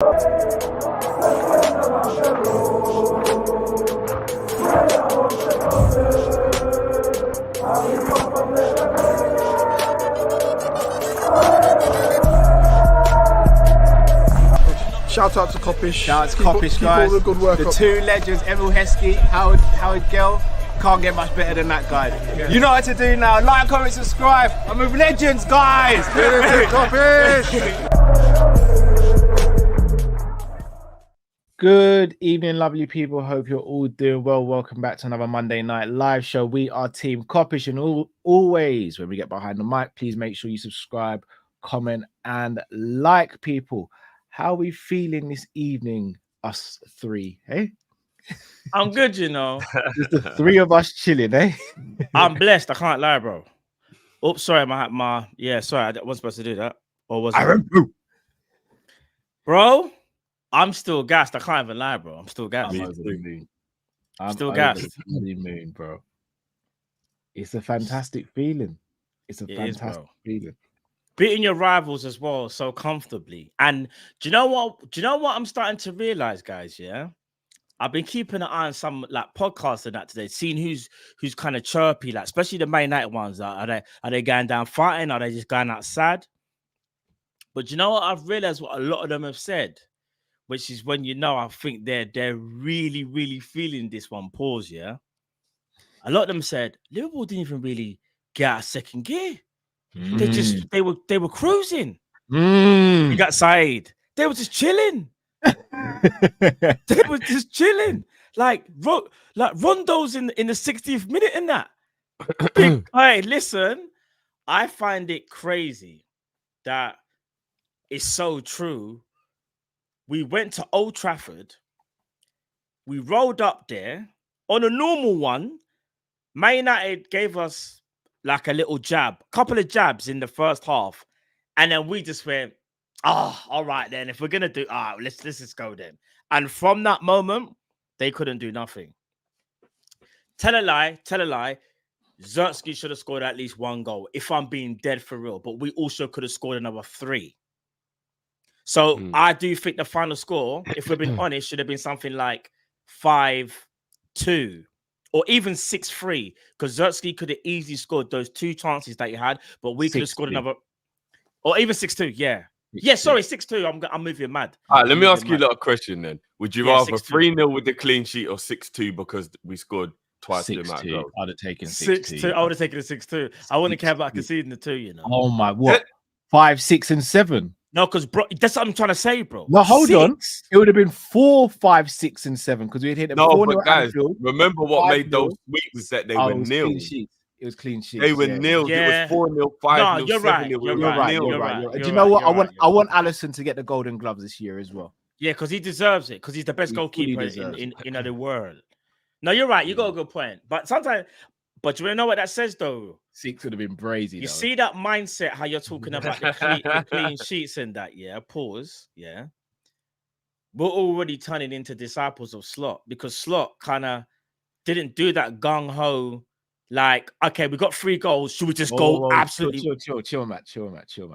Shout out to Kop-Ish. Shout out to Kopish, guys. All the good work the up. two legends, Emil Heskey, Howard Gill. Can't get much better than that guy. Yeah. You know what to do now. Like, comment, subscribe. I'm with legends, guys. Good evening, lovely people. Hope you're all doing well. Welcome back to another Monday night live show. We are Team Kopish, and always when we get behind the mic, please make sure you subscribe, comment, and like, people. How are we feeling this evening, us three, hey? I'm good, you know. Just the three of us chilling, eh? I'm blessed. I can't lie, bro. Oops, sorry, sorry, I wasn't supposed to do that. Or was I? Bro, I'm still gassed. I can't even lie, bro. I'm still gassed. I'm still gassed. The moon, bro. It's a fantastic feeling. It's a fantastic feeling. Beating your rivals as well so comfortably. And do you know what I'm starting to realize, guys? Yeah, I've been keeping an eye on some like podcasts and that today, seeing who's kind of chirpy, like especially the Man United ones. Are they going down fighting? Are they just going out sad? But you know what? I've realized what a lot of them have said, which is when I think they're really, really feeling this one. Pause. Yeah, a lot of them said Liverpool didn't even really get out of second gear. They were cruising. You got Said. They were just chilling. They were just chilling. Like Rondo's in the 60th minute in that. Hey, listen, I find it crazy that it's so true. We went to Old Trafford. We rolled up there on a normal one. Man United gave us like a little couple of jabs in the first half, and then we just went, all right then. If we're gonna do, let's just go then. And from that moment, they couldn't do nothing. Tell a lie. Zertsky should have scored at least one goal, if I'm being dead for real. But we also could have scored another 3. So I do think the final score, if we're being honest, should have been something like 5-2. Or even 6-3, because Zertsky could have easily scored those 2 chances that he had, but we could have scored another, or even 6-2. Yeah, 6-2. I'm moving mad. All right, let me ask you a little question then. Would you rather 3-0 with the clean sheet or 6-2 because we scored twice the amount of goals? I'd have taken 6-2. I would have taken a 6-2. I wouldn't care about conceding the 2. You know. Oh my, what? 5, 6, and 7. No, because bro, that's what I'm trying to say, bro. No, hold on. It would have been 4, 5, 6, and 7 because we had hit them. No, but guys, remember what made those sweet was that they were nil. It was clean sheets. They were nil. Yeah. It was 4-0, 5-0, 7-0. You're right. Do you know what? I want Alisson to get the Golden Gloves this year as well. Yeah, because he deserves it. Because he's the best goalkeeper in the world. No, you're right. You got a good point. But sometimes, but you want to know what that says though? 6 would have been brazy. You see that mindset, how you're talking about the clean sheets and that, yeah? Pause, yeah? We're already turning into disciples of Slot because Slot kind of didn't do that gung-ho, like, okay, we got 3 goals. Should we just go absolutely... Chill, Matt.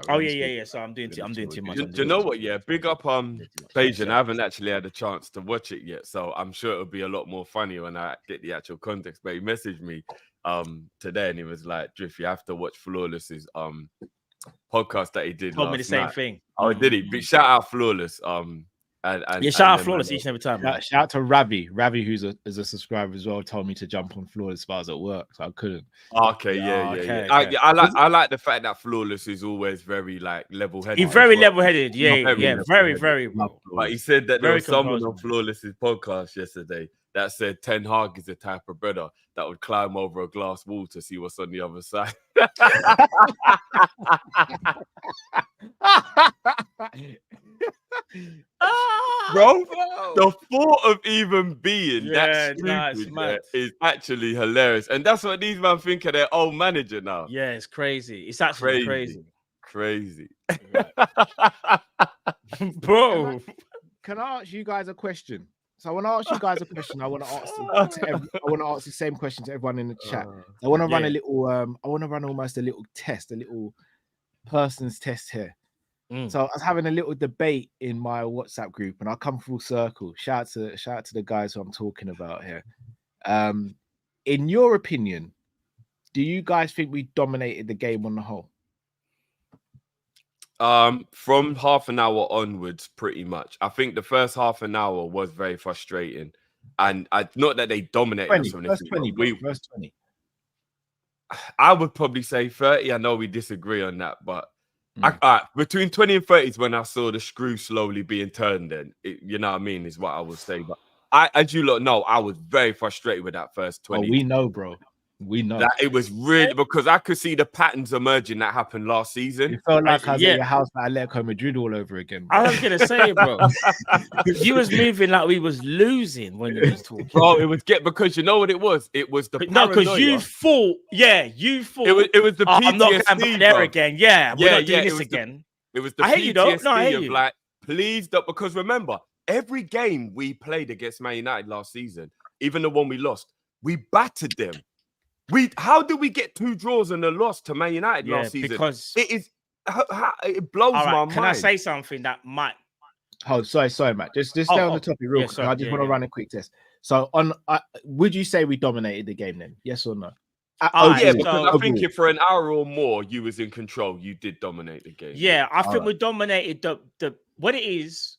Oh, yeah. So I'm doing too much. Do you know what, yeah? Big up Bajan. I haven't actually had a chance to watch it yet, so I'm sure it'll be a lot more funny when I get the actual context. But he messaged me today and he was like, Drift, you have to watch Flawless's podcast that he did. Told me the same thing. Oh, did he? But shout out Flawless. Shout out Flawless each and every time. Shout out to Ravi, who's a subscriber as well, told me to jump on Flawless while I was at work, so I couldn't. Okay, yeah. I like the fact that Flawless is always very like level-headed. He's very level-headed, very, very well. But he said that there was someone on Flawless's podcast yesterday that said Ten Hag is the type of brother that would climb over a glass wall to see what's on the other side. Bro, the thought of even being that stupid is actually hilarious. And that's what these men think of their old manager now. Yeah, it's crazy. It's actually crazy. Bro. Can I ask you guys a question? So I want to ask you guys a question. I want to ask the same question to everyone in the chat. I want to run a little. I want to run almost a little test, a little person's test here. So I was having a little debate in my WhatsApp group, and I'll come full circle. Shout out to the guys who I'm talking about here. In your opinion, do you guys think we dominated the game on the whole? From half an hour onwards, pretty much. I think the first half an hour was very frustrating, and not that they dominated us. First 20. I would probably say 30. I know we disagree on that, but between 20 and 30 is when I saw the screw slowly being turned. Then you know what I mean, is what I would say. But as you lot know, I was very frustrated with that first 20. Oh, we know, bro. We know that it was really because I could see the patterns emerging that happened last season. It felt like I was at your house at Atletico Madrid all over again, bro. I was gonna say, bro, you was moving like we was losing when you was talking. Bro, it was because you know what it was? It was the no, because you thought, you thought it was the PTSD. I'm not going back there again. Yeah, we're not doing this again. It was the I hate you, though. No, I hate of you. like, please don't, because remember, every game we played against Man United last season, even the one we lost, we battered them. How did we get 2 draws and a loss to Man United last season? Because it blows my mind. Can I say something that might? Oh, sorry, Matt. Just stay on the topic real quick. I just want to run a quick test. So, would you say we dominated the game then? Yes or no? Because I think if for an hour or more you was in control, you did dominate the game. Yeah, I think we dominated the what it is.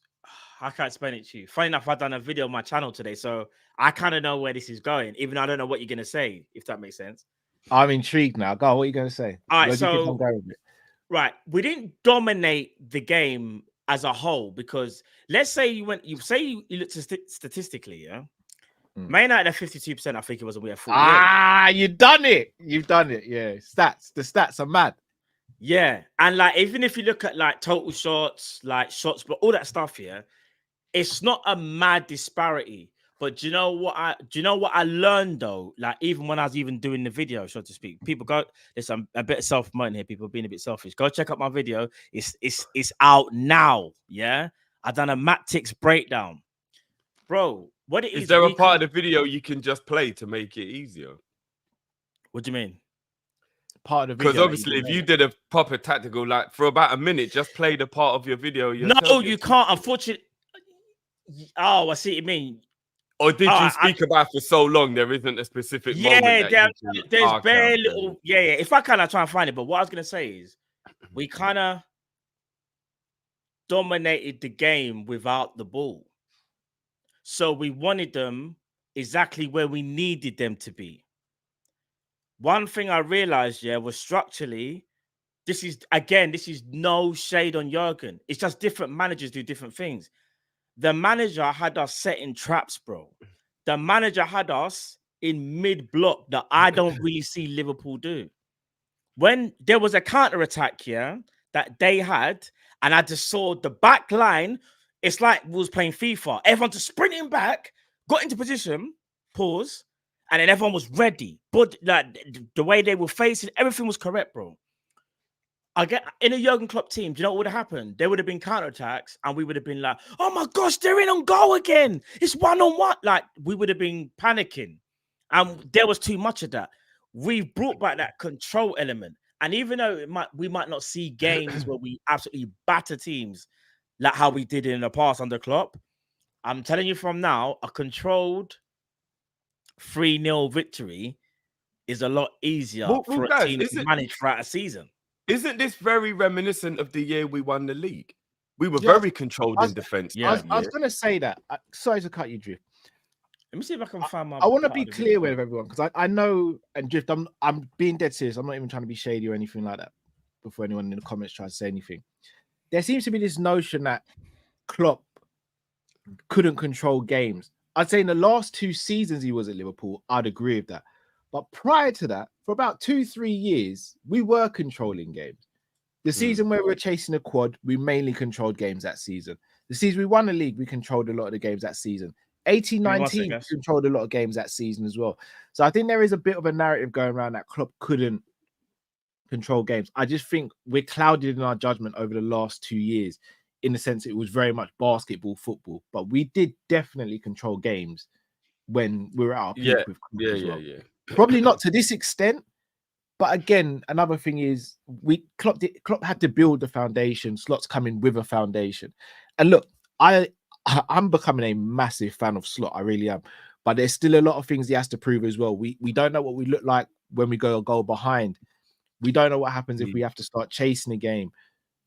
I can't explain it to you. Funny enough, I've done a video on my channel today, so I kind of know where this is going, even though I don't know what you're gonna say, if that makes sense. I'm intrigued now. Go on, what are you gonna say? All right, so we didn't dominate the game as a whole, because let's say you looked statistically, yeah. Man United at 52%, I think it was, and we had 48. You've done it. Yeah, the stats are mad. Yeah, and like even if you look at like total shots, like shots, but all that stuff, yeah, it's not a mad disparity. But do you know what I learned though? Like even when I was even doing the video, so to speak, people go, listen, I'm a bit self-promoting here. People being a bit selfish. Go check out my video. It's out now. Yeah, I done a Matix breakdown, bro. What it is? Is there a part of the video you can just play to make it easier? What do you mean? Part of the video, because obviously, if you did a proper tactical, like for about a minute, just play the part of your video. No, you can't. Unfortunately. Oh, I see what you mean. Or did you speak about for so long there isn't a specific moment? There's very little. Yeah. If I kind of try and find it, but what I was gonna say is, we kind of dominated the game without the ball. So we wanted them exactly where we needed them to be. One thing I realized, was structurally, this is no shade on Jurgen. It's just different managers do different things. The manager had us setting traps, bro. The manager had us in mid-block that I don't really see Liverpool do. When there was a counter-attack here that they had, and I just saw the back line, it's like we was playing FIFA. Everyone just sprinting back, got into position, pause, and then everyone was ready. But like the way they were facing, everything was correct, bro. I get in a Jurgen Klopp team. Do you know what would have happened? There would have been counterattacks, and we would have been like, "Oh my gosh, they're in on goal again! It's 1-on-1." Like we would have been panicking, and there was too much of that. We brought back that control element, and even though we might not see games where we absolutely batter teams like how we did in the past under Klopp, I'm telling you from now, a controlled 3-0 victory is a lot easier for a team to manage throughout a season. Isn't this very reminiscent of the year we won the league? We were very controlled in defense. I was going to say that. Sorry to cut you, Drift. Let me see if I can find my. I want to be clear with everyone, because I know, and Drift, I'm being dead serious. I'm not even trying to be shady or anything like that. Before anyone in the comments tries to say anything, there seems to be this notion that Klopp couldn't control games. I'd say in the last 2 seasons he was at Liverpool, I'd agree with that. But prior to that, for about 2-3 years, we were controlling games. The season where we were chasing a quad, we mainly controlled games that season. The season we won the league, we controlled a lot of the games that season. 18-19, we controlled a lot of games that season as well. So I think there is a bit of a narrative going around that Klopp couldn't control games. I just think we're clouded in our judgment over the last 2 years, in the sense it was very much basketball, football. But we did definitely control games when we were at our peak with Klopp as well. Probably not to this extent, But again, another thing is Klopp had to build the foundation. Slot's coming with a foundation. And look, I'm becoming a massive fan of Slot. I really am. But there's still a lot of things he has to prove as well. We don't know what we look like when we go a goal behind. We don't know what happens if we have to start chasing a game.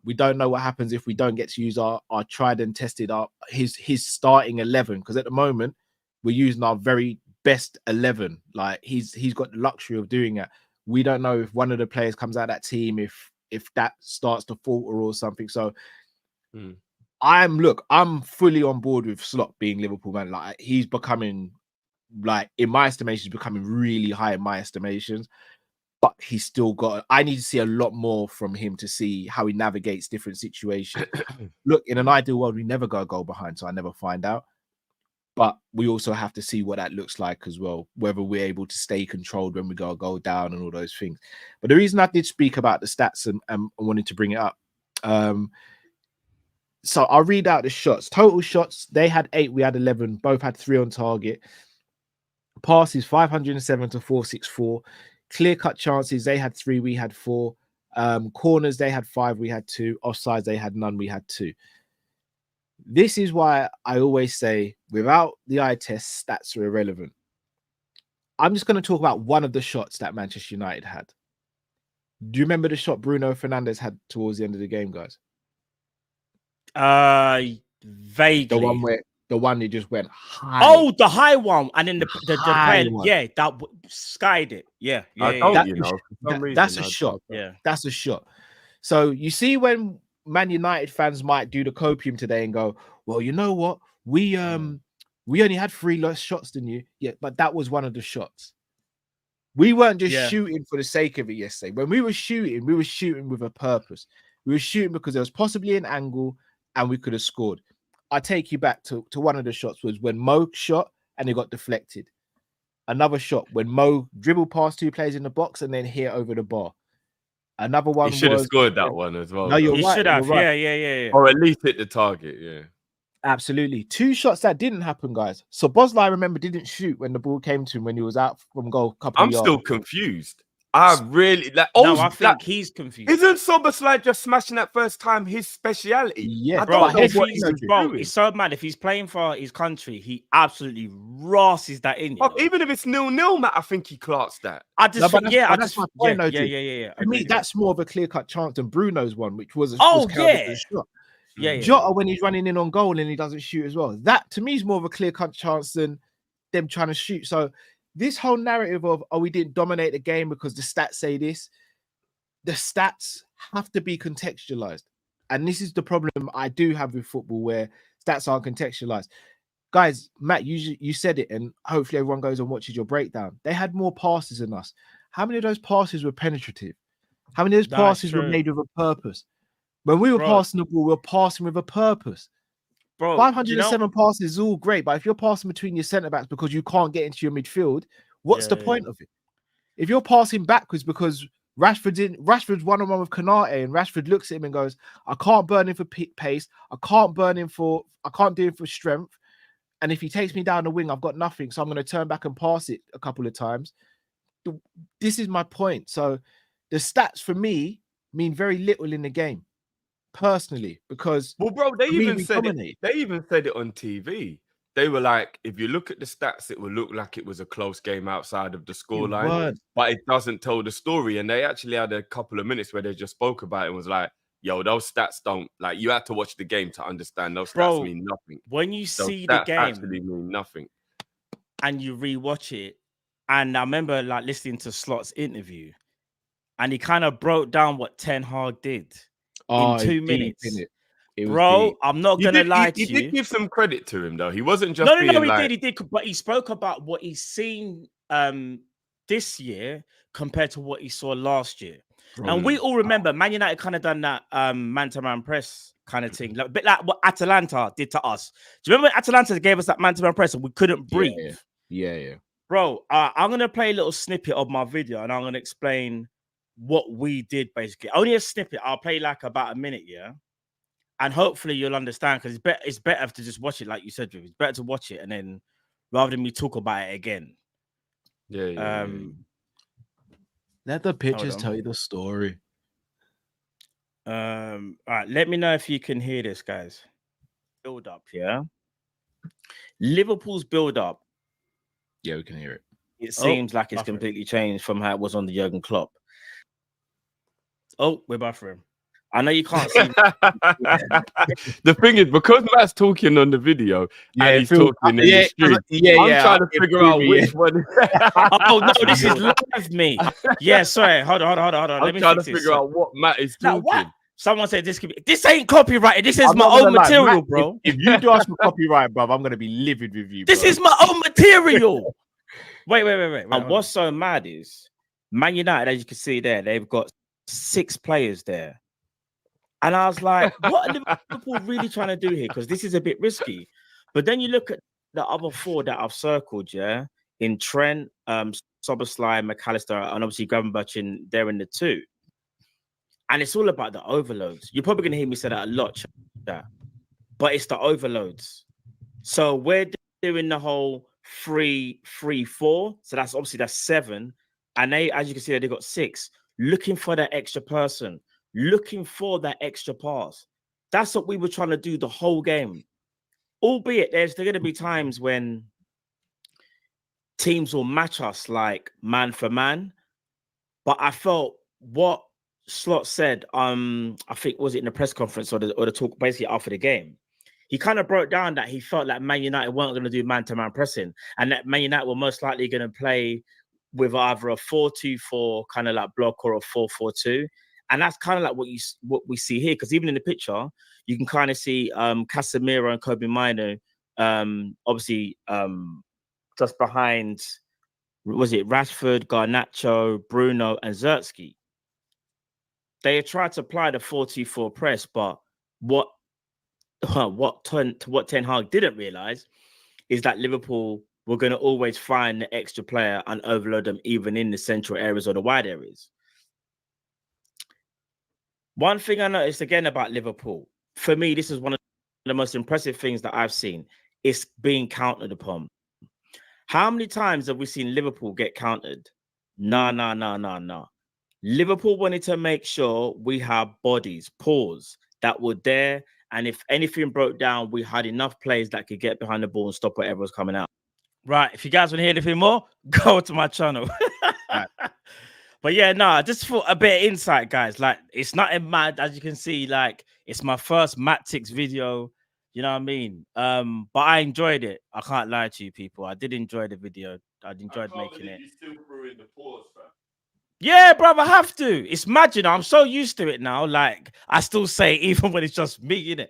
We don't know what happens if we don't get to use our tried and tested his starting 11. Because at the moment, we're using our very best 11. Like he's got the luxury of doing that. We don't know if one of the players comes out of that team, if that starts to falter or something. So I'm fully on board with Slot being Liverpool man. Like he's becoming, like in my estimation, he's becoming really high in my estimations. But he's still got. I need to see a lot more from him to see how he navigates different situations. Look, in an ideal world, we never go a goal behind, so I never find out. But we also have to see what that looks like as well, whether we're able to stay controlled when we go a goal down and all those things. But the reason I did speak about the stats and wanted to bring it up, so I'll read out the shots. Total shots, they had 8, we had 11. Both had 3 on target. Passes 507 to 464. Clear-cut chances, they had 3, we had 4. Corners, they had 5, we had 2. Offsides, they had none, we had 2. This is why I always say, without the eye test, stats are irrelevant. I'm just going to talk about one of the shots that Manchester United had. Do you remember the shot Bruno Fernandes had towards the end of the game, guys? Vaguely. The one that just went high. Oh, the high one, and then the player, yeah, that skied it. Yeah. That's a shot. Yeah, that's a shot. So you see, when Man United fans might do the copium today and go, "Well, you know what? We only had 3 less shots than you." Yeah, but that was one of the shots. We weren't just shooting for the sake of it yesterday. When we were shooting with a purpose. We were shooting because there was possibly an angle and we could have scored. I take you back to one of the shots was when Mo shot and it got deflected. Another shot when Mo dribbled past 2 players in the box and then hit over the bar. Another one he should have scored that one as well. No, you're he right. should have. Right. Yeah. Or at least hit the target. Yeah, absolutely. 2 shots that didn't happen, guys. So Bosley, I remember, didn't shoot when the ball came to him when he was out from goal. I'm still confused. I really like. I think he's confused. Isn't Soboslai just smashing that first time his speciality? Yeah, bro. It's so mad. If he's playing for his country, he absolutely rosses that in. Even if it's 0-0, Matt, I think he clocks that. That's my point. To me, that's more of a clear-cut chance than Bruno's one, which was a shot. Jota, when he's running in on goal and he doesn't shoot as well. That to me is more of a clear-cut chance than them trying to shoot. So this whole narrative of, we didn't dominate the game because the stats say this, the stats have to be contextualized. And this is the problem I do have with football, where stats aren't contextualized. Guys, Matt, you said it, and hopefully everyone goes and watches your breakdown. They had more passes than us. How many of those passes were penetrative? How many of those passes were made with a purpose? When we were passing the ball, we were passing with a purpose. Bro, 507 passes is all great, but if you're passing between your centre backs because you can't get into your midfield, what's the point of it? If you're passing backwards because Rashford's one-on-one with Konate, and Rashford looks at him and goes, "I can't burn him for pace. I can't do it for strength. And if he takes me down the wing, I've got nothing. So I'm going to turn back and pass it a couple of times." This is my point. So the stats for me mean very little in the game. Personally, because they even said it on TV. They were like, if you look at the stats, it will look like it was a close game outside of the scoreline, but it doesn't tell the story. And they actually had a couple of minutes where they just spoke about it and was like, yo, those stats don't, like, you had to watch the game to understand those stats mean nothing. When you see the game, actually mean nothing, and you rewatch it, and I remember like listening to Slot's interview, and he kind of broke down what Ten Hag did. In 2 minutes, bro. Deep. I'm not gonna lie to you. He did give some credit to him though. He wasn't just he did. But he spoke about what he's seen this year compared to what he saw last year. And we all remember Man United kind of done that man-to-man press kind of thing, like, a bit like what Atalanta did to us. Do you remember when Atalanta gave us that man-to-man press and we couldn't breathe? Yeah. Bro, I'm gonna play a little snippet of my video and I'm gonna explain what we did basically. Only a snippet. I'll play like about a minute, and hopefully you'll understand, because it's better to just watch it, like you said, Drew. It's better to watch it and then rather than me talk about it again. Let the pictures tell you the story. All right, let me know if you can hear this, guys. Build up, yeah. Liverpool's build up. Yeah, we can hear it. It seems like it's completely changed from how it was on the Jurgen Klopp. Oh, we're buffering. I know you can't see. The thing is, because Matt's talking on the video and he's talking in the stream, I'm trying to figure out which one. Oh no, this is live, me. Yeah, sorry. Hold on. I'm trying to figure out what Matt is talking. What? Someone said this could be. This ain't copyrighted. This is my own material, Matt, bro. If you do ask for copyright, bro, I'm gonna be livid with you. This is my own material. Wait. And what's so mad is Man United, as you can see there, they've got 6 players there. And I was like, what are Liverpool really trying to do here? Because this is a bit risky. But then you look at the other 4 that I've circled, yeah, in Trent, Szoboszlai, McAllister, and obviously Gravenberch there in the 2. And it's all about the overloads. You're probably going to hear me say that a lot, but it's the overloads. So we're doing the whole 3-3-4. So that's 7. And they, as you can see, they've got 6. Looking for that extra person. Looking for that extra pass. That's what we were trying to do the whole game. Albeit there's going to be times when teams will match us like man for man. But I felt what Slot said, I think was it in the press conference or the talk basically after the game. He kind of broke down that he felt like Man United weren't going to do man-to-man pressing, and that Man United were most likely going to play with either a 4-2-4 kind of like block or a 4-4-2. And that's kind of like what we see here, because even in the picture, you can kind of see Casemiro and Kobe Mino, obviously just behind, was it Rashford, Garnacho, Bruno, and Zertsky. They tried to apply the 4-2-4 press, but what Ten Hag didn't realize is that Liverpool were going to always find the extra player and overload them even in the central areas or the wide areas. One thing I noticed again about Liverpool, for me, this is one of the most impressive things that I've seen. It's being countered upon. How many times have we seen Liverpool get countered? Nah. Liverpool wanted to make sure we have bodies, paws that were there. And if anything broke down, we had enough players that could get behind the ball and stop whatever was coming out. Right. If you guys want to hear anything more, go to my channel. Right. But yeah, no, just for a bit of insight, guys. Like, it's nothing mad, as you can see. Like, it's my first Matix video. You know what I mean? But I enjoyed it. I can't lie to you, people. I did enjoy the video. I enjoyed making it. You still threw in the pause, fam. Yeah, bro, I have to. It's mad, you know. I'm so used to it now. Like, I still say it even when it's just me, innit?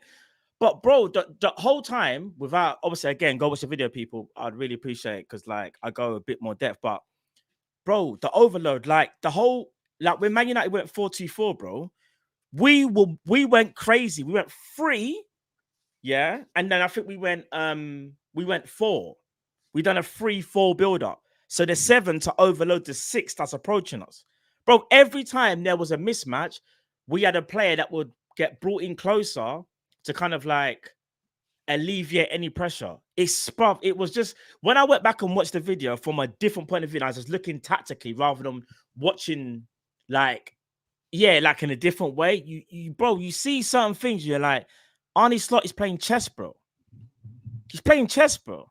But bro, the whole time, without obviously, again, go watch the video, people. I'd really appreciate it because, like, I go a bit more depth. But bro, the overload, like the whole, like when Man United went 4-2-4, bro, we went crazy. We went 3, yeah, and then I think we went 4. We done a 3-4 build up. So the 7 to overload the 6 that's approaching us, bro. Every time there was a mismatch, we had a player that would get brought in closer to kind of like alleviate any pressure. It was just, when I went back and watched the video from a different point of view, I was just looking tactically rather than watching like, yeah, like in a different way. Bro, you see certain things, you're like, Arne Slot is playing chess, bro. He's playing chess, bro.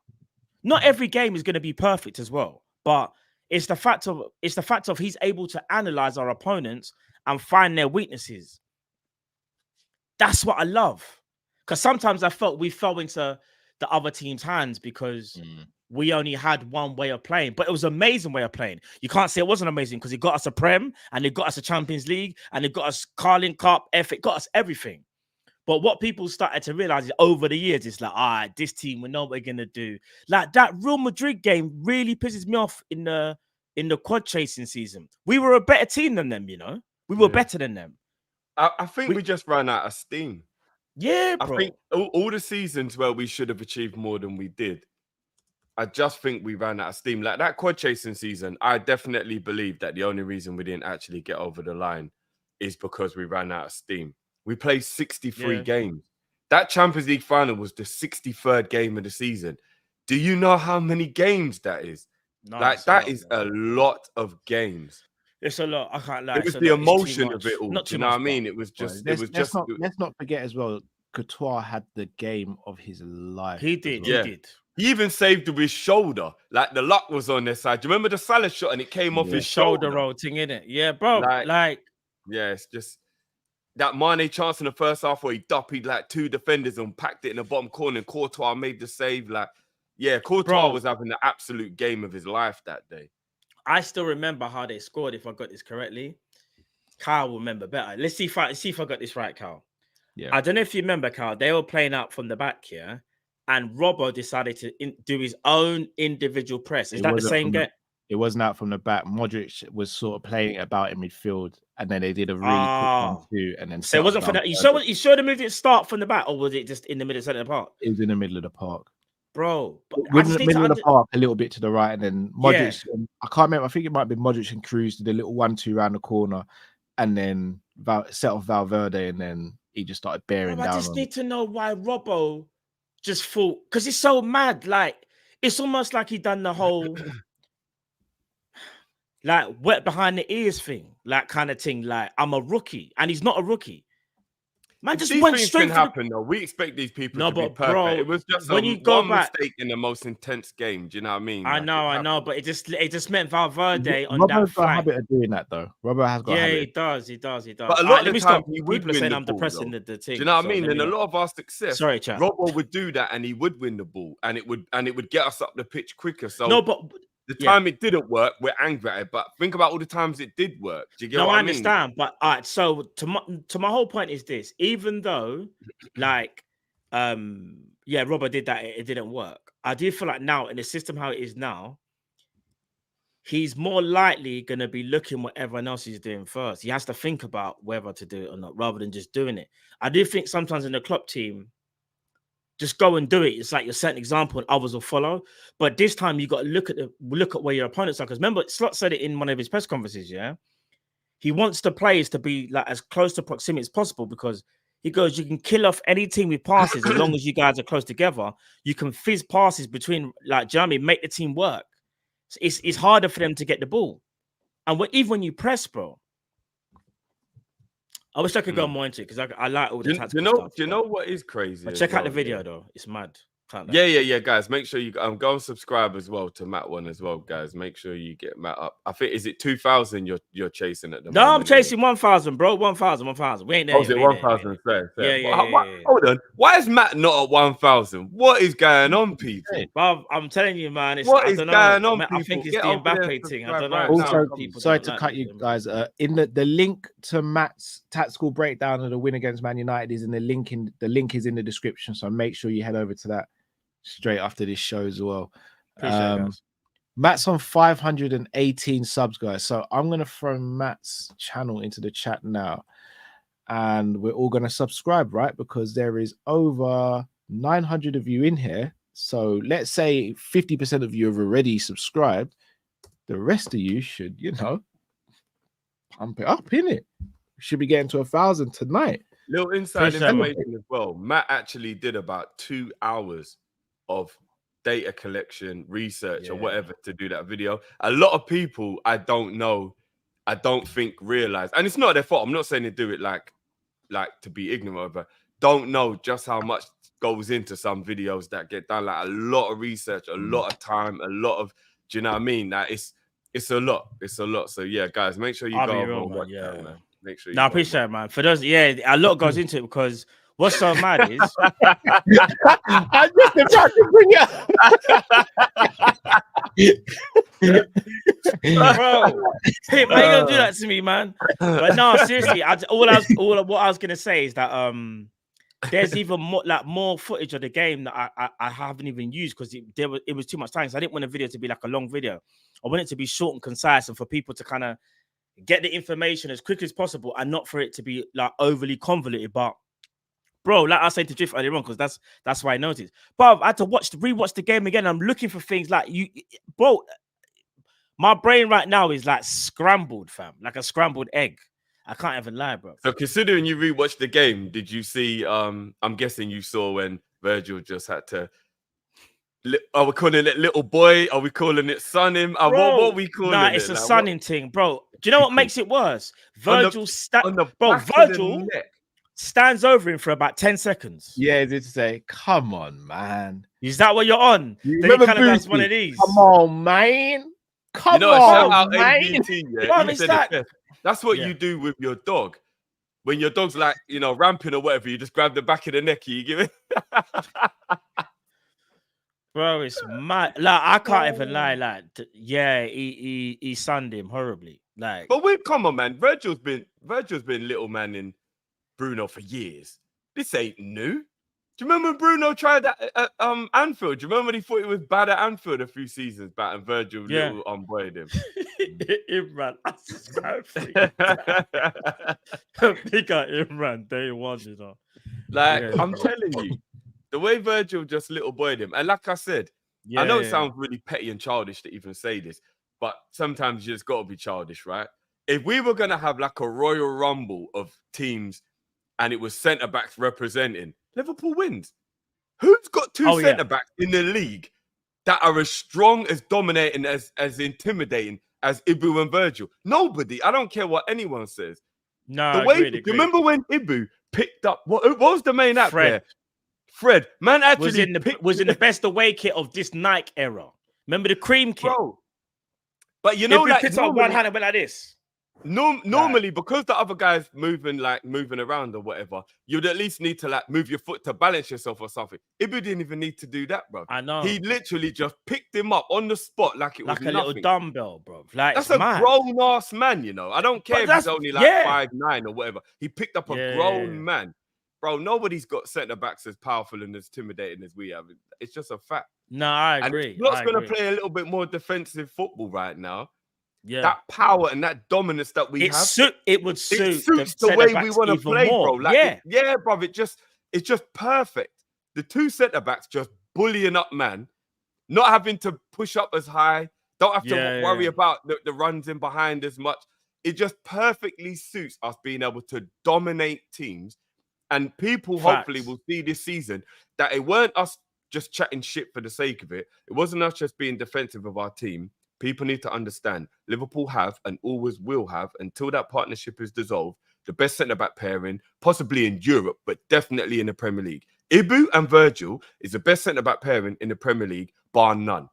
Not every game is going to be perfect as well, but it's the fact of he's able to analyze our opponents and find their weaknesses. That's what I love. Because sometimes I felt we fell into the other team's hands because we only had one way of playing. But it was an amazing way of playing. You can't say it wasn't amazing because it got us a Prem and it got us a Champions League and it got us Carling Cup, it got us everything. But what people started to realize is over the years, it's like, all right, this team, we know what we're going to do. Like that Real Madrid game really pisses me off in the quad chasing season. We were a better team than them, you know? We were better than them. I think we just ran out of steam. Yeah, bro. I think all the seasons where we should have achieved more than we did, I just think we ran out of steam. Like that quad chasing season, I definitely believe that the only reason we didn't actually get over the line is because we ran out of steam. We played 63 games. That Champions League final was the 63rd game of the season. Do you know how many games that is? No, like that is a lot of games. It's a lot. I can't lie. It was It's a the lot. It's too emotion of much. it all. Not Do too you know what I much, mean? but It was just. Let's not forget as well. Courtois had the game of his life. he did. Well. He Yeah. did. He even saved with his shoulder. Like the luck was on their side. Do you remember the Salah shot and it came off Yeah. his Shoulder shoulder? roll thing, innit? Yeah, bro. Like Yeah, it's just that Mane chance in the first half where he duppied like 2 defenders and packed it in the bottom corner and Courtois made the save. Like, yeah, Courtois Bro. was having the absolute game of his life that day. I still remember how they scored. If I got this correctly, Kyle will remember better. Let's see if I got this right, Kyle. Yeah. I don't know if you remember, Kyle. They were playing out from the back here, and Robbo decided to do his own individual press. Is that the same game? It wasn't out from the back. Modric was sort of playing it about in midfield, and then they did a really quick 1-2, and then so it wasn't for that. You sure the move didn't start from the back, or was it just in the middle center of the park? It was in the middle of the park, bro. In the middle of the park, a little bit to the right, and then Modric. Yeah. I can't remember. I think it might be Modric and Cruz did a little 1-2 round the corner, and then set off Valverde, and then he just started bearing down. I just need to know why Robbo just thought, because it's so mad. Like it's almost like he done the whole. Like wet behind the ears thing, like kind of thing. Like I'm a rookie, and he's not a rookie. Man, just went straight. Happen though. We expect these people to be perfect. Bro, it was just when you go back, mistake in the most intense game. Do you know what I mean? I know, but it just meant Valverde on that. Robbo's got a habit of doing that though. Robbo has got. Yeah, a habit. he does. But a lot of the time, people are saying I'm depressing the team. Do you know what I mean? And a lot of our success, sorry, chat. Robbo would do that, and he would win the ball, and it would get us up the pitch quicker. So no, but. The time it didn't work, we're angry at it. But think about all the times it did work. Do you get what I mean? No, I understand. But all right, so to my whole point is this: even though, like, Robert did that, it didn't work. I do feel like now in the system how it is now, he's more likely going to be looking what everyone else is doing first. He has to think about whether to do it or not, rather than just doing it. I do think sometimes in the Klopp team. Just go and do it. It's like you're setting an example and others will follow. But this time you got to look at where your opponents are. Because remember, Slot said it in one of his press conferences, yeah? He wants the players to be like as close to proximity as possible because he goes, you can kill off any team with passes as long as you guys are close together. You can fizz passes between, like, do you know what I mean? Make the team work. So it's harder for them to get the ball. And even when you press, bro, I wish I could go more into it because I like all the tactical stuff. Do you know what is crazy? But check out the video though; it's mad. Yeah, guys. Make sure you go and subscribe as well to Matt one as well, guys. Make sure you get Matt up. I think is it 2,000 you're chasing at the moment? No, I'm chasing 1,000, bro. 1,000. We ain't there. Oh, is it 1,000? Yeah. Hold on. Why is Matt not at 1,000? What is going on, people? Well, I'm telling you, man. What is going on, people? I think it's the Mbappe thing. I don't know. Also, sorry to cut you guys. In the link to Matt's tactical breakdown of the win against Man United is in the link. The link is in the description, so make sure you head over to that straight after this show as well. Matt's on 518 subs, guys. So I'm going to throw Matt's channel into the chat now. And we're all going to subscribe, right? Because there is over 900 of you in here. So let's say 50% of you have already subscribed. The rest of you should, pump it up, innit? Should be getting to 1,000 tonight. Little inside information as well. Matt actually did about 2 hours of data collection, research, or whatever to do that video. A lot of people I don't think realize, and it's not their fault. I'm not saying they do it like to be ignorant, but don't know just how much goes into some videos that get done. Like a lot of research, a lot of time, a lot of, do you know what I mean? That it's a lot. It's a lot. So yeah, guys, make sure you go over and watch that, man. Make sure you I appreciate it, man. For those, a lot goes into it because what's so mad is I'm just about to bring it. Bro, Pip, why you gonna do that to me, man? But no, seriously, what I was gonna say is that there's even more footage of the game that I haven't even used because it was too much time. So I didn't want the video to be like a long video. I want it to be short and concise and for people to kind of get the information as quickly as possible and not for it to be like overly convoluted. But bro, like I said to Drift earlier on, because that's why I noticed. But I had to rewatch the game again. I'm looking for things like bro. My brain right now is like scrambled, fam, like a scrambled egg. I can't even lie, bro. So considering you rewatched the game, did you see? I'm guessing you saw when Virgil just had to Are we calling it little boy? Are we calling it son him? What are we calling nah, it? it's a Like, sunning thing, bro. Do you know what makes it worse? on Virgil the back of the neck. stands over him for about 10 seconds. Yeah, it's to say, come on, man. Is that what you're on? You Then he remember kind of does Booty? one of these. Come on, man. Come You know, on, shout out man. ABT, yeah. Bro, He it's said like- it best. That's what you do with your dog. When your dog's like, you know, ramping or whatever, you just grab the back of the neck, you give it. Bro, it's mad. Like, I can't even lie. Like, yeah, he sunned him horribly. Like, But come on, man. Virgil's been little man in Bruno for years. This ain't new. Do you remember when Bruno tried that at Anfield? Do you remember when he thought he was bad at Anfield a few seasons back and Virgil little unboyed him? Imran, that's so freaking big at Imran day one, you know. Like, Yeah. I'm telling you, the way Virgil just little boyed him, and like I said, I know it sounds really petty and childish to even say this, but sometimes you just got to be childish, right? If we were going to have like a Royal Rumble of teams and it was centre-backs representing, Liverpool wins. Who's got two centre-backs in the league that are as strong, as dominating, as intimidating as Ibu and Virgil? Nobody. I don't care what anyone says. No, Agreed. Remember when Ibu picked up, what was the main act there? Fred. Man actually was in the best away kit of this Nike era. Remember the cream kit? Bro. But you know, like, picked up one hand and went like this. Normally, because the other guy's moving around or whatever, you'd at least need to like move your foot to balance yourself or something. Ibu didn't even need to do that, bro. I know. He literally just picked him up on the spot like it was like a nothing. little dumbbell, bro. Like, that's a grown ass man, you know. I don't care if he's only like 5'9" or whatever. He picked up a grown man, bro. Nobody's got centre backs as powerful and as intimidating as we have. It's just a fact. No, I agree. And Klopp's going to play a little bit more defensive football right now. Yeah, that power and that dominance that we have, it would suit it suits the way we want to play, bro. Like, bro. It's just perfect. The two centre backs just bullying up, man. Not having to push up as high. Don't have to worry about the runs in behind as much. It just perfectly suits us being able to dominate teams. And people hopefully will see this season that it weren't us just chatting shit for the sake of it. It wasn't us just being defensive of our team. People need to understand Liverpool have and always will have, until that partnership is dissolved, the best centre-back pairing, possibly in Europe, but definitely in the Premier League. Ibu and Virgil is the best centre-back pairing in the Premier League, bar none.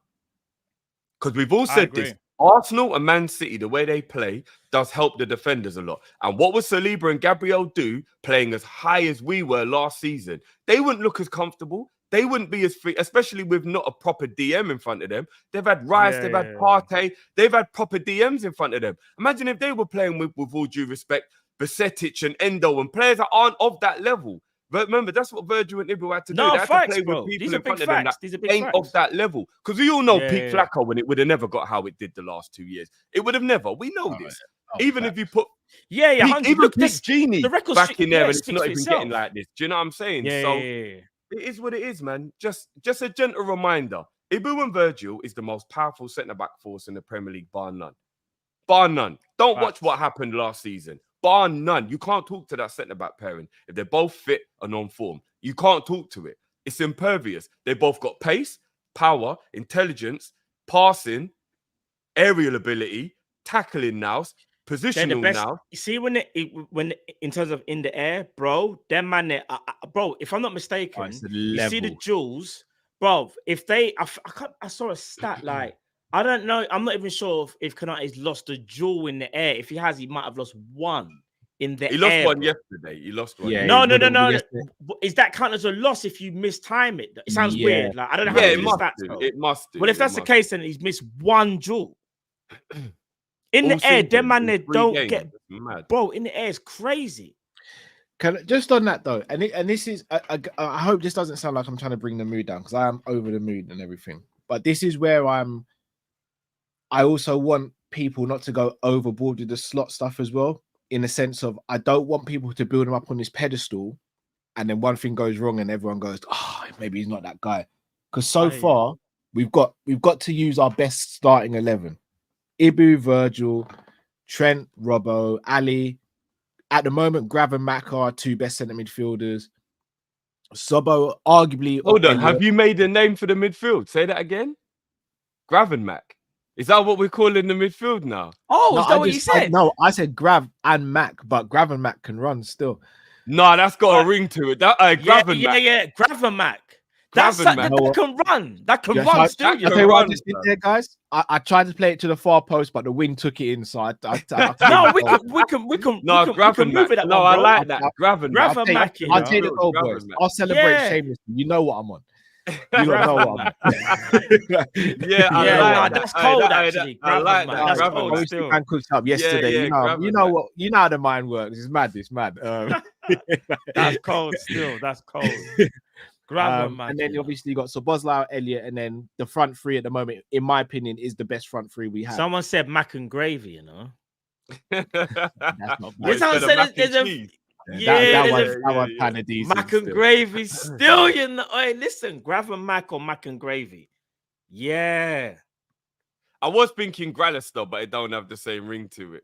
Because we've all said this. Arsenal and Man City, the way they play, does help the defenders a lot. And what would Saliba and Gabriel do playing as high as we were last season? They wouldn't look as comfortable. They wouldn't be as free, especially with not a proper DM in front of them. They've had Rice, they've had Partey, they've had proper DMs in front of them. Imagine if they were playing with all due respect, Besetic and Endo and players that aren't of that level. But remember, that's what Virgil and Ibu had to do. They had to play with people in front of them that ain't of that level. Because we all know Pete Flacco, when it would have never got how it did the last 2 years. It would have never. We know this. Even if you put even Pete Genie back in there and it's not even getting like this. Do you know what I'm saying? It is what it is, man. Just a gentle reminder. Ibu and Virgil is the most powerful centre-back force in the Premier League, bar none. Bar none. Don't watch what happened last season. Bar none. You can't talk to that centre-back pairing. If they're both fit and on form, you can't talk to it. It's impervious. They both got pace, power, intelligence, passing, aerial ability, tackling now, positional now. You see, when in terms of in the air, bro, them man, bro, if I'm not mistaken, you see the jewels, bro. If they, I saw a stat like, I don't know, I'm not even sure if Konate's lost a jewel in the air. If he has, he might have lost one in the air. He lost one yesterday. He lost one. Yeah, no. Is that count as a loss if you mistime it? It sounds weird. Like, I don't know how to do stats. It must do. Well, if that's the case, then he's missed one jewel. In the air, them man, they don't get mad. Bro, in the air is crazy. Just on that though, and this is, I hope this doesn't sound like I'm trying to bring the mood down, because I am over the mood and everything. But this is where I also want people not to go overboard with the slot stuff as well, in the sense of, I don't want people to build him up on this pedestal, and then one thing goes wrong and everyone goes, oh, maybe he's not that guy. Because so far we've got to use our best starting 11. Ibu, Virgil, Trent, Robbo, Ali. At the moment, Grav and Mac are our two best centre midfielders. Sobo, arguably. Hold on. Have you made a name for the midfield? Say that again. Gravenmack. Is that what we're calling the midfield now? Oh, No, is that what you said? I said Grav and Mac, but Grav and Mac can run still. No, that's got a ring to it. That Gravenmack. Yeah. Gravenmack. That can run. That can run still. I tell you what I just did there, guys. I tried to play it to the far post, but the wing took it inside. No, we can. No, Gravenmack. No, I like that. Gravenmack. I'll take the goal, boys. I'll celebrate shamelessly. You know what I'm on. You don't know what I'm on. That's cold actually. I like that. That's cold still. Man cooked up yesterday. You know what? You know how the mind works. It's mad. That's cold still. That's cold. And then obviously you got Szoboszlai, Elliott, and then the front three at the moment, in my opinion, is the best front three we have. Someone said mac and gravy, you know. That's not bad. Someone said that one kind of decent. Mac and gravy still, you know. Hey, listen, Gravenmack or mac and gravy. Yeah. I was thinking Gralister, but it don't have the same ring to it.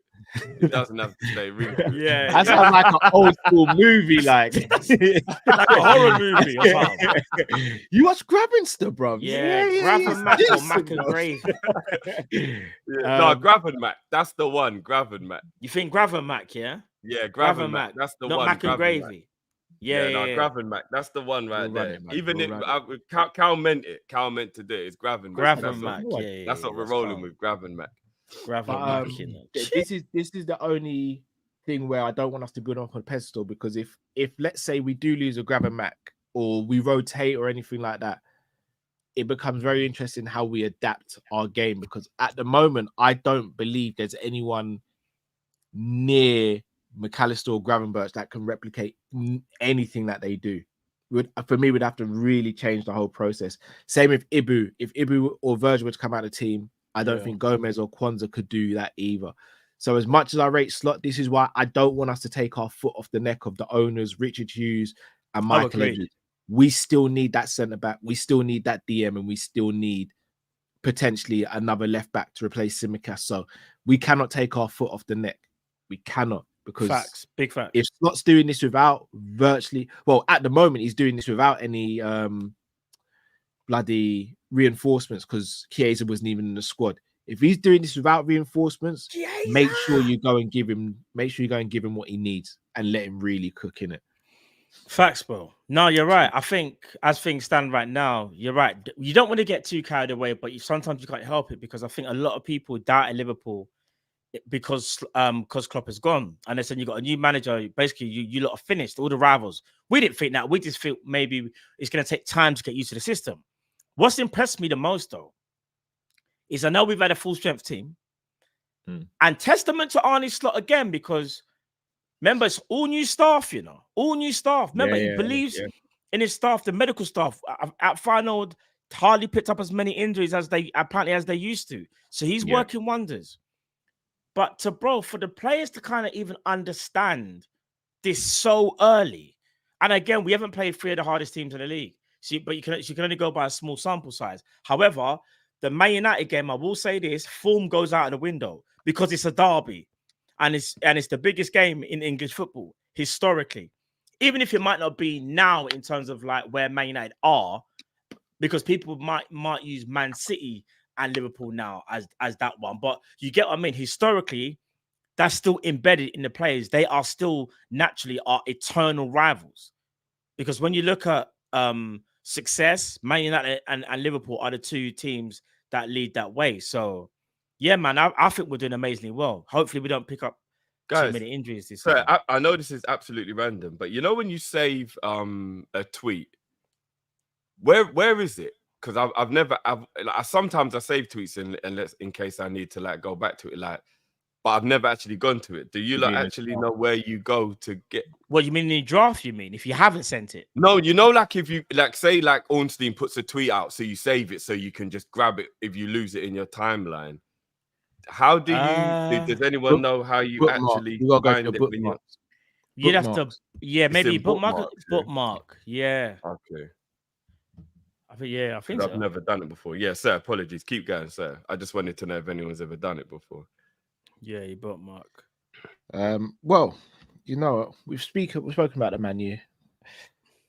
It doesn't have the same ring to it. Yeah. That sounds like an old school movie, like a horror movie or something. You watch Gravenster, bro? Yeah, Gravenmack or mac and gravy. No, Gravenmack. That's the one. Gravenmack. You think Gravenmack, yeah? Yeah, Gravenmack. That's the one. Not mac and gravy. Yeah. Gravenmack. That's the one right there. Even if Cal meant it. Cal meant to do it. It's Gravenmack. Gravenmack. That's what we're rolling with. Gravenmack. This is the only thing where I don't want us to build up on a pedestal, because if let's say we do lose a Gravenmack or we rotate or anything like that, it becomes very interesting how we adapt our game, because at the moment I don't believe there's anyone near McAllister or Gravenberch that can replicate anything that they do. For me, we'd have to really change the whole process. Same with Ibu. If Ibu or Virgil were to come out of the team, I don't think Gomez or Kwanzaa could do that either. So as much as I rate Slot, this is why I don't want us to take our foot off the neck of the owners, Richard Hughes and Michael Edwards. We still need that centre back. We still need that DM, and we still need potentially another left back to replace Tsimikas. So we cannot take our foot off the neck. We cannot. Because big facts. If Slot's doing this without at the moment he's doing this without any bloody reinforcements, because Chiesa wasn't even in the squad. If he's doing this without reinforcements, make sure you go and give him what he needs and let him really cook in it. Facts, bro. No, you're right. I think as things stand right now, you're right. You don't want to get too carried away, but sometimes you can't help it, because I think a lot of people doubted Liverpool because Klopp is gone, and they said you got a new manager. Basically, you lot are finished. All the rivals. We didn't think that. We just feel maybe it's going to take time to get used to the system. What's impressed me the most, though, is I know we've had a full strength team, and testament to Arne Slot again, because remember it's all new staff. You know, all new staff. Remember, he believes in his staff, the medical staff. At final, hardly picked up as many injuries as they used to. So he's working wonders. But for the players to kind of even understand this so early, and again, we haven't played 3 of the hardest teams in the league, but you can only go by a small sample size. However, the Man United game, I will say this, form goes out of the window because it's a derby, and it's the biggest game in English football historically. Even if it might not be now in terms of like where Man United are, because people might use Man City and Liverpool now as that one, but you get what I mean. Historically, that's still embedded in the players. They are still naturally our eternal rivals, because when you look at success, Man United and Liverpool are the 2 teams that lead that way. So yeah, man, I think we're doing amazingly well. Hopefully we don't pick up too many injuries this year. I know this is absolutely random, but you know when you save a tweet, where is it? Because sometimes I save tweets in case I need to like go back to it, but I've never actually gone to it. Do you actually know where you go to get? What you mean in the draft? You mean if you haven't sent it? No, you know, like if you say Ornstein puts a tweet out, so you save it, so you can just grab it if you lose it in your timeline. How do you? Does anyone know how you actually find it? You'd have to, maybe bookmark. Yeah. Okay. I think I've never done it before. Yeah, sir. Apologies. Keep going, sir. I just wanted to know if anyone's ever done it before. Yeah, you bookmark. Well, you know, we've spoken about the Man U.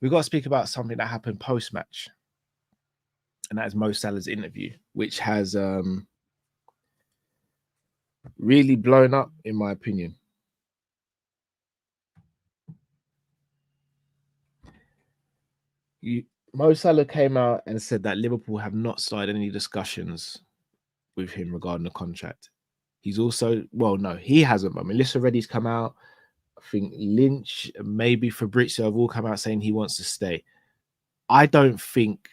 we've got to speak about something that happened post-match, and that is Mo Salah's interview, which has really blown up, in my opinion. Mo Salah came out and said that Liverpool have not started any discussions with him regarding the contract. He's also, well, no, he hasn't, but Melissa Reddy's come out. I think Lynch, maybe Fabrizio have all come out saying he wants to stay. I think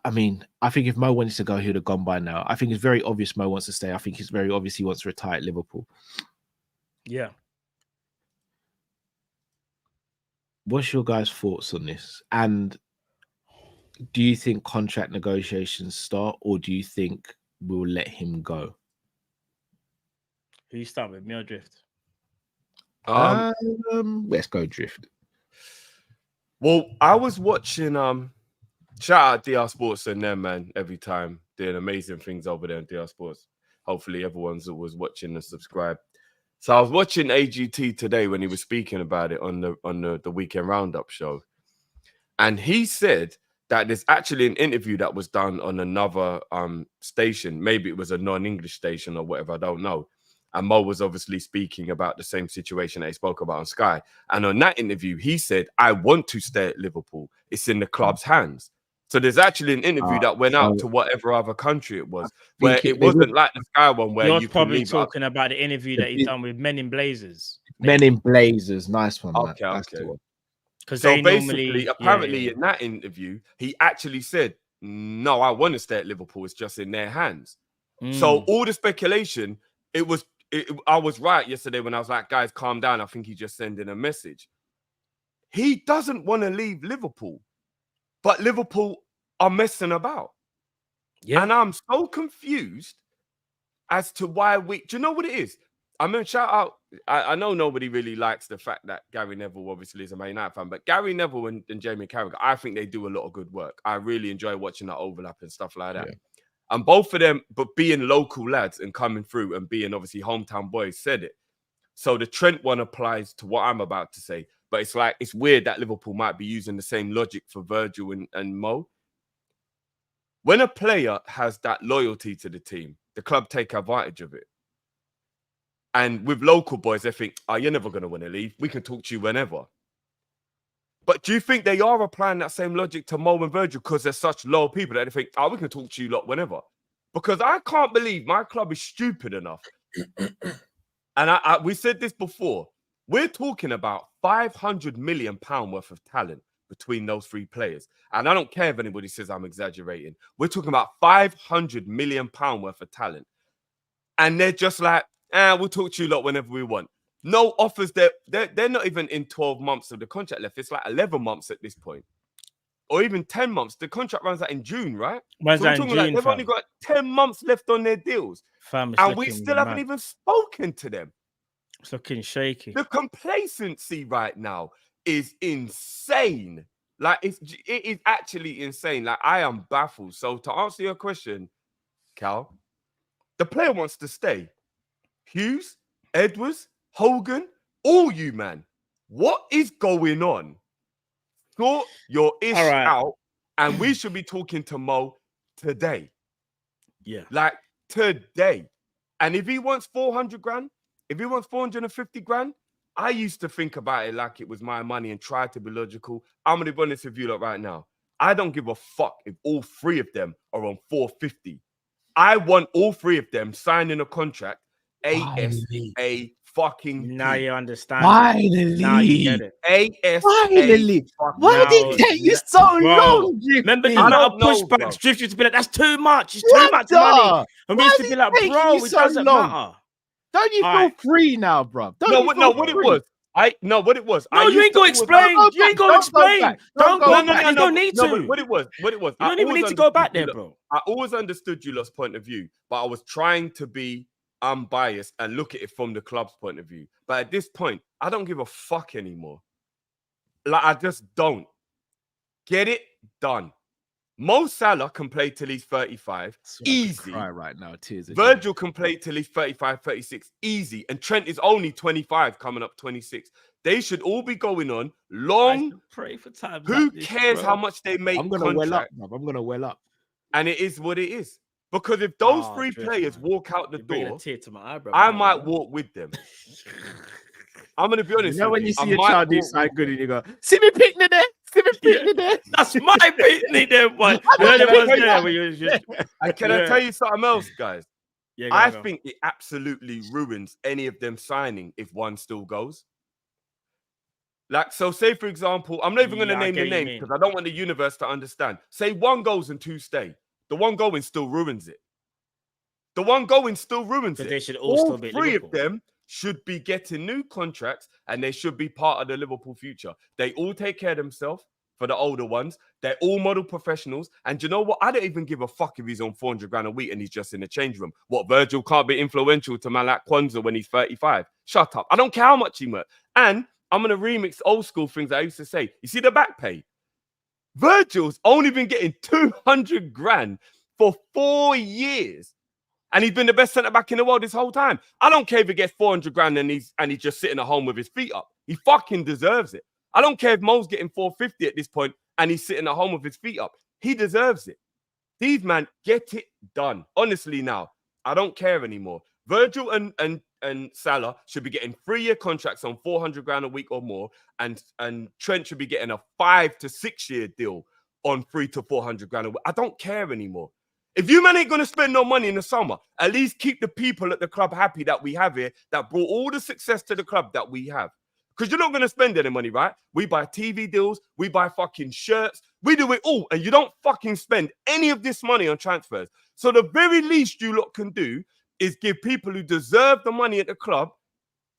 if Mo wanted to go, he would have gone by now. I think it's very obvious Mo wants to stay. I think it's very obvious he wants to retire at Liverpool. Yeah. What's your guys' thoughts on this? And do you think contract negotiations start, or do you think we'll let him go? Who you start with, me or Drift? Let's go Drift. Well, I was watching shout out DR Sports and them, man, every time doing amazing things over there in DR Sports. Hopefully everyone's was watching and subscribed. So I was watching AGT today when he was speaking about it on the weekend roundup show. And he said that there's actually an interview that was done on another station. Maybe it was a non-English station or whatever, I don't know. And Mo was obviously speaking about the same situation that he spoke about on Sky. And on that interview, he said, I want to stay at Liverpool. It's in the club's hands. So there's actually an interview that went out to whatever other country it was, where it wasn't like the Sky one where you're probably talking about the interview that he's done with Men in Blazers. Men in Blazers. Nice one. Okay, man. okay. So basically, apparently in that interview, he actually said, no, I want to stay at Liverpool. It's just in their hands. So all the speculation, I was right yesterday when I was like, guys, calm down. I think he's just sending a message. He doesn't want to leave Liverpool, but Liverpool are messing about. Yeah. And I'm so confused as to why do you know what it is? I'm going to shout out. I know nobody really likes the fact that Gary Neville obviously is a Man United fan, but Gary Neville and Jamie Carragher, I think they do a lot of good work. I really enjoy watching that overlap and stuff like that. Yeah. And both of them, but being local lads and coming through and being obviously hometown boys, said it. So the Trent one applies to what I'm about to say. But it's weird that Liverpool might be using the same logic for Virgil and Mo. When a player has that loyalty to the team, the club take advantage of it. And with local boys, they think, oh, you're never going to want to leave. We can talk to you whenever. But do you think they are applying that same logic to Mo and Virgil because they're such loyal people that they think, oh, we can talk to you lot whenever? Because I can't believe my club is stupid enough. And we said this before. We're talking about £500 million worth of talent between those three players. And I don't care if anybody says I'm exaggerating. We're talking about £500 million worth of talent. And they're just like, we'll talk to you lot whenever we want. No offers. They're not even in 12 months of the contract left. It's like 11 months at this point. Or even 10 months. The contract runs out in June, right? They've only got 10 months left on their deals. And we still haven't even spoken to them. It's looking shaky. The complacency right now is insane. Like, it is actually insane. Like, I am baffled. So to answer your question, Cal, the player wants to stay. Hughes, Edwards, Hogan, all you, man. What is going on? Sort your ish out, and we should be talking to Mo today. Yeah. Like, today. And if he wants 400 grand, if he wants 450 grand, I used to think about it like it was my money and try to be logical. I'm going to be honest with you lot right now. I don't give a fuck if all three of them are on 450. I want all three of them signing a contract ASA fucking. Now you understand. Finally. Now you get it. ASA. Finally. Why did it take you so long? Remember the amount of pushbacks? Drift used to be like, that's too much. It's too much money. And we used to be like, bro, it doesn't matter. Don't you feel free now, bro? What it was. No, you ain't gonna explain. You ain't gonna explain. Don't go back. You don't need to. What it was. You don't even need to go back there, bro. I always understood you lot's point of view, but I was trying to be unbiased and look at it from the club's point of view. But at this point, I don't give a fuck anymore. Like, I just don't. Get it done. Mo Salah can play till he's 35. Easy. Cry right now. Tears. Virgil can play till he's 35, 36. Easy. And Trent is only 25, coming up 26. They should all be going on I long. should pray for times Who like this, cares bro. how much they make I'm gonna well up, contract? bruv. I'm gonna well up. And it is what it is. Because if those Oh, three Drift, players man. walk out the You're bringing a door, tear to my eyebrow. I can't might lie. walk with them. I'm gonna be honest You know with when you I see a might child do walk something with good them. and you go, see me picnic there, see me Yeah. picnic there. That's my picnic, then, boy. And You know can the I ones tell you there what- where you just. and can I Yeah. tell you something else, guys? Yeah, I go. think it absolutely ruins any of them signing if one still goes. Like, so say for example, I'm not even going to Yeah, I name get the what you name mean. because I don't want the universe to understand. Say one goes and two stay. The one going still ruins it. The one going still ruins Because it. they should all still be at three Liverpool. of them should be getting new contracts and they should be part of the Liverpool future. They all take care of themselves for the older ones. They're all model professionals. And you know what? I don't even give a fuck if he's on 400 grand a week and he's just in the change room. What, Virgil can't be influential to man like Kwanzaa when he's 35? Shut up. I don't care how much he works. And I'm going to remix old school things I used to say. You see the back pay? Virgil's only been getting 200 grand for 4 years. And he's been the best centre back in the world this whole time. I don't care if he gets 400 grand and he's just sitting at home with his feet up. He fucking deserves it. I don't care if Mo's getting 450 at this point and he's sitting at home with his feet up. He deserves it. These man get it done. Honestly, now I don't care anymore. Virgil and Salah should be getting 3-year contracts on 400 grand a week or more, and Trent should be getting a 5 to 6 year deal on 300 to 400 grand a week. I don't care anymore. If you man ain't going to spend no money in the summer, at least keep the people at the club happy that we have here, that brought all the success to the club that we have. Because you're not going to spend any money, right? We buy TV deals, we buy fucking shirts, we do it all, and you don't fucking spend any of this money on transfers. So the very least you lot can do is give people who deserve the money at the club,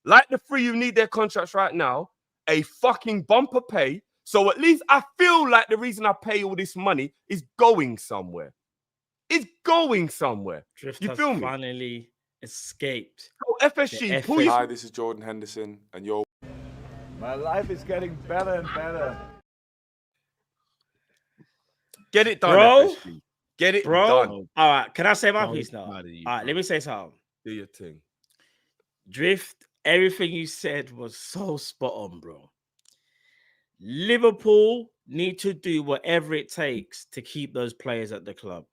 like the 3 who need their contracts right now, a fucking bumper pay. So at least I feel like the reason I pay all this money is going somewhere. It's going somewhere. Drift You has feel me? finally escaped. So FSG, pull your... Hi, this is Jordan Henderson, and you're... My life is getting better and better. Get it done, Bro. FSG. Get it Bro. done. All right, can I say my Bro, piece now? proud of you, All right, bro. let me say something. Do your thing. Drift, everything you said was so spot on, bro. Liverpool need to do whatever it takes to keep those players at the club.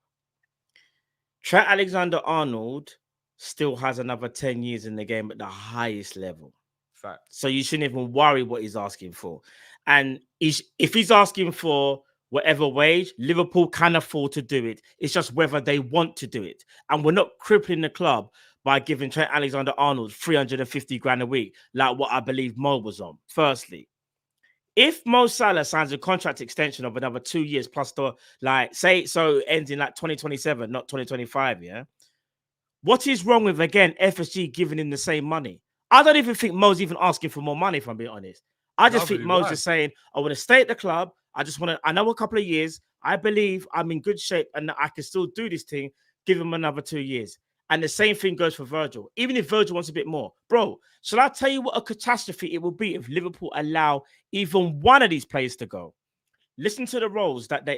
Trent Alexander-Arnold still has another 10 years in the game at the highest level. Fact. So you shouldn't even worry what he's asking for. And if he's asking for whatever wage, Liverpool can afford to do it. It's just whether they want to do it. And we're not crippling the club by giving Trent Alexander-Arnold 350 grand a week, like what I believe Mo was on. Firstly, if Mo Salah signs a contract extension of another 2 years plus the, like, say, so it ends in like 2027, not 2025, yeah? What is wrong with, again, FSG giving him the same money? I don't even think Mo's even asking for more money, if I'm being honest. I just think Mo's just saying, I want to stay at the club. I know a couple of years. I believe I'm in good shape and I can still do this thing. Give him another 2 years. And the same thing goes for Virgil. Even if Virgil wants a bit more. Bro, shall I tell you what a catastrophe it will be if Liverpool allow even one of these players to go? Listen to the roles that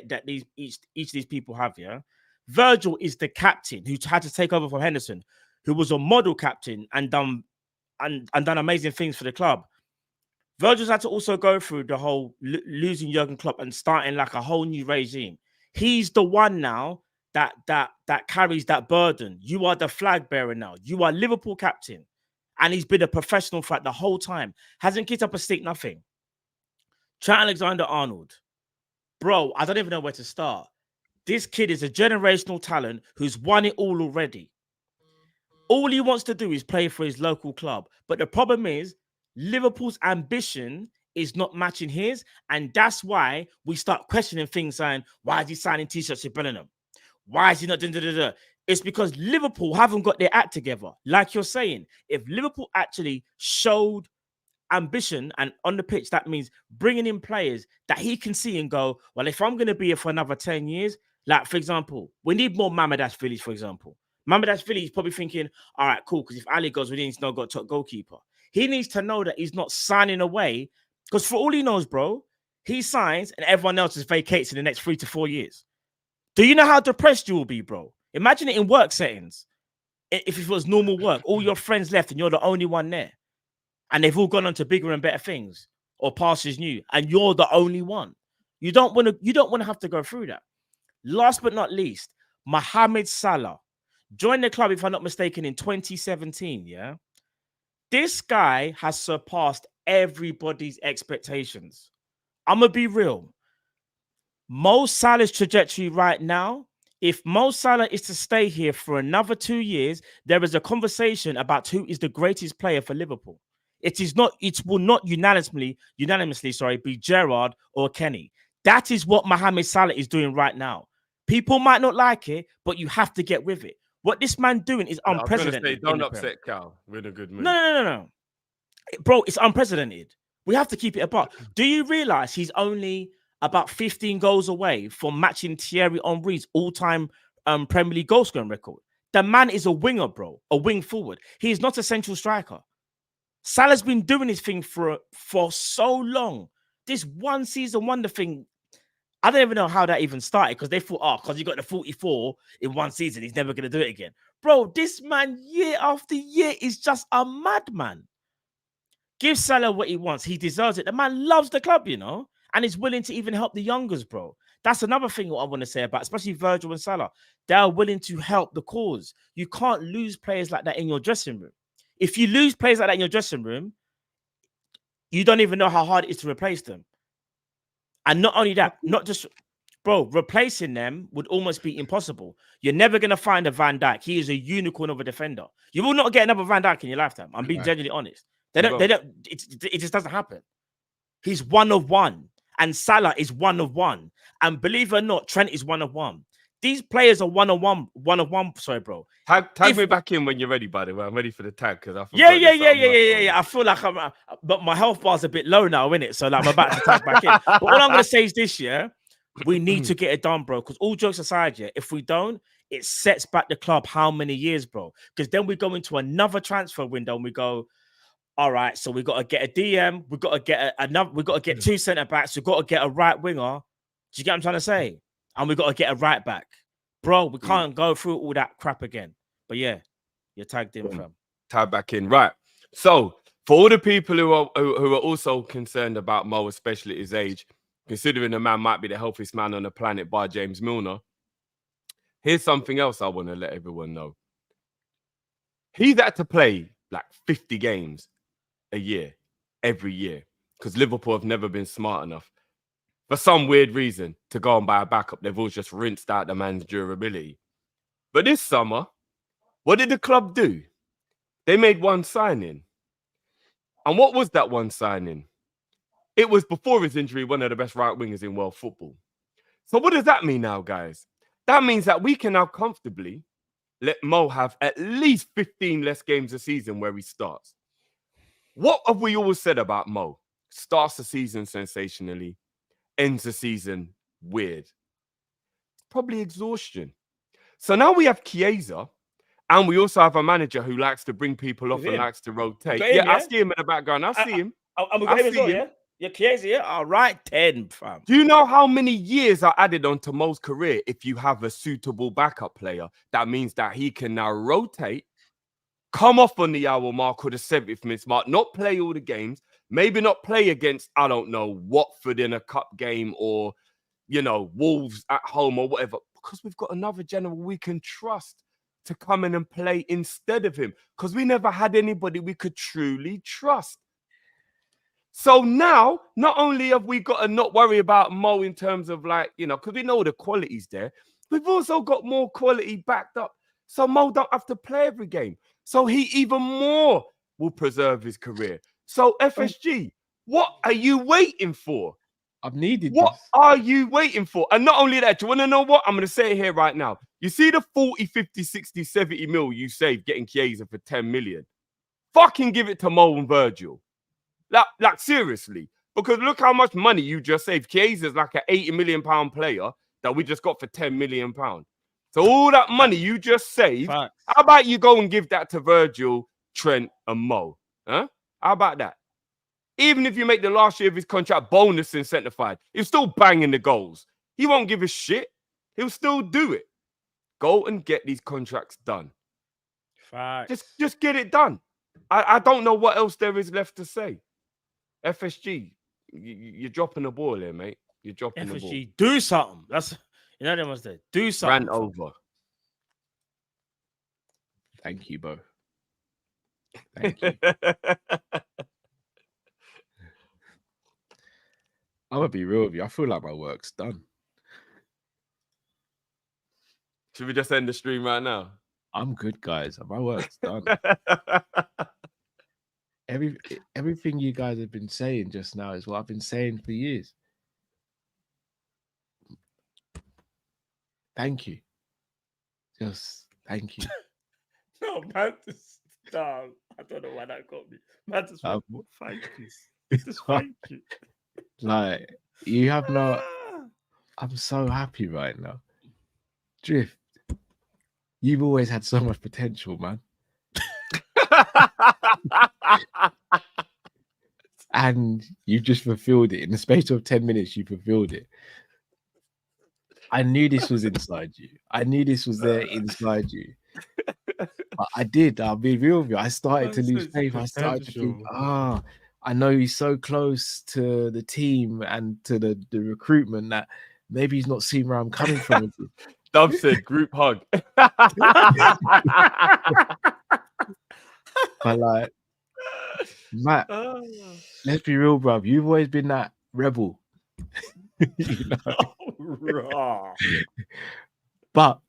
each of these people have, yeah? Virgil is the captain who had to take over from Henderson, who was a model captain and done amazing things for the club. Virgil's had to also go through the whole losing Jurgen Klopp and starting like a whole new regime. He's the one now that carries that burden. You are the flag bearer now. You are Liverpool captain. And he's been a professional throughout the whole time. Hasn't kicked up a stick, nothing. Trent Alexander-Arnold. Bro, I don't even know where to start. This kid is a generational talent who's won it all already. All he wants to do is play for his local club. But the problem is, Liverpool's ambition is not matching his. And that's why we start questioning things, saying, why is he signing T-shirts with Bellingham? Why is he not doing? It's because Liverpool haven't got their act together. Like you're saying, if Liverpool actually showed ambition and on the pitch, that means bringing in players that he can see and go, well, if I'm going to be here for another 10 years, like, for example, we need more Mamadash-Vili, for example. Mamadash-Vili is probably thinking, all right, cool, because if Ali goes, we need to know got top goalkeeper. He needs to know that he's not signing away, because for all he knows, bro, he signs and everyone else just vacates in the next 3 to 4 years. Do you know how depressed you will be, bro? Imagine it in work settings. If it was normal work, all your friends left and you're the only one there. and they've all gone on to bigger and better things, or passes new, and you're the only one. You don't want to have to go through that. Last but not least, Mohamed Salah joined the club, if I'm not mistaken, in 2017. Yeah, this guy has surpassed everybody's expectations. I'm gonna be real. Mo Salah's trajectory right now, if Mo Salah is to stay here for another 2 years, there is a conversation about who is the greatest player for Liverpool. It will not unanimously, be Gerrard or Kenny. That is what Mohamed Salah is doing right now. People might not like it, but you have to get with it. What this man doing is unprecedented. Don't upset Cal. We're in a good mood. No. Bro, it's unprecedented. We have to keep it apart. Do you realize he's only about 15 goals away from matching Thierry Henry's all-time Premier League goal scoring record? The man is a winger, bro, a wing forward. He is not a central striker. Salah's been doing his thing for so long. This one season wonder thing, I don't even know how that even started, because they thought, because he got the 44 in one season, he's never going to do it again. Bro, this man year after year is just a madman. Give Salah what he wants. He deserves it. The man loves the club, and is willing to even help the youngers, bro. That's another thing what I want to say about, especially Virgil and Salah. They are willing to help the cause. You can't lose players like that in your dressing room. If you lose players like that in your dressing room, you don't even know how hard it is to replace them. And not only that, replacing them would almost be impossible. You're never going to find a Van Dijk. He is a unicorn of a defender. You will not get another Van Dijk in your lifetime. I'm being genuinely honest. It just doesn't happen. He's one of one. And Salah is one of one. And believe it or not, Trent is one of one. These players are one of one. Sorry, bro. Tag me back in when you're ready, by the way. I'm ready for the tag because I forgot. Yeah. I feel like but my health bar's a bit low now, innit? So like I'm about to tag back in. But all I'm gonna say is this, yeah, we need to get it done, bro. Because all jokes aside, yeah, if we don't, it sets back the club how many years, bro? Because then we go into another transfer window and we go, all right, so we got to get a DM, we got to get we got to get 2 centre backs, we got to get a right winger. Do you get what I'm trying to say? And we got to get a right back, bro. We can't go through all that crap again. But yeah, you're tagged in, fam. Tag back in, right? So for all the people who are also concerned about Mo, especially at his age, considering the man might be the healthiest man on the planet by James Milner, here's something else I want to let everyone know. He's had to play like 50 games a year, every year, because Liverpool have never been smart enough, for some weird reason, to go and buy a backup. They've all just rinsed out the man's durability. But this summer, what did the club do? They made one signing. And what was that one signing? It was, before his injury, one of the best right wingers in world football. So what does that mean now, guys? That means that we can now comfortably let Mo have at least 15 less games a season where he starts. What have we always said about Mo? Starts the season sensationally, ends the season weird. Probably exhaustion. So now we have Chiesa, and we also have a manager who likes to bring people off and likes to rotate. I see him in the background. I see him. I see him. Yeah, Chiesa, yeah. All right, 10, fam. Do you know how many years are added onto Mo's career if you have a suitable backup player? That means that he can now rotate, come off on the hour mark or the 70th minute mark, not play all the games, maybe not play against, I don't know, Watford in a cup game or, Wolves at home or whatever, because we've got another general we can trust to come in and play instead of him, because we never had anybody we could truly trust. So now, not only have we got to not worry about Mo in terms of because we know the quality's there, we've also got more quality backed up. So Mo don't have to play every game. So he even more will preserve his career. So FSG, what are you waiting for? I've needed What this. are you waiting for? And not only that, do you want to know what? I'm going to say it here right now. You see the 40, 50, 60, 70 mil you saved getting Chiesa for 10 million? Fucking give it to Mo and Virgil. Like seriously. Because look how much money you just saved. Chiesa's like an 80 million pound player that we just got for 10 million pounds. So all that money you just saved, how about you go and give that to Virgil, Trent, and Mo? Huh? How about that? Even if you make the last year of his contract bonus incentivized, he'll still bang in the goals. He won't give a shit. He'll still do it. Go and get these contracts done. Facts. Just get it done. I don't know what else there is left to say. FSG, you're dropping the ball here, mate. You're dropping the ball. FSG, do something. That's them was there. Do something. Ran over. Thank you, Bo. Thank you. I'm gonna be real with you. I feel like my work's done. Should we just end the stream right now? I'm good, guys. My work's done. Everything you guys have been saying just now is what I've been saying for years. Thank you. Just thank you. No, man, I don't know why that got me. Man, just thank you. Just thank you. Like, you have no... I'm so happy right now. Drift, you've always had so much potential, man. And you just fulfilled it. In the space of 10 minutes, you fulfilled it. I knew this was inside you. I knew this was there inside you. But I did. I'll be real with you. I started to lose faith. I started to think, I know he's so close to the team and to the recruitment that maybe he's not seeing where I'm coming from. Dub said group hug. But like, Matt, let's be real, bruv. You've always been that rebel. You know? But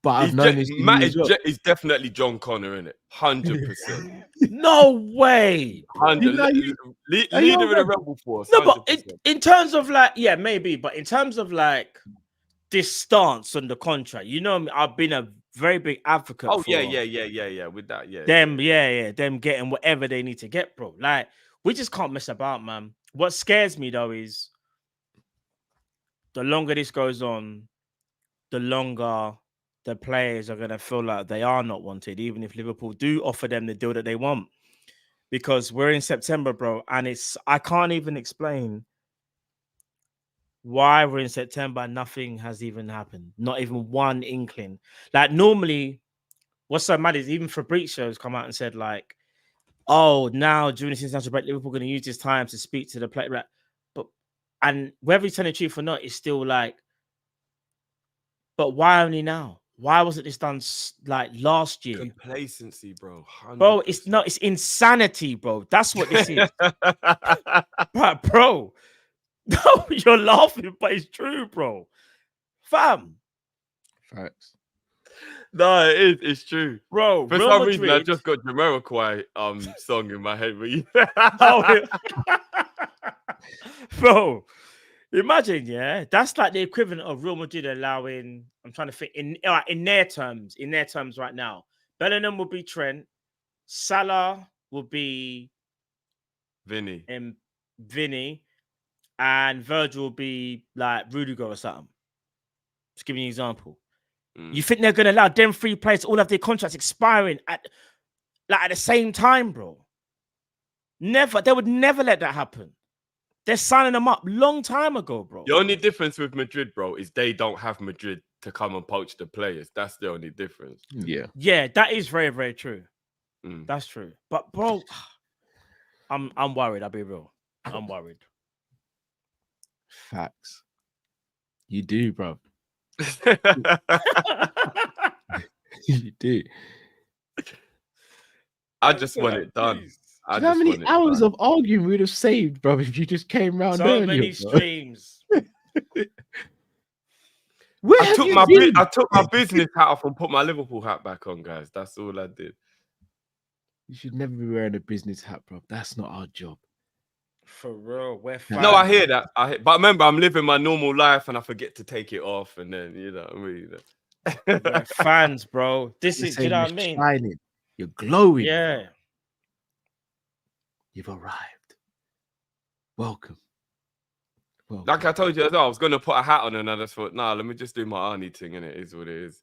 I've known this. Matt is definitely John Connor, in it. 100%. No way. 100. Leader of the rebel force. No, 100%. but in terms of like, yeah, maybe. But in terms of like this stance on the contract, you know, I've been a very big advocate. Oh for yeah. With that, them getting whatever they need to get, bro. Like, we just can't mess about, man. What scares me though is the longer this goes on, the longer the players are gonna feel like they are not wanted, even if Liverpool do offer them the deal that they want. Because we're in September, bro, and I can't even explain why we're in September and nothing has even happened. Not even one inkling. Like, normally, what's so mad is even Fabrizio has come out and said, like, oh, now during this international break, Liverpool are going to use this time to speak to the player. And whether he's telling the truth or not, it's still like, but why only now? Why wasn't this done like last year? Complacency, bro. 100%. Bro, it's insanity, bro. That's what this is. But, bro, no, you're laughing, but it's true, bro. Fam. Facts. No, it's true. Bro, for Real some Madrid... reason, I just got Jamiroquai song in my head. Bro, imagine, yeah, that's like the equivalent of Real Madrid allowing, I'm trying to think, in their terms right now, Bellingham will be Trent, Salah will be Vinny, and Virgil will be like Rudiger or something. Just giving you an example. You think they're going to allow them three players to all have their contracts expiring at the same time, bro? Never. They would never let that happen. They're signing them up long time ago, bro. The only difference with Madrid, bro, is they don't have Madrid to come and poach the players. That's the only difference. Yeah. Yeah, that is very, very true. That's true. But, bro, I'm worried. I'll be real. I'm worried. Facts. You do, bro. You do. I just want it done. How many hours of arguing we would have saved, bro, if you just came round earlier? So many streams. I took my business hat off and put my Liverpool hat back on, guys. That's all I did. You should never be wearing a business hat, bro. That's not our job. For real, we're fine. No, I hear that. But remember, I'm living my normal life and I forget to take it off, and then you know what I mean. We're fans, bro. This is, you know what I mean? Shining. You're glowing. Yeah. Bro. You've arrived. Welcome. Like I told you as well, I was going to put a hat on and I just thought, nah, let me just do my Arnie thing, and it is what it is.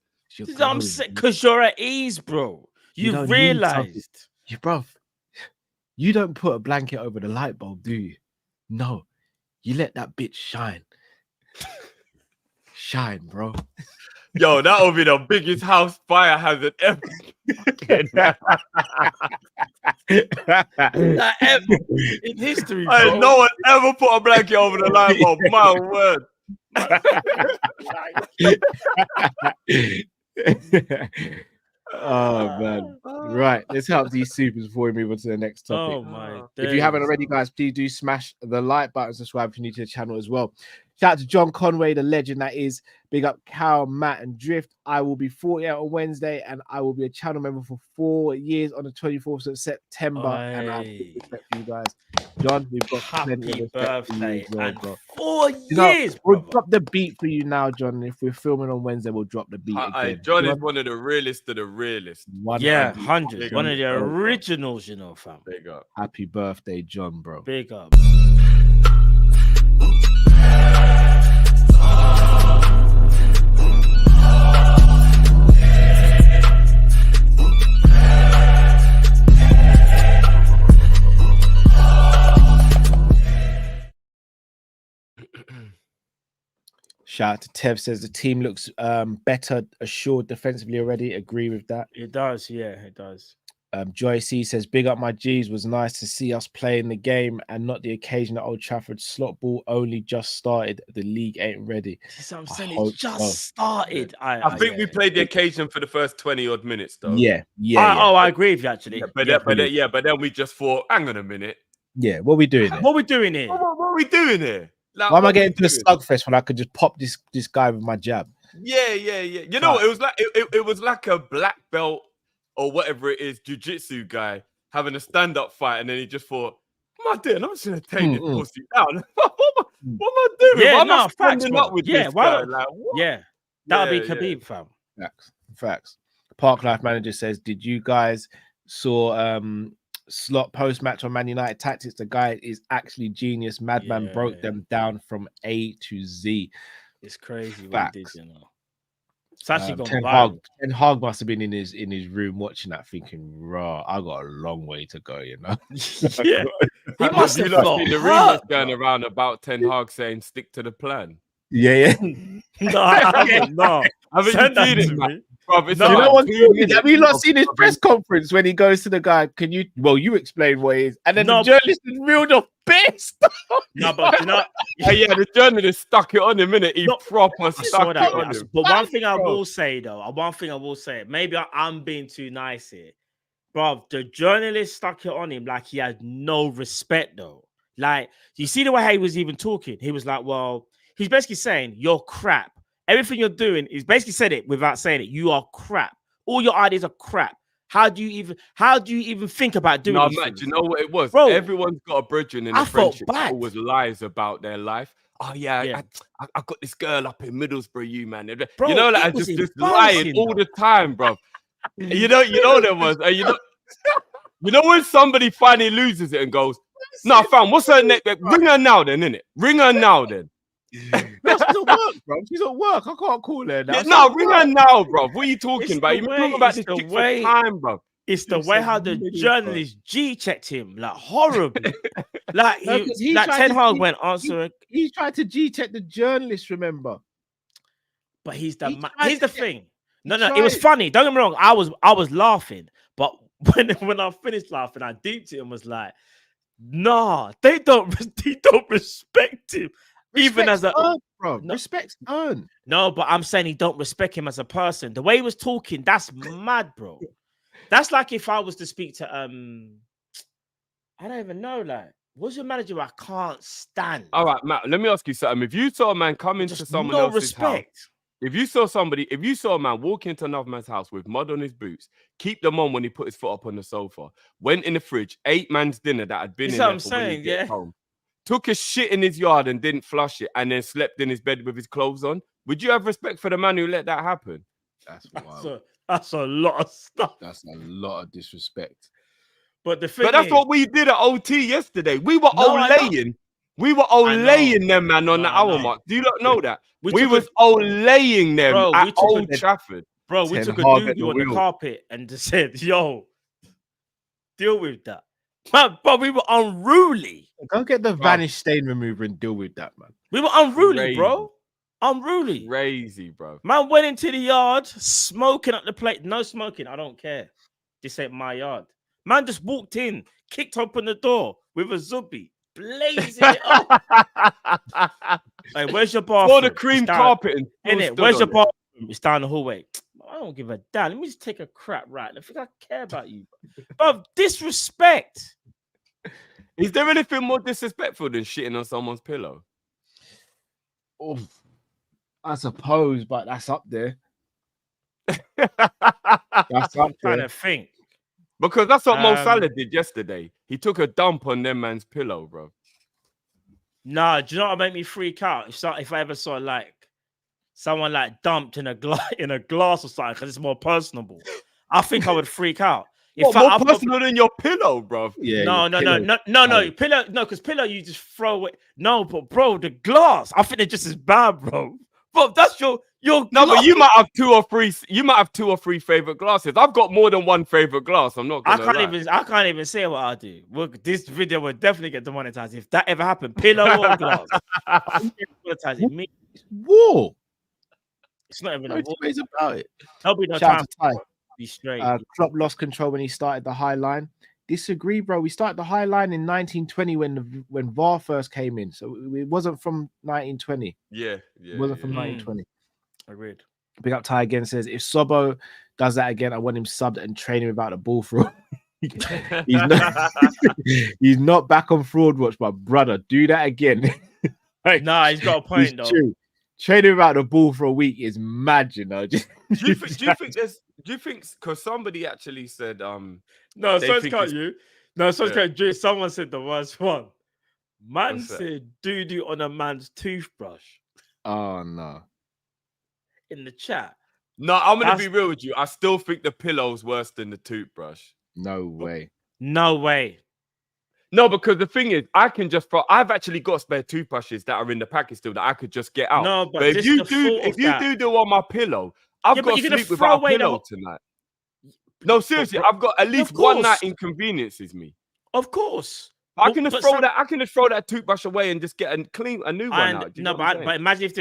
I'm sick because you're at ease, bro. You've realized. Bro, you don't put a blanket over the light bulb, do you? No. You let that bitch shine. Shine, bro. Yo, that would be the biggest house fire hazard ever. Like, in history, Hey, bro. no one ever put a blanket over the light bulb. My word. Oh man. Right, let's help these supers before we move on to the next topic. Oh my! If you haven't days. already, guys, please do smash the like button, subscribe if you're new to the channel as well. Shout out to John Conway, the legend that is. Big up Cal, Matt, and Drift. I will be 48 on Wednesday, and I will be a channel member for 4 years on the 24th of September. And I have big respect for you guys. John, we've got plenty of Happy respect for you birthday as well, and bro. 4 You know, years, we'll brother. drop the beat for you now, John. If we're filming on Wednesday, we'll drop the beat again. John is one of the realest of the realest. Yeah, 100. 100. One of the Big up. originals, you know, fam. Big up. Happy birthday, John, bro. Big up. Shout out to Tev, says the team looks better assured defensively already. Agree with that. It does, yeah, it does. Joy C says, big up my G's. Was nice to see us playing the game and not the occasion at Old Trafford. Slot ball only just started. The league ain't ready. That's what I'm saying. hope It just so. started. I think we played the occasion for the first 20 odd minutes, though. Yeah. Oh, I agree with you, actually. Yeah, but then we just thought, hang on a minute. Yeah, what we doing there? What are we doing here? What are we doing here? Like, Why am I what getting we to the doing? slugfest when I could just pop this guy with my jab? Yeah. You know, it was like it was like a black belt or whatever it is, jiu-jitsu guy having a stand-up fight, and then he just thought, "What am I doing? I'm just gonna take this pussy down. what am I doing? Yeah, Why am no, I facts, standing bro. up with Yeah, this why guy? not? Like, what? Yeah, that would be Yeah. Khabib, fam. Facts. Park Life Manager says, did you guys saw Slot post match on Man United tactics? The guy is actually genius. Madman broke them down from A to Z. It's crazy what Facts. he did, you know. It's actually gone Ten viral. Hag must have been in his room watching that, thinking, "Raw, I got a long way to go." You know. Yeah, he must you have not felt seen the hurt, rumors bro. going around about Ten Hag saying stick to the plan. Yeah. No, I haven't. No, Haven't send you that seen to it, me. man? Bruv, it's No. You know about what's 2 good? minutes Have you not seen his of- press conference when he goes to the guy? Can you? Well, you explain what it is, and then No, the journalist is reeled off pissed. No, but you know, yeah, the journalist stuck it on him, innit? He No, proper I stuck saw it that. on him. But one thing I Bro. will say, though, maybe I'm being too nice here, bro. The journalist stuck it on him like he had no respect, though. Like, you see the way he was even talking. He was like, well, he's basically saying you're crap. Everything you're doing, he's basically said it without saying it. You are crap. All your ideas are crap. How do you even think about doing No, these Matt, things? do you know what it was? Bro, Everyone's got a brethren in I a felt friendship bad. that always lies about their life. Oh, yeah. Yeah. I got this girl up in Middlesbrough, you man. Bro, you know, it like was just lying embarrassing, all though. the time, bro. you know there was. You know when somebody finally loses it and goes, "No, fam, what's her name? Ring her now, then, innit? Ring her now, then." No, she's at work, bro. She's at work. I can't call her now. Yeah, no, ring her now, bro. What are you talking It's about? the You've been way- talking about it's this the chick way- for time, bro. It's the It's way a how the million, journalist G checked him like horribly. Like No, 'cause he like tried Ten to Hag G- went answer it, He tried to G-check the journalist, remember? but he's he the tried here's the to- thing. he No, it was tried. funny. Don't get me wrong. I was laughing, but when I finished laughing, I deeped it and was like, nah, they don't respect him. Even as a earned, bro. No. Respect's earned. no, but I'm saying he don't respect him as a person. The way he was talking, that's mad, bro. That's like if I was to speak to I don't even know, like, what's your manager I can't stand? All right, Matt, let me ask you something. If you saw a man come into Just someone no else's house, respect. if you saw a man walk into another man's house with mud on his boots, keep them on when he put his foot up on the sofa, went in the fridge, ate man's dinner that had been That's in what there I'm for when he saying, gets yeah. home, took a shit in his yard and didn't flush it, and then slept in his bed with his clothes on, would you have respect for the man who let that happen? That's That's a lot of stuff. That's a lot of disrespect. But the thing But that's is, what we did at OT yesterday. We were No, I know. olaying. We were I know. olaying them, man, on No, the I hour know. mark. Do you not know that? We took was olaying them Bro, we at took a- Old Trafford. we Ten took a Hag at doobie the on the wheel. carpet and just said, yo, deal with that. But we were unruly. Go get the vanish stain remover and deal with that, man. We were unruly, Crazy. bro. Unruly. Crazy, bro. Man went into the yard, smoking at the plate. No smoking. I don't care. This ain't my yard. Man just walked in, kicked open the door with a Zubi, blazing it up. Hey, where's your bathroom? For the cream carpet and innit? Where's your bathroom? It's down the hallway. I don't give a damn. Let me just take a crap right. I think I care about you. But disrespect. Is there anything more disrespectful than shitting on someone's pillow? Oh, I suppose, but that's up there. That's up Trying there. to think. Because that's what Mo Salah did yesterday. He took a dump on them man's pillow, bro. Nah, do you know what made me freak out? If I ever saw like someone like dumped in a glass or something, because it's more personable, I think I would freak out. More personal than your pillow, bro. Yeah. No. Pillow, no, because pillow you just throw away. No, but bro, the glass, I think they're just as bad, bro. Bro, that's your no, but you might have two or three favorite glasses. I've got more than one favorite glass. I'm not gonna I can't even say what I do. This video will definitely get demonetized if that ever happened. Pillow or glass. Me. It's war. It's not even No a two war. ways about it. There'll be no Shout out time to Ty. to be straight. Klopp lost control when he started the high line. Disagree, bro. We started the high line in 1920 when VAR first came in, so it wasn't from 1920. Yeah. It wasn't from 1920. Agreed. Big up Ty again says if Sobo does that again, I want him subbed and training without a ball for. He's not back on fraud watch, but brother, do that again. Like, nah, he's got a point though. True. Training without the ball for a week is mad, you know. Do you think because somebody actually said no, they so it's think cut it's- you. No, so it's cut you. Someone said the worst one. Man What's that? said doo-doo on a man's toothbrush Oh no. in the chat. No, I'm gonna be real with you. I still think the pillow's worse than the toothbrush. No way. No way. No, because the thing is, I've actually got spare toothbrushes that are in the package still that I could just get out. No, but if you do the one on my pillow, I've got to sleep without a pillow tonight. No, seriously, I've got at least one night inconveniences me. Of course. I can just throw that toothbrush away and just get a new one out. But imagine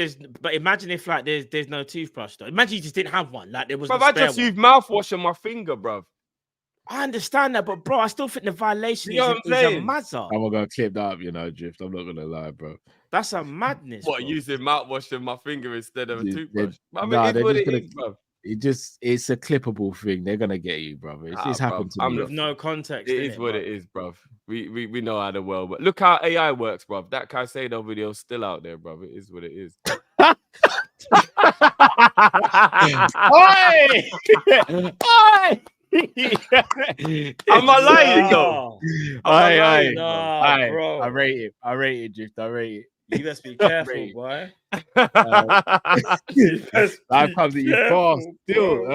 if like there's no toothbrush though. Imagine you just didn't have one. Like there was. But I just use mouthwash on my finger, bruv. I understand that, but bro, I still think the violation is a mazza. I'm not gonna clip that up, you know, Drift. I'm not gonna lie, bro. That's a madness. What, bro. using mouthwash on my finger instead of a toothbrush? It's a clippable thing. They're gonna get you, brother. It's happened to me. With no context. It is what it is, bruv. We know how the world works. Look how AI works, bruv. That Caicedo video is still out there, bruv. It is what it is. Oi! Am I lying though? Bro. I rate it, Drift. I rate it. You must be careful, boy. Life comes at you fast still.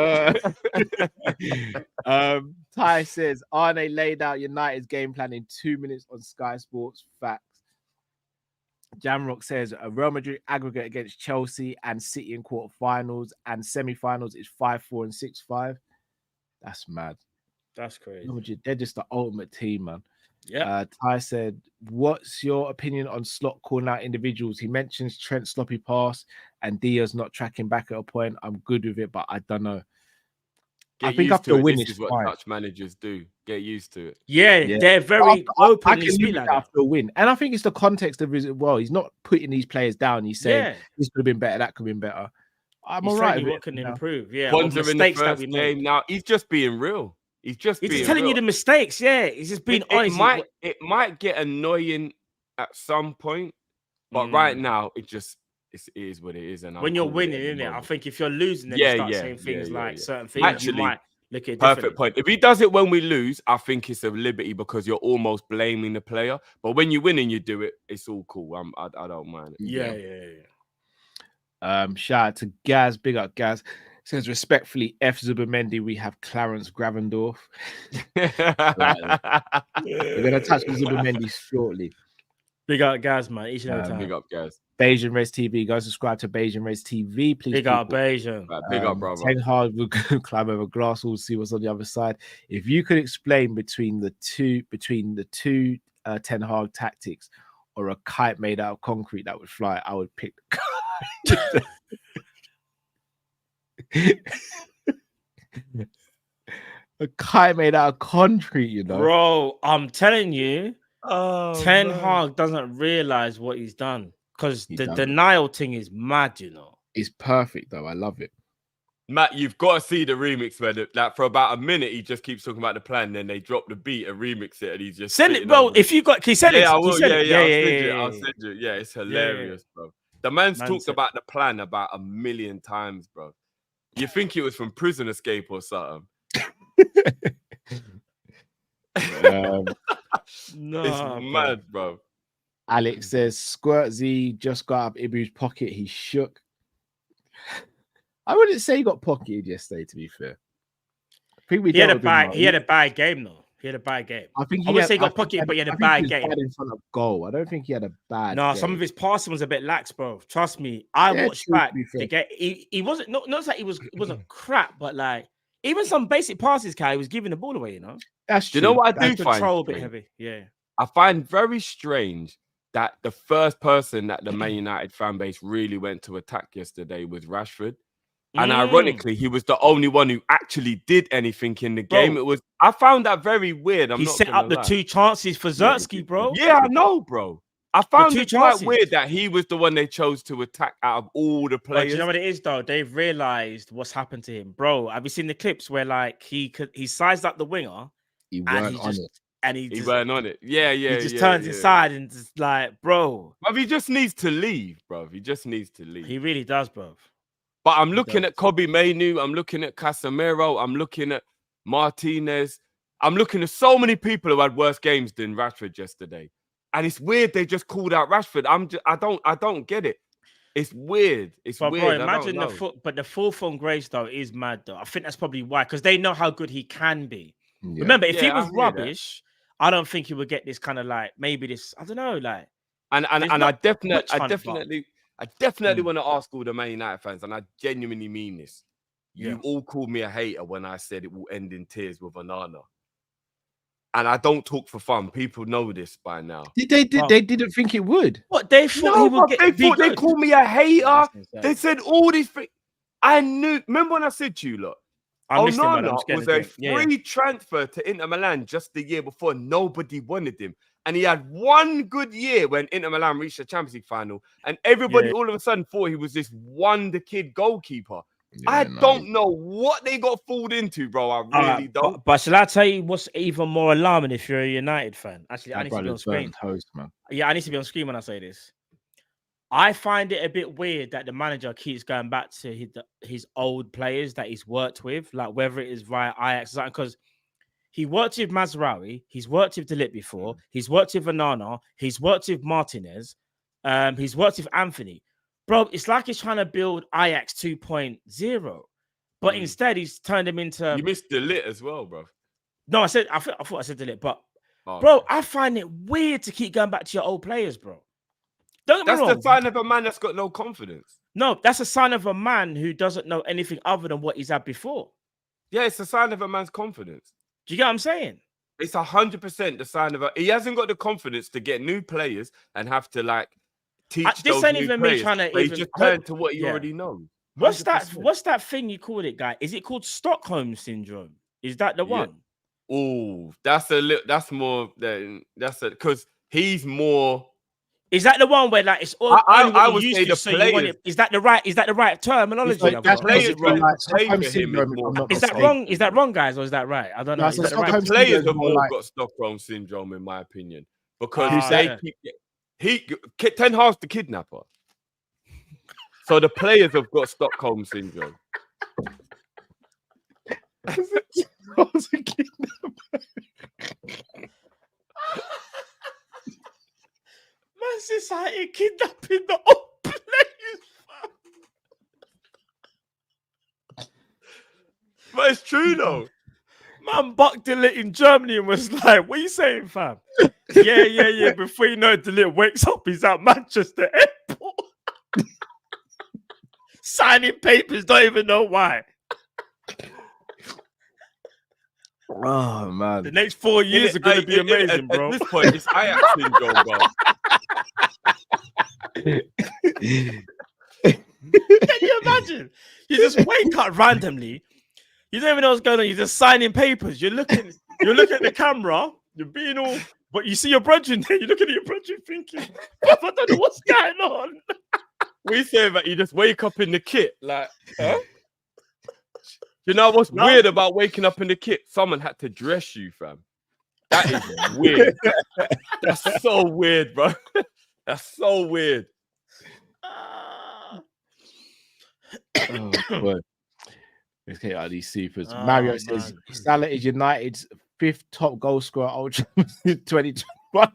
Ty says, Arne laid out United's game plan in 2 minutes on Sky Sports. Facts. Jamrock says a Real Madrid aggregate against Chelsea and City in quarterfinals and semi-finals is 5-4 and 6-5. That's mad. That's crazy. They're just the ultimate team, man. Yeah. Ty said, what's your opinion on Slot calling out individuals? He mentions Trent's sloppy pass and Diaz not tracking back at a point. I'm good with it, but I don't know. I think after winning, this is what Dutch managers do. Get used to it. Yeah. They're very open. I can leave it after a win, and I think it's the context of his. Well, he's not putting these players down. He's saying this could have been better, that could have been better. I'm all right. What can improve? Yeah, Bonds in the first game. Now he's just being real. He's just telling you the mistakes. Yeah, he's just being honest. It might get annoying at some point, but right now it is what it is. And when you're winning, isn't it? I think if you're losing, then you start saying things like certain things. Actually, you might look at perfect point. If he does it when we lose, I think it's a liberty because you're almost blaming the player. But when you win and you do it, it's all cool. I don't mind it. Yeah. Shout out to Gaz. Big up, Gaz. Says respectfully, F Zubimendi, we have Clarence Gravendorf. We're gonna touch on Zubimendi shortly. Big up, Gaz, man. Each and every time. Big up, Gaz. Bayesian Res TV. Go subscribe to Bayesian Res TV. Please. Big up, Bayesian. Big up, brother. Ten Hag will climb over glass. We'll see what's on the other side. If you could explain between the two Ten Hag tactics or a kite made out of concrete that would fly, I would pick. A kite made out of concrete, you know. Bro, I'm telling you, Oh, Ten man. Hag doesn't realize what he's done because He the doesn't. denial thing is mad, you know. It's perfect though. I love it. Matt, you've got to see the remix where like for about a minute he just keeps talking about the plan, then they drop the beat and remix it, and he's just Send it, spitting bro. over If you got, can you send it? Yeah, I Can you will. send Yeah, it? yeah, Yeah, I'll send you. Yeah, it's hilarious, bro. The man's Man talked said- about the plan about 1,000,000 times, bro. You think it was from Prison Escape or something? No, It's mad, bro. Alex says Squirt Z just got up Ibu's pocket. He shook. I wouldn't say he got pocketed yesterday, to be fair. I think we He had a dealt with him bad. well. He had a bad game though. He had a bad game. I think I would had- say he got I think pocketed, but he had a I think bad was game. bad in front of goal. I don't think he had a bad. No, game. some of his passing was a bit lax, bro. Trust me. I Yeah, watched true, to back be fair. the game. He wasn't not that he wasn't crap, but like even some basic passes, Kai, he was giving the ball away. You know, That's Do true. you know what I That's do control a find bit strange? heavy. Yeah. I find very strange that the first person that the Man United fan base really went to attack yesterday was Rashford. And ironically, he was the only one who actually did anything in the game. Bro, I found that very weird. I'm he not set gonna up the lie. 2 chances for Zertsky, bro. Yeah, I know, bro. I found two it quite chances. weird that he was the one they chose to attack out of all the But players. do you know what it is though? They've realized what's happened to him, bro. Have you seen the clips where like he sized up the winger He and weren't on it. He weren't on it. Yeah, he just yeah, turns yeah. inside and just like, bro. But he just needs to leave, bro. He just needs to leave. He really does, bro. But I'm looking at Kobe Mainu. I'm looking at Casemiro. I'm looking at Martinez. I'm looking at so many people who had worse games than Rashford yesterday. And it's weird they just called out Rashford. I don't get it. It's weird. It's But weird. bro, imagine the full from Grace though is mad though. I think that's probably why, because they know how good he can be. Yeah. Remember, if he Yeah, I was hear that. rubbish, I don't think he would get this kind of like maybe this. I don't know, like. And There's I not definitely Mm. want to ask all the Man United fans, and I genuinely mean this. Yeah. You all called me a hater when I said it will end in tears with Onana. And I don't talk for fun. People know this by now. They didn't think it would. What they thought he would get. They thought they called me a hater. That's insane. They said all these things. I knew. Remember when I said to you, look, I'm listening, man. I'm Onana scared was of a it. Yeah, free transfer to Inter Milan just the year before. Nobody wanted him. And he had one good year when Inter Milan reached the Champions League final. And everybody all of a sudden thought he was this wonder kid goalkeeper. I don't know what they got fooled into, bro. I really don't. But shall I tell you what's even more alarming if you're a United fan? Actually, I need to be on screen. Host, man. Yeah, I need to be on screen when I say this. I find it a bit weird that the manager keeps going back to his old players that he's worked with, like whether it is via Ajax or something, because he worked with Mazraoui, he's worked with De Ligt before, he's worked with Onana, he's worked with Martinez, he's worked with Anthony. Bro, it's like he's trying to build Ajax 2.0, but instead he's turned him into. You missed De Ligt as well, bro. No, I thought I said De Ligt, but Oh, bro, I find it weird to keep going back to your old players, bro. Don't get me wrong. that's the sign of a man that's got no confidence. No, that's a sign of a man who doesn't know anything other than what he's had before. Yeah, it's a sign of a man's confidence. Do you get what I'm saying? It's 100% the sign of he hasn't got the confidence to get new players and have to like teach This those ain't new even me players. trying to But he even just turned to what he Yeah. already knows. What's 100%. that thing you called it, guy? Is it called Stockholm syndrome? Is that the Yeah. one? Oh, that's more than because he's more. Is that the one where like it's all I would say the so you want players. it? Is that the right terminology? Like, I've that's got? players basically right. like Play Stockholm for him syndrome, is if more- I'm not Is that mistaken. wrong? Is that wrong, guys, or is that right? I don't know. No, Is so that the right? Stockholm Players syndrome have more all like- got Stockholm syndrome, in my opinion, because Ah, they yeah. Ten Hag's the kidnapper. So the players have got Stockholm syndrome. I was a kid. Man society kidnapping the old players. But it's true though. Man bucked De Ligt in Germany and was like, what are you saying, fam? Yeah. Before you know it, De Ligt wakes up, he's at Manchester Airport. Signing papers, don't even know why. Oh The man. next 4 years are going to be amazing, bro. At this point, it's Ajax syndrome, bro. Can you imagine? You just wake up randomly. You don't even know what's going on. You're just signing papers. You're looking at the camera. You're being all, but you see your brethren there. You're looking at your brethren thinking, I don't know what's going on. We say that you just wake up in the kit, like, huh? You know what's weird about waking up in the kit? Someone had to dress you, fam. That is weird. That's so weird, bro. That's so weird. Oh, boy. Let's get out of these supers. Mario says Salah is United's 5th top goal scorer ultra 2021.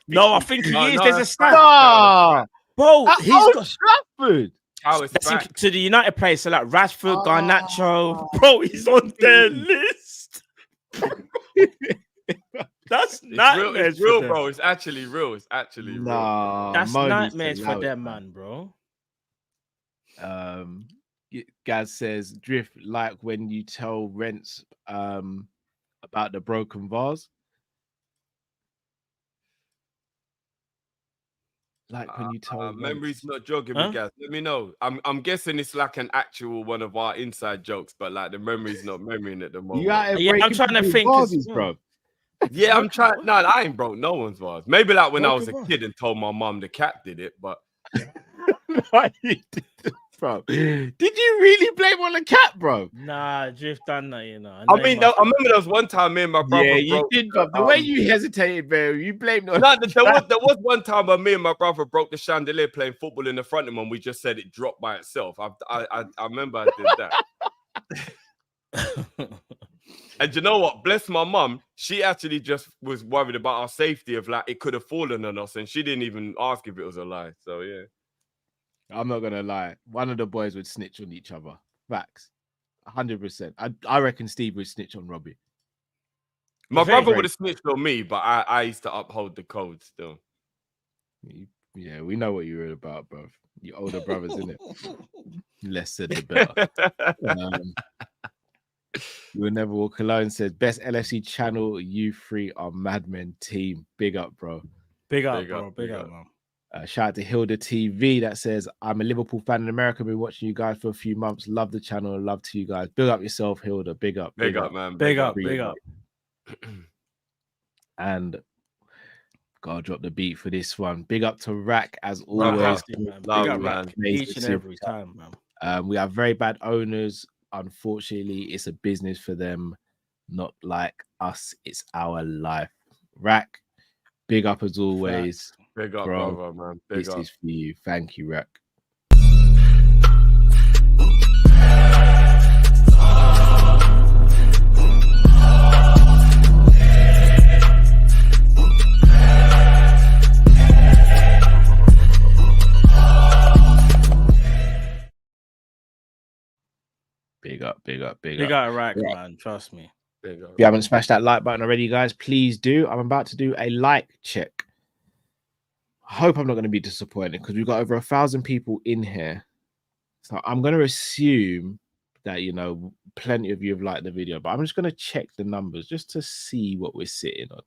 No, I think he is. no, There's a that's stat. Nah. Bro, At he's Old got Trafford. How it's that's back. to the United players, so like Rashford, Garnacho. Bro, he's on their list. That's nightmares. It's real, bro. It's actually real. It's actually real. Nah, That's Moni's nightmares for allowed them, it, man, bro. Gaz says drift like when you tell Rents about the broken vase. Like when you tell memory's not jogging me, guys. Let me know. I'm guessing it's like an actual one of our inside jokes, but like the memory's not memorying at the moment. Yeah, I'm trying to think, bro. Yeah, I'm trying. No, I ain't broke no one's vase. Maybe like when I was a kid and told my mum the cat did it, but bro, did you really blame on the cat, bro? Nah, Drift done that, you know. I mean, I remember there was one time me and my brother. Yeah, you did, bro. The way you hesitated, bro, you blamed on. No, there was one time when me and my brother broke the chandelier playing football in the front of him, and we just said it dropped by itself. I remember I did that. And you know what? Bless my mum. She actually just was worried about our safety of like it could have fallen on us, and she didn't even ask if it was a lie. So yeah. I'm not gonna lie. One of the boys would snitch on each other. Facts. 100%. I reckon Steve would snitch on Robbie. My brother would have snitched on me, but I used to uphold the code still. Yeah, we know what you were about, bro. You older brothers, innit? Less said the better. You will never walk alone says best LFC channel. You three are madmen team. Big up, bro. Big up, man. Shout out to Hilda TV that says I'm a Liverpool fan in America. Been watching you guys for a few months. Love the channel. Love to you guys. Big up yourself, Hilda. Big up, man. Big up. And gotta drop the beat for this one. Big up to Rack as always. Big up, man. Each and every time, man. We have very bad owners. Unfortunately, it's a business for them, not like us. It's our life. Rack, big up as always. Big up, brother, man. Big this up. is for you. Thank you, Rack. Big up. Big up, Rack, man. Trust me. If you haven't smashed that like button already, guys, please do. I'm about to do a like check. I hope I'm not going to be disappointed because we've got over 1,000 people in here. So I'm going to assume that, you know, plenty of you have liked the video, but I'm just going to check the numbers just to see what we're sitting on.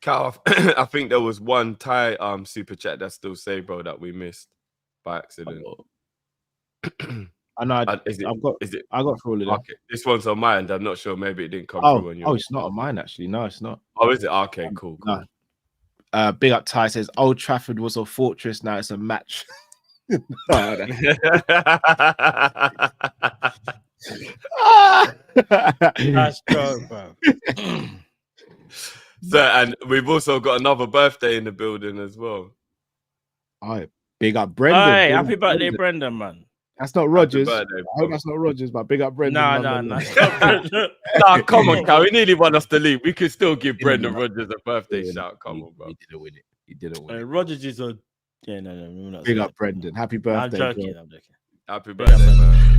Cal, I think there was one Thai super chat that still say, bro, that we missed by accident. I know. I got through all of them. Okay, this one's on mine. I'm not sure. Maybe it didn't come through on yours. Oh, it's not on mine actually. No, it's not. Oh, is it? Okay, cool. No. Big up Ty says Old Trafford was a fortress. Now it's a match. That's dope, bro. So, and we've also got another birthday in the building as well. All right, big up Brendan. Hey, happy birthday, Brendan, man. That's not Rogers. I hope that's not Rogers, but big up Brendan. No. Nah, come on, Cal. We nearly want us to leave. We could still give Brendan Rogers a birthday shout. Come on, bro. He didn't win it. Rogers is a... Yeah, no. Big up Brendan. Happy birthday. I'm joking. Happy birthday, man.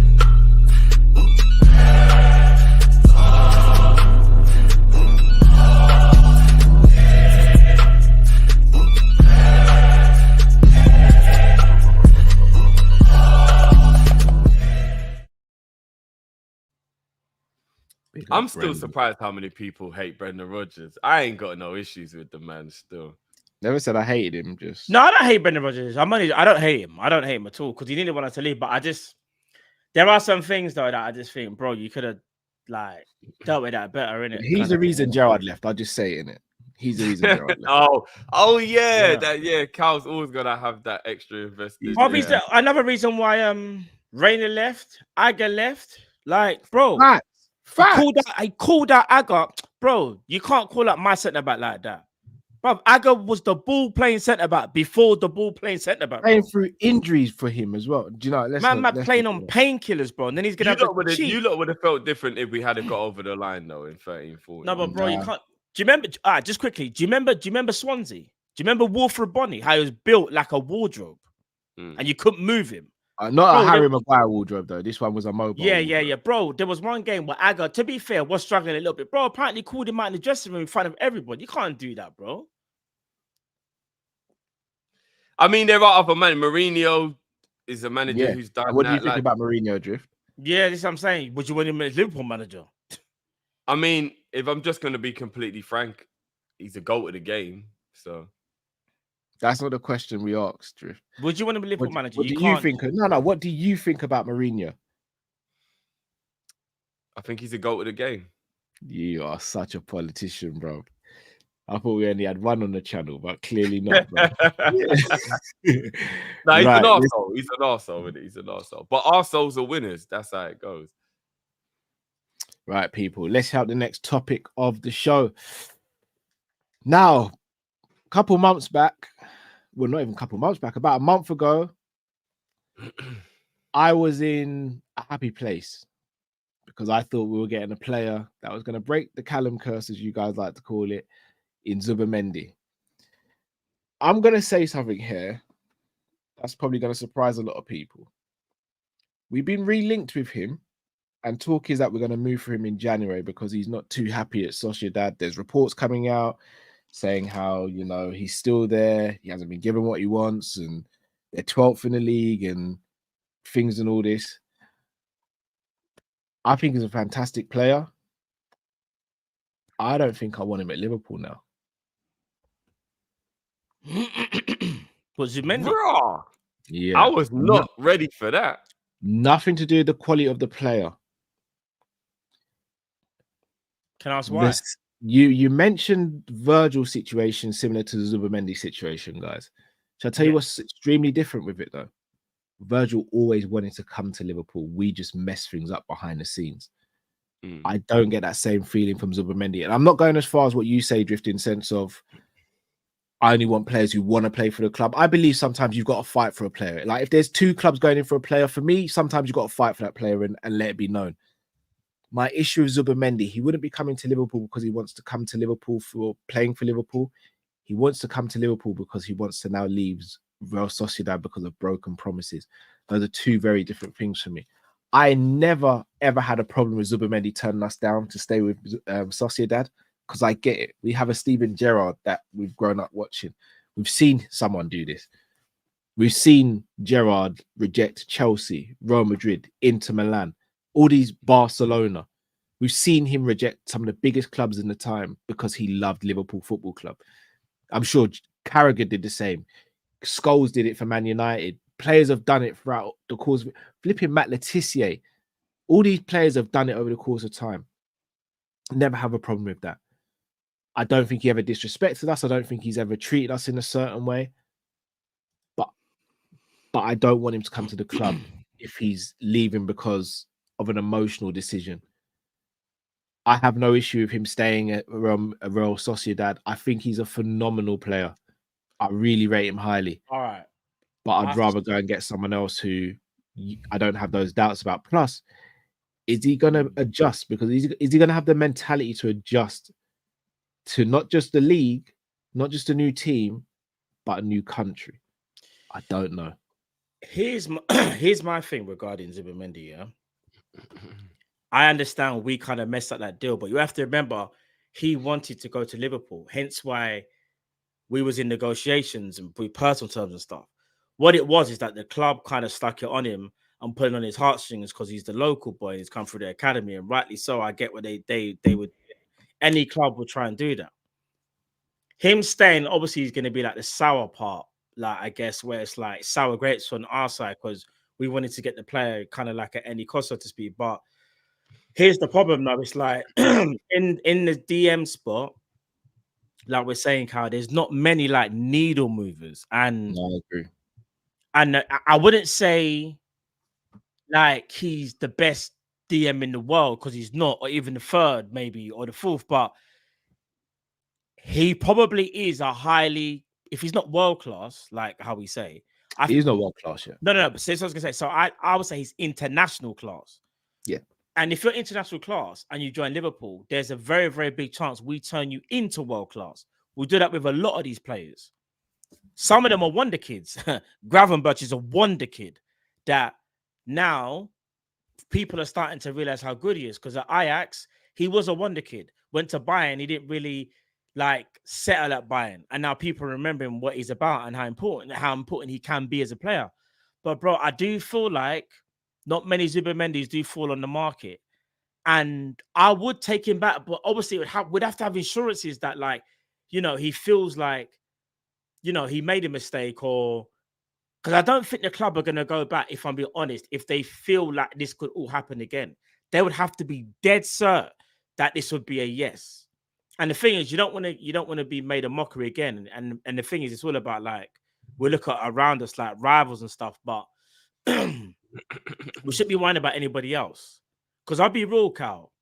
I'm still surprised how many people hate Brendan Rodgers. I ain't got no issues with the man still. Never said I hated him. Just No, I don't hate Brendan Rodgers. I don't hate him. I don't hate him at all because he didn't want us to leave. But there are some things though that I just think, bro, you could have like dealt with that better, innit? he's the reason Gerrard left. I'll just say it, innit? He's the reason Gerrard left. Yeah. Cal's always gonna have that extra invested. Obviously, another reason why Rayner left, Aga left. Like, bro, I called out Aga, bro. You can't call out my centre back like that. Bro, Aga was the ball playing centre back before the ball playing centre back. Playing through injuries for him as well. Do you know? Let's playing on painkillers, bro. And then he's gonna you lot would have felt different if we had got over the line though in 13-14. No, but bro, you can't. Do you remember? Just quickly. Do you remember Swansea? Do you remember Wilfred Bonney? How he was built like a wardrobe, and you couldn't move him. Not a Harry Maguire wardrobe though. This one was a mobile. Yeah. Bro, there was one game where Aga, to be fair, was struggling a little bit. Bro, apparently called him out in the dressing room in front of everybody. You can't do that, bro. I mean, there are other men. Mourinho is a manager who's done what do you think about Mourinho, Drift? Yeah, this is what I'm saying. Would you want him as Liverpool manager? I mean, if I'm just going to be completely frank, he's a goat of the game. So that's not the question we asked, Drift. Would you want him as Liverpool manager? What do you think? No. What do you think about Mourinho? I think he's a goat of the game. You are such a politician, bro. I thought we only had one on the channel, but clearly not, bro. He's an arsehole. He's an arsehole, isn't it? He's an arsehole. But arseholes are winners. That's how it goes. Right, people. Let's have the next topic of the show. Now, a couple months back, well, not even a couple months back, about a month ago, I was in a happy place because I thought we were getting a player that was going to break the Callum curse, as you guys like to call it, in Zubimendi. I'm going to say something here that's probably going to surprise a lot of people. We've been relinked with him, and talk is that we're going to move for him in January because he's not too happy at Sociedad. There's reports coming out saying how, you know, he's still there. He hasn't been given what he wants, and they're 12th in the league and things and all this. I think he's a fantastic player. I don't think I want him at Liverpool now. Was Zubimendi? Yeah, I was not ready for that. Nothing to do with the quality of the player. Can I ask why? You mentioned Virgil's situation similar to the Zubimendi situation, guys. Shall I tell you what's extremely different with it, though? Virgil always wanted to come to Liverpool. We just mess things up behind the scenes. I don't get that same feeling from Zubimendi. And I'm not going as far as what you say, Drift, in sense of I only want players who want to play for the club. I believe sometimes you've got to fight for a player. Like if there's two clubs going in for a player, for me, sometimes you've got to fight for that player and let it be known. My issue with Zubimendi, he wouldn't be coming to Liverpool because he wants to come to Liverpool for playing for Liverpool. He wants to come to Liverpool because he wants to now leave Real Sociedad because of broken promises. Those are two very different things for me. I never, ever had a problem with Zubimendi turning us down to stay with Sociedad because I get it. We have a Steven Gerrard that we've grown up watching. We've seen someone do this. We've seen Gerrard reject Chelsea, Real Madrid, Inter Milan, all these Barcelona. We've seen him reject some of the biggest clubs in the time because he loved Liverpool Football Club. I'm sure Carragher did the same. Scholes did it for Man United. Players have done it throughout the course of flipping Matt Letizia. All these players have done it over the course of time. Never have a problem with that. I don't think he ever disrespected us. I don't think he's ever treated us in a certain way. But I don't want him to come to the club if he's leaving because of an emotional decision. I have no issue with him staying at Real Sociedad. I think he's a phenomenal player. I really rate him highly. All right. But I'd rather go and get someone else who I don't have those doubts about. Plus, is he going to adjust? Because is he going to have the mentality to adjust to not just the league, not just a new team, but a new country? I don't know. Here's my thing regarding Zubimendi, yeah? I understand we kind of messed up that deal, but you have to remember he wanted to go to Liverpool, hence why we was in negotiations and we personal terms and stuff. What it was is that the club kind of stuck it on him and putting on his heartstrings because he's the local boy and he's come through the academy, and rightly so. I get what they would. Any club would try and do that. him staying, obviously, is going to be like the sour part, like I guess, where it's like sour grapes on our side because we wanted to get the player kind of like at any cost, so to speak. But here's the problem, though. It's like in the DM spot, like we're saying, Kyle, there's not many like needle movers, and No, I agree. and I wouldn't say like he's the best DM in the world because he's not, or even the third, maybe, or the fourth, but he probably is a highly, if he's not world class, like how we say, He's not world class yet. no, but this is what I was gonna say. So I would say he's international class. Yeah. And if you're international class and you join Liverpool, there's a very, very big chance we turn you into world class. We'll do that with a lot of these players. Some of them are wonder kids. Gravenberch is a wonder kid that now people are starting to realize how good he is. Because at Ajax, he was a wonder kid. Went to Bayern, he didn't really like settle at Bayern. And now people are remembering what he's about and how important he can be as a player. But bro, I do feel like not many Zubimendis do fall on the market. And I would take him back, but obviously we'd have to have insurances that, like, you know, he feels like, you know, he made a mistake, or because I don't think the club are going to go back, if I'm being honest, if they feel like this could all happen again. They would have to be dead certain that this would be a yes. And the thing is, you don't want to be made a mockery again. And the thing is, it's all about, like, we look at around us like rivals and stuff, but we shouldn't be worrying about anybody else. Because I'll be real, Cal.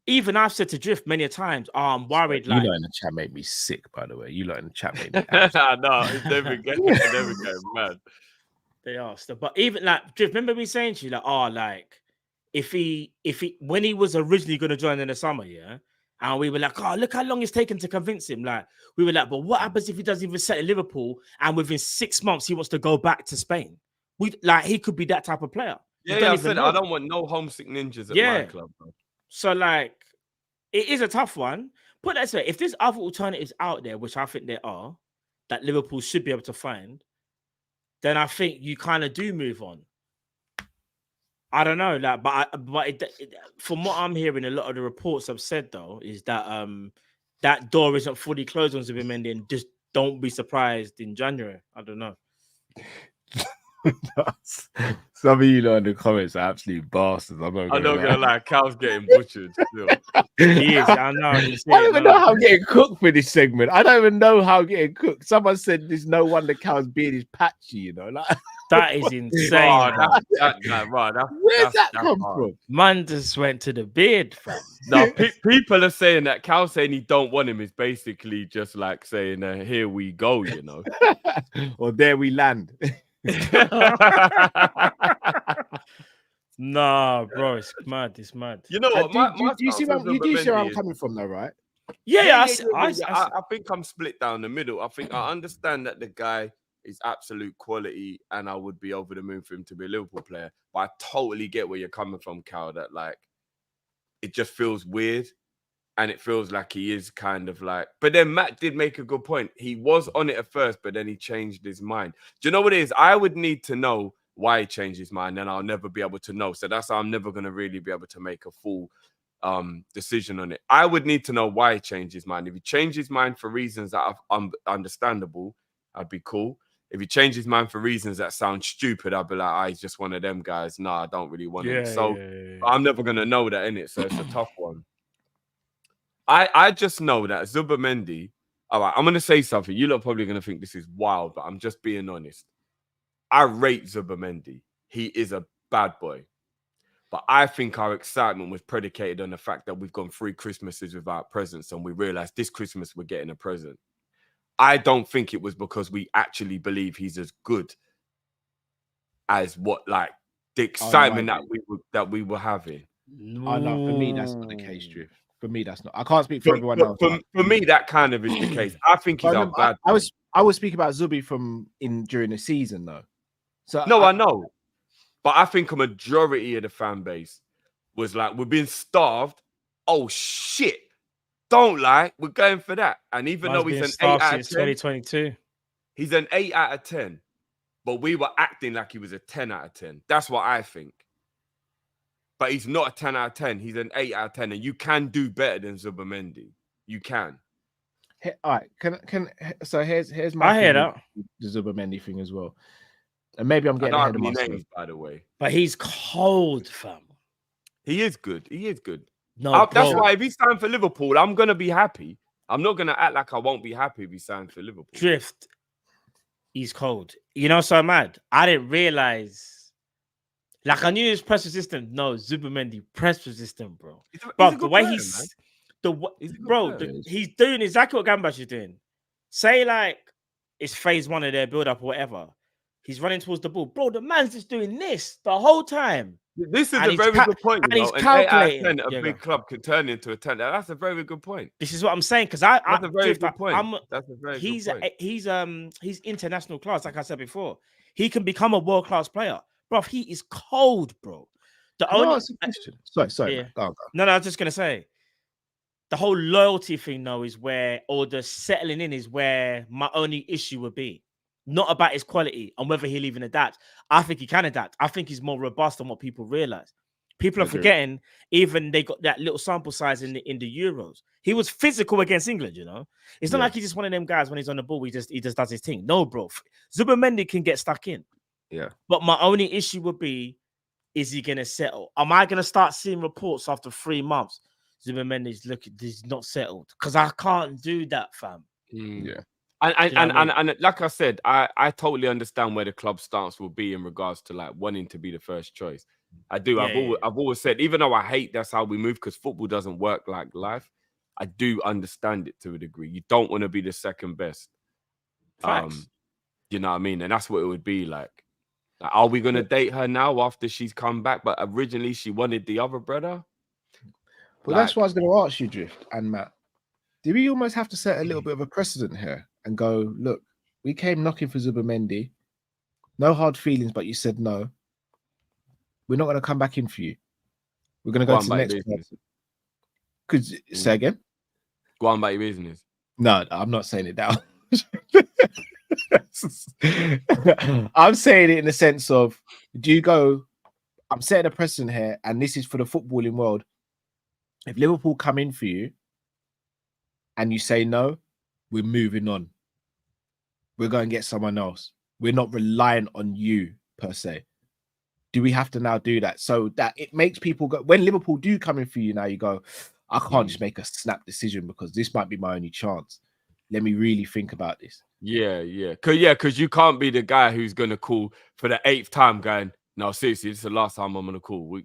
Even I've said to Drift many a times, oh, I'm worried. You like, lot in the chat made me sick, by the way. You lot in the chat made me No, it's never getting mad. they asked, but even like Drift, remember me saying to you, like, oh, like if he when he was originally going to join in the summer, yeah, and we were like, oh, look how long it's taken to convince him. Like, we were like, but what happens if he doesn't even settle Liverpool and within 6 months he wants to go back to Spain? He could be that type of player. Yeah, I said I don't want no homesick ninjas at my club, bro. So, like, it is a tough one. Put that way, if there's other alternatives out there, which I think there are, that Liverpool should be able to find, then I think you kind of do move on. I don't know, like, from what I'm hearing, a lot of the reports have said though is that that door isn't fully closed on Zubimendi, and just don't be surprised in January. I don't know. Some of you lot in the comments are absolute bastards. I'm not gonna lie. Cal's getting butchered still. He is. I know. I don't even know how I'm getting cooked for this segment. I don't even know how I'm getting cooked. Someone said there's no wonder Cal's beard is patchy, you know. Like, that is insane. Where's that come from? Man just went to the beard, fam. No, people are saying that Cal saying he don't want him is basically just like saying, here we go, you know. Or there we land. Nah, bro, it's mad. It's mad. You know what? Do you see where I'm coming from, though, right? Yeah. I think I'm split down the middle. I think I understand that the guy is absolute quality, and I would be over the moon for him to be a Liverpool player. But I totally get where you're coming from, Cal. That, like, it just feels weird, and it feels like he is kind of like. But then Matt did make a good point. He was on it at first, but then he changed his mind. Do you know what it is? I would need to know why he changed his mind, and I'll never be able to know. So that's how I'm never going to really be able to make a full decision on it. I would need to know why he changed his mind. If he changed his mind for reasons that are understandable, I'd be cool. If he changed his mind for reasons that sound stupid, I'd be like, he's just one of them guys. No, I don't really want him. So I'm never going to know that, innit? So it's a tough one. I just know that Zubimendi, all right, I'm going to say something. You lot are probably going to think this is wild, but I'm just being honest. I rate Zubimendi. He is a bad boy. But I think our excitement was predicated on the fact that we've gone 3 Christmases without presents, and we realized this Christmas we're getting a present. I don't think it was because we actually believe he's as good as what, like, the excitement that we were having. Oh, no, for me, that's not the case, Drift. For me, that's not. I can't speak for everyone else. For me, that kind of is the case. I think he's a bad. I was speaking about Zubi during the season, though. So no, I know, but I think a majority of the fan base was like, we're being starved. Oh shit! Don't lie, we're going for that. And even though he's an 8 out of 10, 2022, he's an 8 out of 10. But we were acting like he was a 10 out of 10. That's what I think. But he's not a 10 out of 10. He's an 8 out of 10. And you can do better than Zubimendi. You can. All right, so here's my I hear thing that. with the Zubimendi thing as well, and maybe I'm I getting don't ahead have of any myself. names, by the way. But he's cold, fam. He is good. He is good. No, That's bro. why if he signed for Liverpool, I'm gonna be happy. I'm not gonna act like I won't be happy if he signed for Liverpool. Drift. He's cold. You know, so mad. I didn't realize. Like I knew he was press resistant. No, Zubimendi press resistant, bro. He's Bro, a good the way player, he's man. He's a good bro, player. he's doing exactly what Gambash is doing. Say like it's phase one of their build up or whatever. He's running towards the ball, bro. The man's just doing this the whole time. This is And a he's very good point. and You he's know? An 8 out of calculating. 10, a Yeah, big go. club can turn into a 10. That's a very good point. This is what I'm saying because That's a very good point. He's international class, like I said before. He can become a world class player, bro. He is cold, bro. Can I ask a question? Sorry, yeah. man. Go on. No, I was just gonna say the whole loyalty thing, though, is where, or the settling in is where my only issue would be. Not about his quality and whether he'll even adapt. I think he can adapt. I think he's more robust than what people realize. People are forgetting, even they got that little sample size in the Euros. He was physical against England, you know. It's not like he's just one of them guys when he's on the ball, he just does his thing. No, bro. Zubimendi can get stuck in. Yeah. But my only issue would be, is he gonna settle? Am I gonna start seeing reports after 3 months? Zubimendi's he's not settled. Because I can't do that, fam. Yeah. And like I said, I totally understand where the club stance will be in regards to like wanting to be the first choice. I do. I've always said, even though I hate that's how we move because football doesn't work like life, I do understand it to a degree. You don't want to be the second best. Facts. You know what I mean? And that's what it would be like. Are we gonna date her now after she's come back? But originally she wanted the other brother. Well, that's what I was going to ask you, Drift and Matt. Do we almost have to set a little bit of a precedent here and go, look, we came knocking for Zubimendi. No hard feelings, but you said no. We're not going to come back in for you. We're going to go to the next person. Could say again? Go on about your business. No, I'm not saying it down. I'm saying it in the sense of, do you go, I'm setting a precedent here, and this is for the footballing world. If Liverpool come in for you and you say no, we're moving on. We're going to get someone else. We're not relying on you per se. Do we have to now do that so that it makes people go, when Liverpool do come in for you now, you go, I can't just make a snap decision because this might be my only chance. Let me really think about this. Yeah. Because you can't be the guy who's going to call for the 8th time going, no, seriously, this is the last time I'm going to call.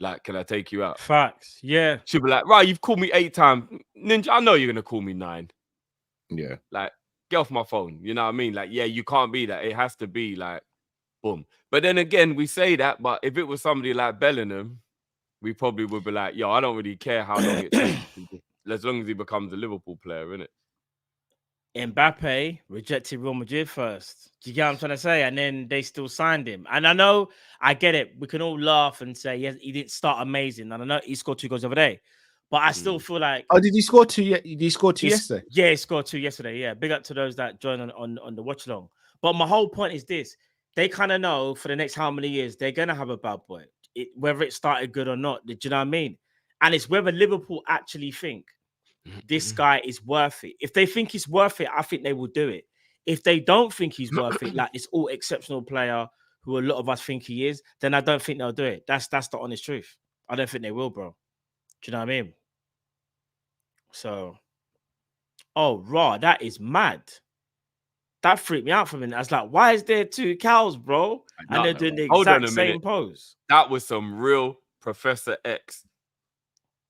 Like, can I take you out? Facts. Yeah. She'll be like, right, you've called me 8 times. Ninja, I know you're going to call me 9. Yeah. Like, get off my phone. You know what I mean? Like, yeah, you can't be that. It has to be like, boom. But then again, we say that, but if it was somebody like Bellingham, we probably would be like, yo, I don't really care how long it takes. As long as he becomes a Liverpool player, innit? Mbappe rejected Real Madrid first. Do you get what I'm trying to say? And then they still signed him. And I know, I get it. We can all laugh and say, yes, he didn't start amazing. And I know he scored 2 goals over there. But I still feel like... Oh, did he score 2? Did he score 2 yesterday? Yeah, he scored 2 yesterday. Yeah, big up to those that joined on the watch along. But my whole point is this. They kind of know for the next how many years they're going to have a bad boy. Whether it started good or not. Do you know what I mean? And it's whether Liverpool actually think this guy is worth it. If they think he's worth it, I think they will do it. If they don't think he's worth it, like this all exceptional player who a lot of us think he is, then I don't think they'll do it. That's the honest truth. I don't think they will, bro. Do you know what I mean? So, raw, that is mad. That freaked me out for a minute. I was like, why is there 2 cows, bro? And they're doing the exact same pose. That was some real Professor X,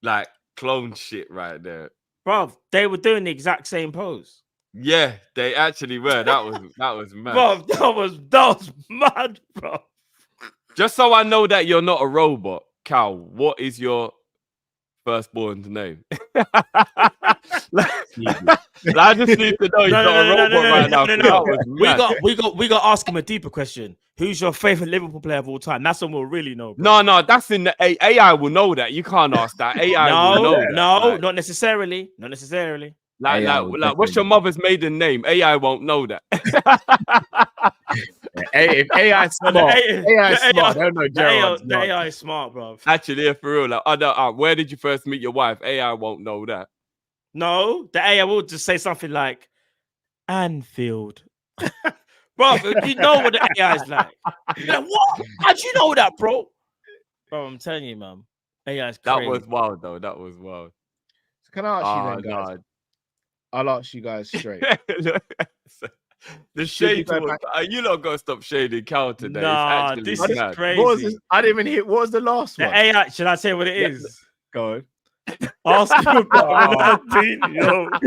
like, clone shit right there. Bro, they were doing the exact same pose. Yeah, they actually were. That was mad. Bro, that was mad, bro. Just so I know that you're not a robot, Cal, what is your firstborn's name? I just need to know you're not a robot right now. We got to ask him a deeper question. Who's your favorite Liverpool player of all time? That's what we'll really know. Bro. No, that's in the AI will know that. You can't ask that. AI will know that. No, not necessarily. Not necessarily. Like what's your mother's maiden name? AI won't know that. If AI is smart, AI is smart. I don't know the AI is smart, bro. Actually, yeah, for real. Like, where did you first meet your wife? AI won't know that. No, the AI will just say something like Anfield. Bro, you know what the AI is like. You're like, what? How'd you know that, bro? Bro, I'm telling you, man. AI is crazy. That was wild, though. That was wild. So can I ask you then, guys? I'll ask you guys straight. The Should we shade go towards you lot gotta stop shading Cal today. Nah, it's this actually is mad. crazy. I didn't even hear. What was the last The one? AI, should I say what it is? Go on. Arsenal got Ronaldinho.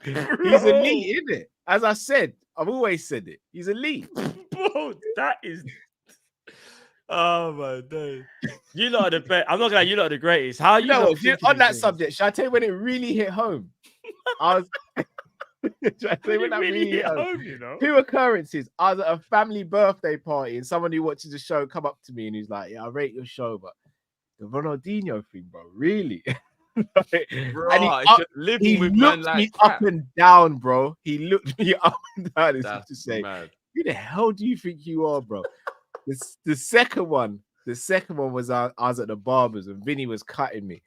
He's elite, isn't it? As I said, I've always said it. He's elite. Bro, that is. Oh my days. You lot are the best. I'm not gonna. You lot are the greatest. How you know lot what? thinking On these that things? subject, should I tell you when it really hit home? I was. Should I tell you when that really hit home? you know. 2 occurrences. I was at a family birthday party, and someone who watches the show come up to me and he's like, "Yeah, I rate your show, but the Ronaldinho thing, bro, really." Bro, and it's just living with man looked like me that. up and down, bro. He looked me up and down. As if to say, mad. "Who the hell do you think you are, bro?" The second one was I was at the barbers and Vinny was cutting me,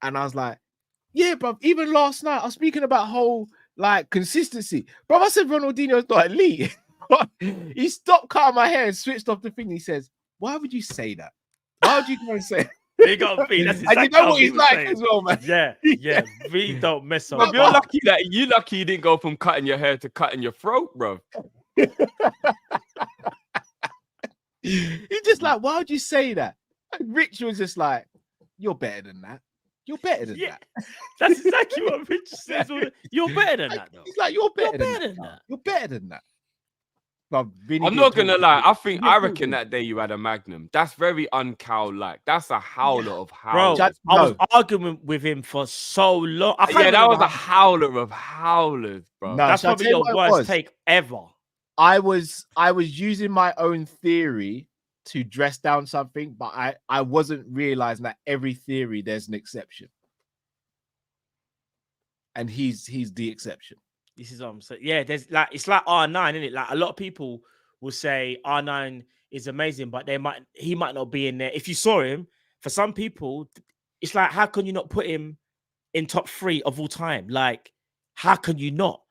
and I was like, "Yeah, bro." Even last night, I was speaking about whole like consistency, bro. I said Ronaldinho's not elite. He stopped cutting my hair and switched off the thing. He says, "Why would you say that? Why would you go and say?" They got beat. That's And you exactly know how what he's we like say it. as well, man. Yeah. We don't mess Bro, up. you're lucky that you didn't go from cutting your hair to cutting your throat, bro. He's just like, "Why would you say that?" And Rich was just like, "You're better than that. You're better than that." That's exactly what Rich says. You're better than that, though. He's like, "You're better, You're than that. You're better than that." But Vinny I'm didn't not gonna talk lie. to me. I reckon that day you had a Magnum. That's very uncow-like. That's a howler of Bro, howlers. I was arguing with him for so long. I can't Yeah, that was remember a howler of howlers, bro. No, That's shall I probably tell you your what it worst was? take ever. I was using my own theory to dress down something, but I wasn't realizing that every theory there's an exception, and he's the exception. This is what I'm saying. Yeah, there's like it's like R9, isn't it? Like a lot of people will say R9 is amazing, but he might not be in there. If you saw him, for some people, it's like, how can you not put him in top 3 of all time? Like, how can you not?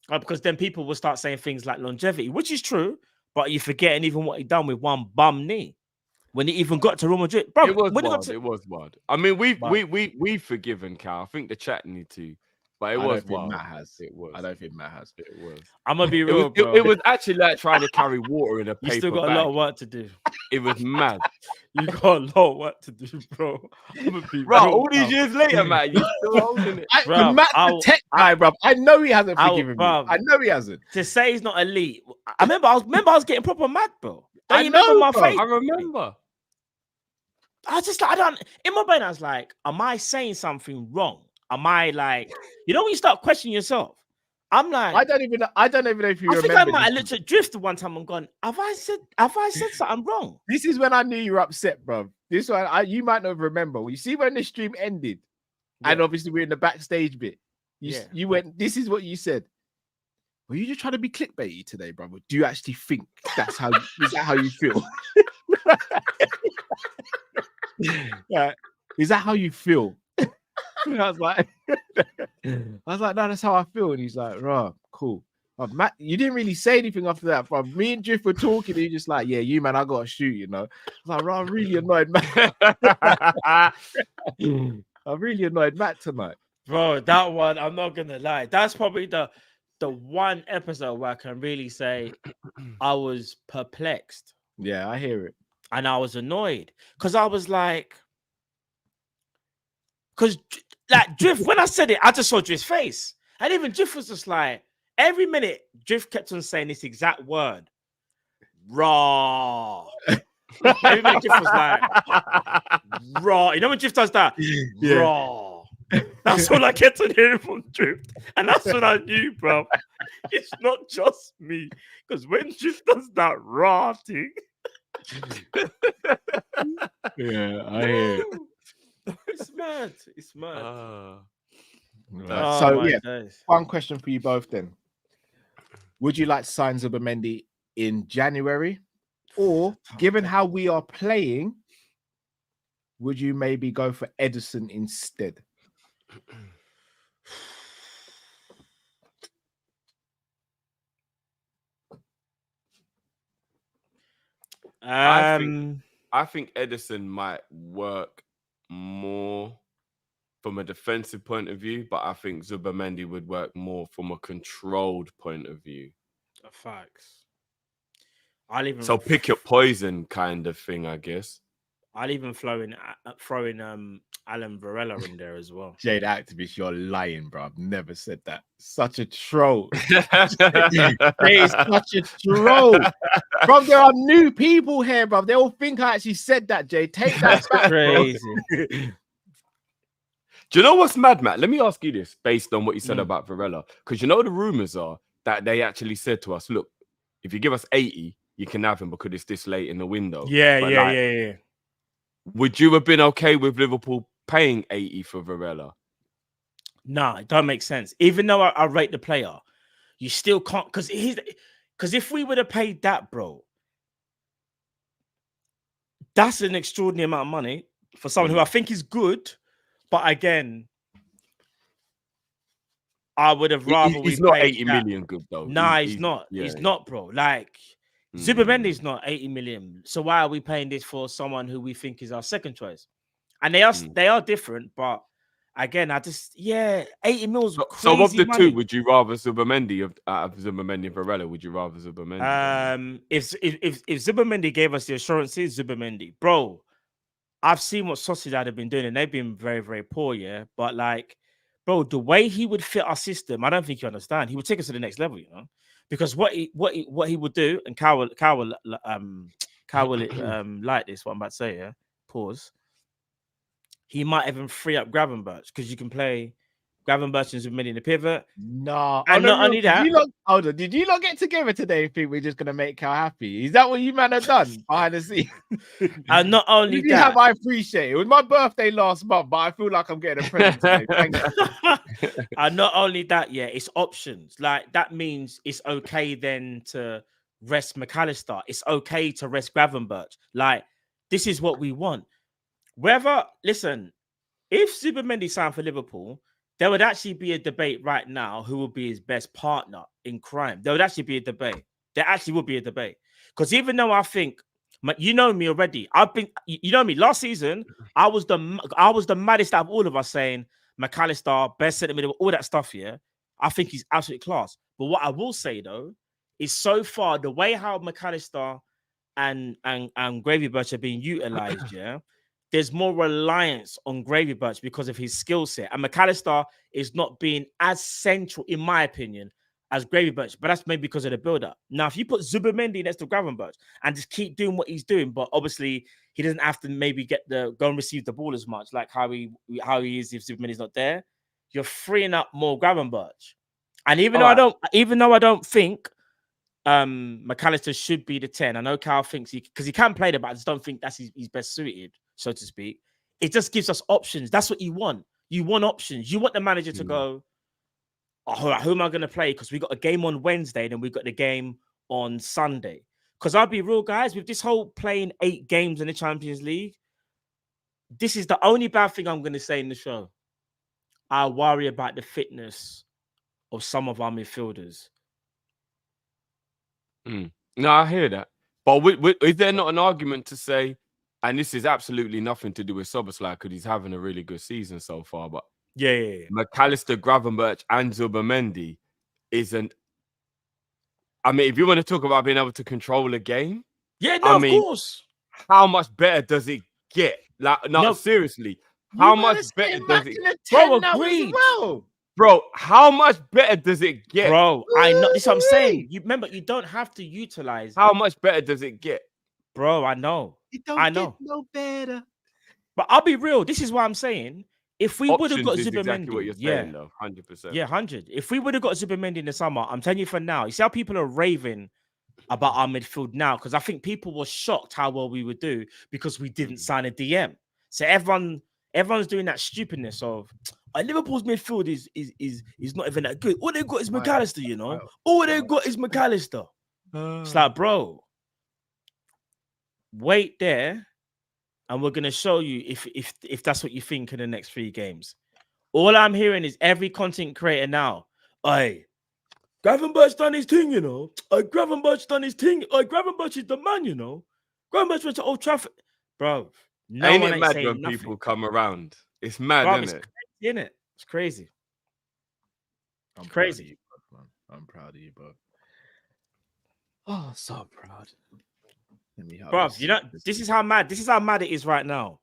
Because then people will start saying things like longevity, which is true, but you're forgetting even what he done with one bum knee when he even got to Real Madrid. Bro, It was when wild. It was wild. I mean, we've forgiven Cal. I think the chat need to, but it was wild. Matt has. It was. I don't think Matt has. It was. I'm gonna be real, bro. It was actually like trying to carry water in a paper You still got bag. a lot of work to do. It was mad. You got a lot of work to do, bro. I'm gonna be Bro, real, all these bro. years later, man, you still holding it. Matt's the tech guy, bro. I know he hasn't forgiven me. bruv. I know he hasn't. To say he's not elite, I remember I was getting proper mad, bro. Don't I you remember know, my bro. face? I remember. I was just like, in my brain, I was like, am I saying something wrong? Am I like, when you start questioning yourself? I'm like, I don't even know if you I remember. think I might have looked at Drift one time and gone, have I said something wrong? This is when I knew you were upset, bro. This one, you might not remember. You see when the stream ended, and obviously we're in the backstage bit. You went. This is what you said. Were you just trying to be clickbaity today, brother? Do you actually think that's how? Is that how you feel? Is that how you feel? I was like, no, that's how I feel. And he's like, right, cool. Matt, you didn't really say anything after that, bro. Me and Drift were talking, and you're just like, yeah, you man, I gotta shoot, I was like, right, I'm really annoyed, Matt. I'm really annoyed Matt tonight. Bro, that one, I'm not gonna lie. That's probably the one episode where I can really say I was perplexed. Yeah, I hear it. And I was annoyed. Because I was like, Drift, when I said it, I just saw Drift's face. And even Drift was just like, every minute, Drift kept on saying this exact word. Raw. Every minute Drift was like, raw. You know when Drift does that? Yeah. Raw. That's all I kept on hearing from Drift. And that's when I knew, bro. It's not just me. Because when Drift does that raw thing. Yeah, I hear it. It's mad. It's mad. Right. So one question for you both then. Would you like to sign Zubimendi in January? Or given how we are playing, would you maybe go for Edison instead? I think Edison might work more from a defensive point of view, but I think Zubimendi would work more from a controlled point of view. Facts. I'll even So pick your poison kind of thing, I guess. I'll even throw in Alan Varela in there as well. Jade Activist, you're lying, bro. I've never said that. Such a troll. Jay is such a troll. Bro, there are new people here, bro. They all think I actually said that, Jay. Take that back, Crazy. Do you know what's mad, Matt? Let me ask you this based on what you said about Varela. Because you know the rumors are that they actually said to us, look, if you give us 80, you can have him because it's this late in the window. Yeah. Would you have been okay with Liverpool paying 80 for Varela? Nah, it don't make sense. Even though I rate the player, you still can't, because if we would have paid that, bro, that's an extraordinary amount of money for someone who I think is good, but again, I would have rather he's not 80 million good though. Nah, he's not. Yeah, he's not, bro. Like Zubimendi's not 80 million. So why are we paying this for someone who we think is our second choice? And they are different, but again, 80 mils. So of the two, would you rather Zubimendi of Zubimendi and Varela? Would you rather Zubimendi? If Zubimendi gave us the assurances, Zubimendi, bro. I've seen what Sociedad have been doing, and they've been very, very poor, yeah. But like, bro, the way he would fit our system, I don't think you understand. He would take us to the next level, you know, because what he would do, and Cal will like this. What I'm about to say, yeah. Pause. He might even free up Gravenberch because you can play Gravenberch and Zubimendi in the pivot. No, and not only that. Did you not get together today and think we're just gonna make Cal happy? Is that what you man have done behind the scenes? And not only that, I appreciate it. It was my birthday last month, but I feel like I'm getting a present today. Thank you. And not only that, yeah, it's options. Like that means it's okay then to rest McAllister. It's okay to rest Gravenberch. Like this is what we want. Listen, if Zubimendi signed for Liverpool, there would actually be a debate right now who would be his best partner in crime. There would actually be a debate. There actually would be a debate. Because even though I think, you know me already, you know me, last season, I was the maddest out of all of us saying, McAllister, best centre middle, all that stuff here. I think he's absolutely class. But what I will say, though, is so far, the way how McAllister and Gravy Birch are being utilised, yeah, there's more reliance on Gravy Birch because of his skill set. And McAllister is not being as central, in my opinion, as Gravy Birch. But that's maybe because of the build-up. Now, if you put Zubimendi next to Gravenberch and just keep doing what he's doing, but obviously he doesn't have to maybe go and receive the ball as much, like how he is if Zubimendi's not there, you're freeing up more Gravenberch. And even though I don't think McAllister should be the 10. I know Cal thinks because he can play there, but I just don't think that's his best suited, so to speak. It just gives us options. That's what you want. You want options. You want the manager to go, all right, who am I going to play? Because we got a game on Wednesday, then we got the game on Sunday. Because I'll be real, guys, with this whole playing 8 games in the Champions League, this is the only bad thing I'm going to say in the show. I worry about the fitness of some of our midfielders. No, I hear that. But is there not an argument to say, and this is absolutely nothing to do with Szoboszlai because he's having a really good season so far, but yeah. McAllister, Gravenberch, and Zubimendi isn't. I mean, if you want to talk about being able to control a game, of course. How much better does it get? Like, no, seriously, how much better does it get? Bro, agreed. Bro, how much better does it get? Bro, I know. This is what I'm saying. You remember, you don't have to utilize. How much better does it get? Bro, I know. It don't get no better. But I'll be real. This is what I'm saying. If we would have got Zubimendi, exactly what you're saying, though, 100%. Yeah, 100. If we would have got Zubimendi in the summer, I'm telling you for now. You see how people are raving about our midfield now? Because I think people were shocked how well we would do because we didn't sign a DM. So everyone's doing that stupidness of Liverpool's midfield is not even that good. All they've got is McAllister, you know. All they've got is McAllister. It's like, bro, wait there, and we're gonna show you if that's what you think in the next 3 games. All I'm hearing is every content creator now, Gravenberch done his thing, you know. Gravenberch done his thing. Gravenberch is the man, you know. Gravenberch went to Old Trafford, bro. No ain't one it ain't mad saying when nothing. people come around? It's mad, Bro, isn't it's it? crazy, innit? It's crazy. I'm crazy. Proud of you, both, man. I'm proud of you, bro. Oh, so proud. Let me have Bro, this. you know, this is how mad it is right now.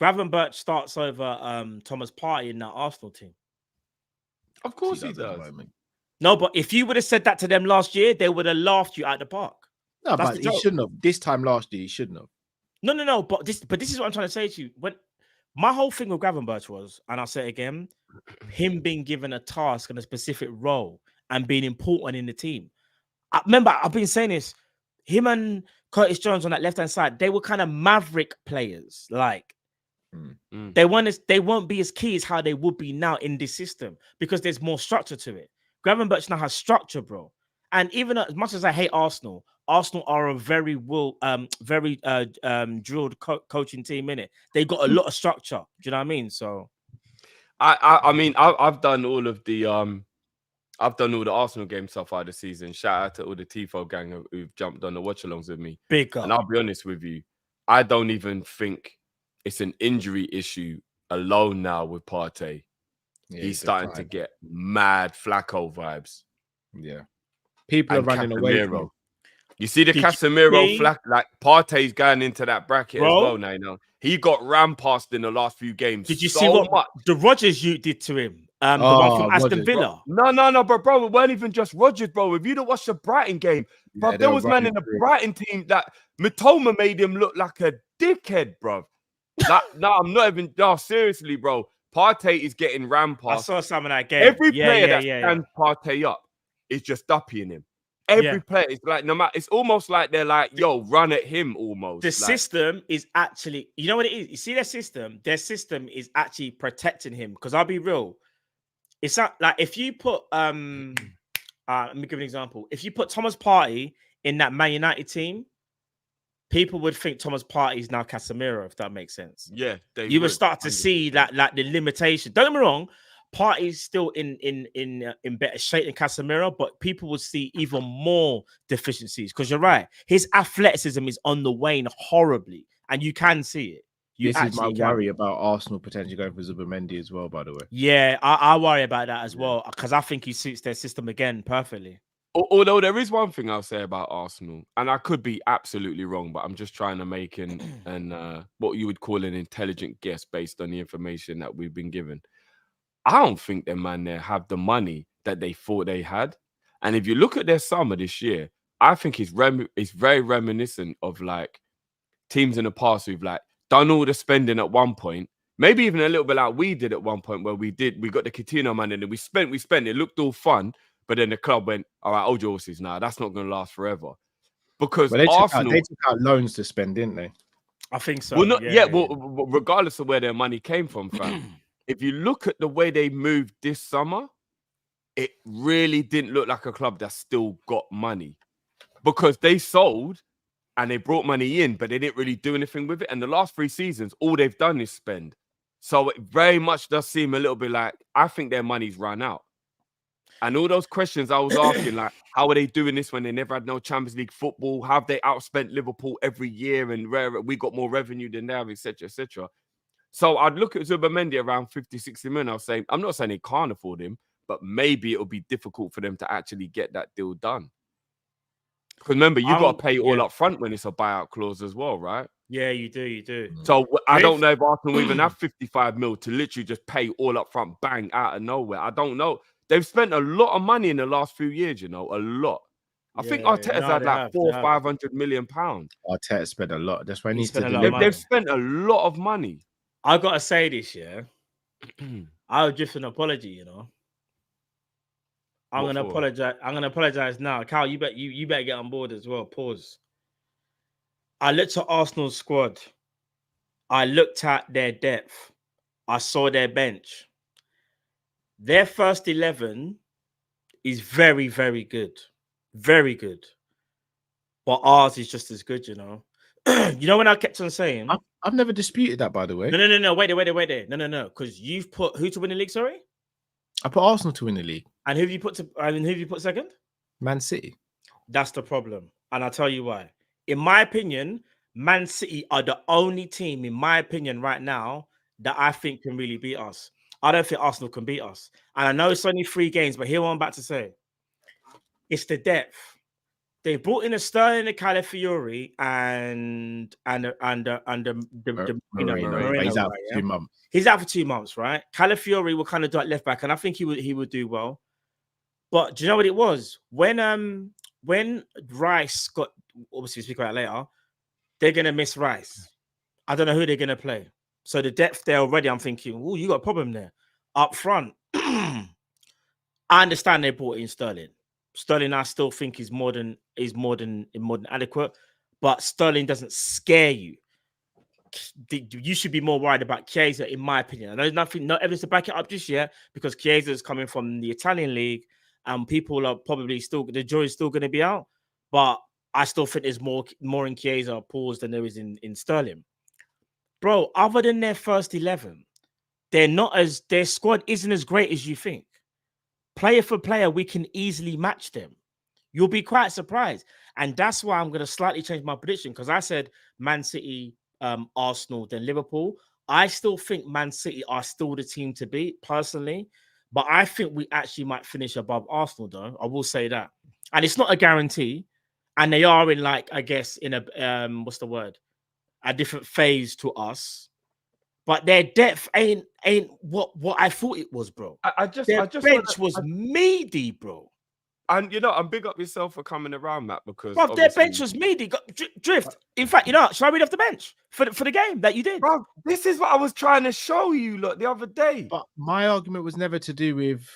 Gravenberch starts over Thomas Partey in that Arsenal team. Of course he at the does. moment. No, but if you would have said that to them last year, they would have laughed you out the park. No, That's but the he joke. shouldn't have. This time last year, he shouldn't have. No. But this is what I'm trying to say to you. When my whole thing with Gravenberch was, and I'll say it again, him being given a task and a specific role and being important in the team. I remember I've been saying this. Him and Curtis Jones on that left hand side, they were kind of maverick players. Like they won't be as key as how they would be now in this system because there's more structure to it. Gravenberch now has structure, bro. And even as much as I hate Arsenal, Arsenal are a very drilled coaching team in it. They got a lot of structure. Do you know what I mean? So, I mean, I've done all of the I've done all the Arsenal games so far this season. Shout out to all the Tifo gang who've jumped on the watch-alongs with me. big up. And I'll be honest with you, I don't even think it's an injury issue alone now with Partey. Yeah, He's starting to get mad Flacco vibes. Yeah, people And are running away from Casemiro. him. You see the Did you Casemiro see- Flack, like Partey's going into that bracket Bro? as well now. You know? He got rampassed in the last few games. Did you so see what much. the Rodgers you did to him? The one from Aston Rodgers, Villa. No, bro, it weren't even just Rodgers, bro. If you don't watch the Brighton game, bro, Yeah, there was man in the Brighton team that Matoma made him look like a dickhead, bro. I'm not even. No, seriously, bro. Partey is getting I rampassed. saw some of that game. Every player that stands Partey up is just duppying him. Every player is like, no matter. It's almost like they're like, yo, run at him almost. The like, system is actually, you know what it is? You see their system is actually protecting him. Because I'll be real. It's not like if you put let me give an example. If you put Thomas Partey in that Man United team, people would think Thomas Partey is now Casemiro, if that makes sense. Yeah, you would start to 100%. See that like the limitation. Don't get me wrong, Partey's still in better shape than Casemiro, but people would see even more deficiencies because you're right. His athleticism is on the wane horribly, and you can see it. This is my worry about Arsenal potentially going for Zubimendi as well, by the way. Yeah, I worry about that as well because I think he suits their system again perfectly. Although there is one thing I'll say about Arsenal, and I could be absolutely wrong, but I'm just trying to make an what you would call an intelligent guess based on the information that we've been given. I don't think them man there have the money that they thought they had. And if you look at their summer this year, I think it's very reminiscent of like teams in the past who've like done all the spending at one point, maybe even a little bit like we did at one point where we got the Coutinho man and then we spent, it looked all fun, but then the club went, all right, hold your horses now. That's not going to last forever. Because they Arsenal... They took out loans to spend, didn't they? I think so. Well, well, regardless of where their money came from, fam. If you look at the way they moved this summer, it really didn't look like a club that still got money because they sold and they brought money in, but they didn't really do anything with it. And the last 3 seasons, all they've done is spend. So it very much does seem a little bit like, I think their money's run out. And all those questions I was asking, like, how are they doing this when they never had no Champions League football? How have they outspent Liverpool every year and we got more revenue than they have, etc., etc. So I'd look at Zubimendi around 50, 60 million. I'll say, I'm not saying they can't afford him, but maybe it'll be difficult for them to actually get that deal done. Because remember, you got to pay all up front when it's a buyout clause as well, right? Yeah, you do. So I don't know if Arsenal even have 55 mil to literally just pay all up front, bang, out of nowhere. I don't know. They've spent a lot of money in the last few years, you know, a lot. I think Arteta's had like 400 or 500 million pounds. Arteta spent a lot. That's why he needs to do. They've spent a lot of money. I gotta say this, yeah. I was just an apology, you know. I'm gonna apologize now. Cal, you better get on board as well. Pause. I looked at Arsenal's squad. I looked at their depth. I saw their bench. Their first 11 is very, very good. Very good. But ours is just as good, you know. You know when I kept on saying... I've never disputed that, by the way. No. Wait there. No. Because you've put who to win the league, sorry? I put Arsenal to win the league. And who have you put second? Man City. That's the problem. And I'll tell you why. In my opinion, Man City are the only team, in my opinion, right now that I think can really beat us. I don't think Arsenal can beat us. And I know it's only 3 games, but here what I'm about to say. It's the depth. They brought in a Sterling, a Calafiori, and the Moreno. He's out right, for 2 months. He's out for 2 months, right? Calafiori will kind of do at left back, and I think he would do well. But do you know what it was? When Rice got, obviously we'll speak about it later, they're gonna miss Rice. I don't know who they're gonna play. So the depth there already, I'm thinking, oh, you got a problem there. Up front, I understand they brought in Sterling. Sterling, I still think is more than adequate, but Sterling doesn't scare you. You should be more worried about Chiesa, in my opinion. And there's no evidence to back it up just yet because Chiesa is coming from the Italian league, and people are probably still, the jury's still going to be out. But I still think there's more in Chiesa pause than there is in Sterling. Bro, other than their first 11, their squad isn't as great as you think. Player for player, we can easily match them. You'll be quite surprised. And that's why I'm going to slightly change my prediction because I said Man City, Arsenal, then Liverpool. I still think Man City are still the team to beat, personally. But I think we actually might finish above Arsenal, though. I will say that. And it's not a guarantee. And they are in, like, I guess, in a, what's the word? A different phase to us. But their depth ain't what I thought it was, bro. Their bench was meaty, bro. And you know, I'm big up yourself for coming around, Matt, because bro, their bench was meaty. Drift. In fact, you know, should I read off the bench for the game that you did? Bro, this is what I was trying to show you, look, the other day. But my argument was never to do with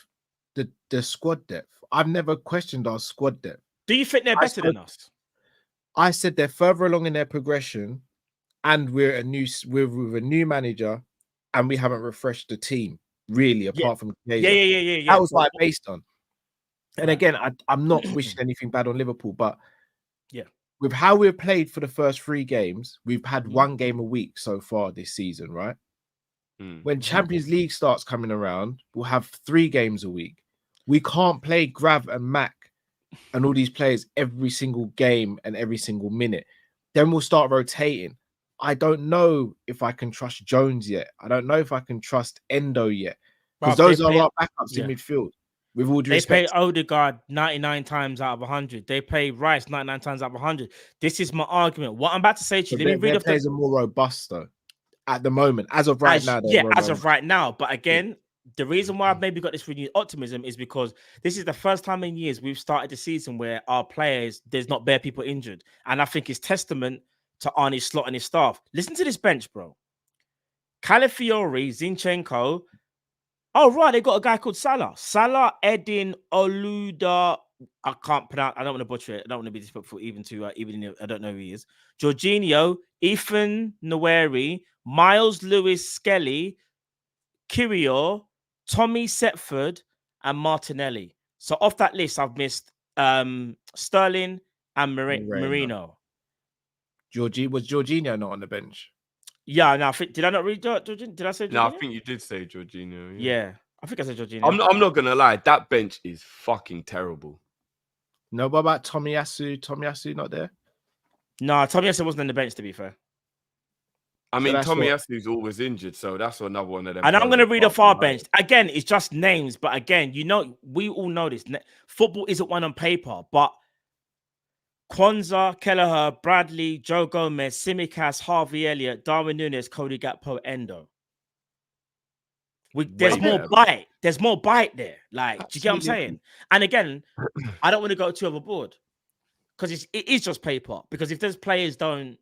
the squad depth. I've never questioned our squad depth. Do you think they're better than us? I said they're further along in their progression. And we're with a new manager, and we haven't refreshed the team really, apart from Chiesa. Yeah. That was what I based on. And again, I'm not wishing anything bad on Liverpool, but with how we've played for the first 3 games, we've had 1 game a week so far this season, right? When Champions League starts coming around, we'll have 3 games a week. We can't play Grav and Mac and all these players every single game and every single minute. Then we'll start rotating. I don't know if I can trust Jones yet. I don't know if I can trust Endo yet. Because those are our backups in midfield. With all due respect. They pay Odegaard 99 times out of 100. They pay Rice 99 times out of 100. This is my argument. What I'm about to say to you, let me read off the players are more robust though. At the moment, as of right now. As of right now. But again, the reason why I've maybe got this renewed optimism is because this is the first time in years we've started the season where our players, there's not bare people injured. And I think it's testament to Arne Slot and his staff. Listen to this bench, bro. Calafiori, Zinchenko. Oh, right, they got a guy called Salah. Salah, Edin, Oluda. I can't pronounce. I don't want to butcher it. I don't want to be disrespectful even if I don't know who he is. Jorginho, Ethan Nweri, Miles Lewis Skelly, Kirio, Tommy Setford, and Martinelli. So off that list, I've missed Sterling and Marino. Was Jorginho not on the bench? Yeah, no, did I not read Jorginho? Did I say Jorginho? No, I think you did say Jorginho. Yeah, I think I said Jorginho. I'm not gonna lie, that bench is fucking terrible. No, what about Tomiyasu? Tomiyasu not there? No, Tomiyasu wasn't on the bench, to be fair. I mean, Tomiyasu's always injured, so that's another one of them. And I'm going to read off our bench. Again, it's just names, but again, you know, we all know this. Football isn't one on paper, but Kwanzaa, Kelleher, Bradley, Joe Gomez, Tsimikas, Harvey Elliott, Darwin Núñez, Cody Gakpo, Endo. There's more bite. There's more bite there. Like, do you get what I'm saying? And again, I don't want to go too overboard because it is just paper. Because if those players don't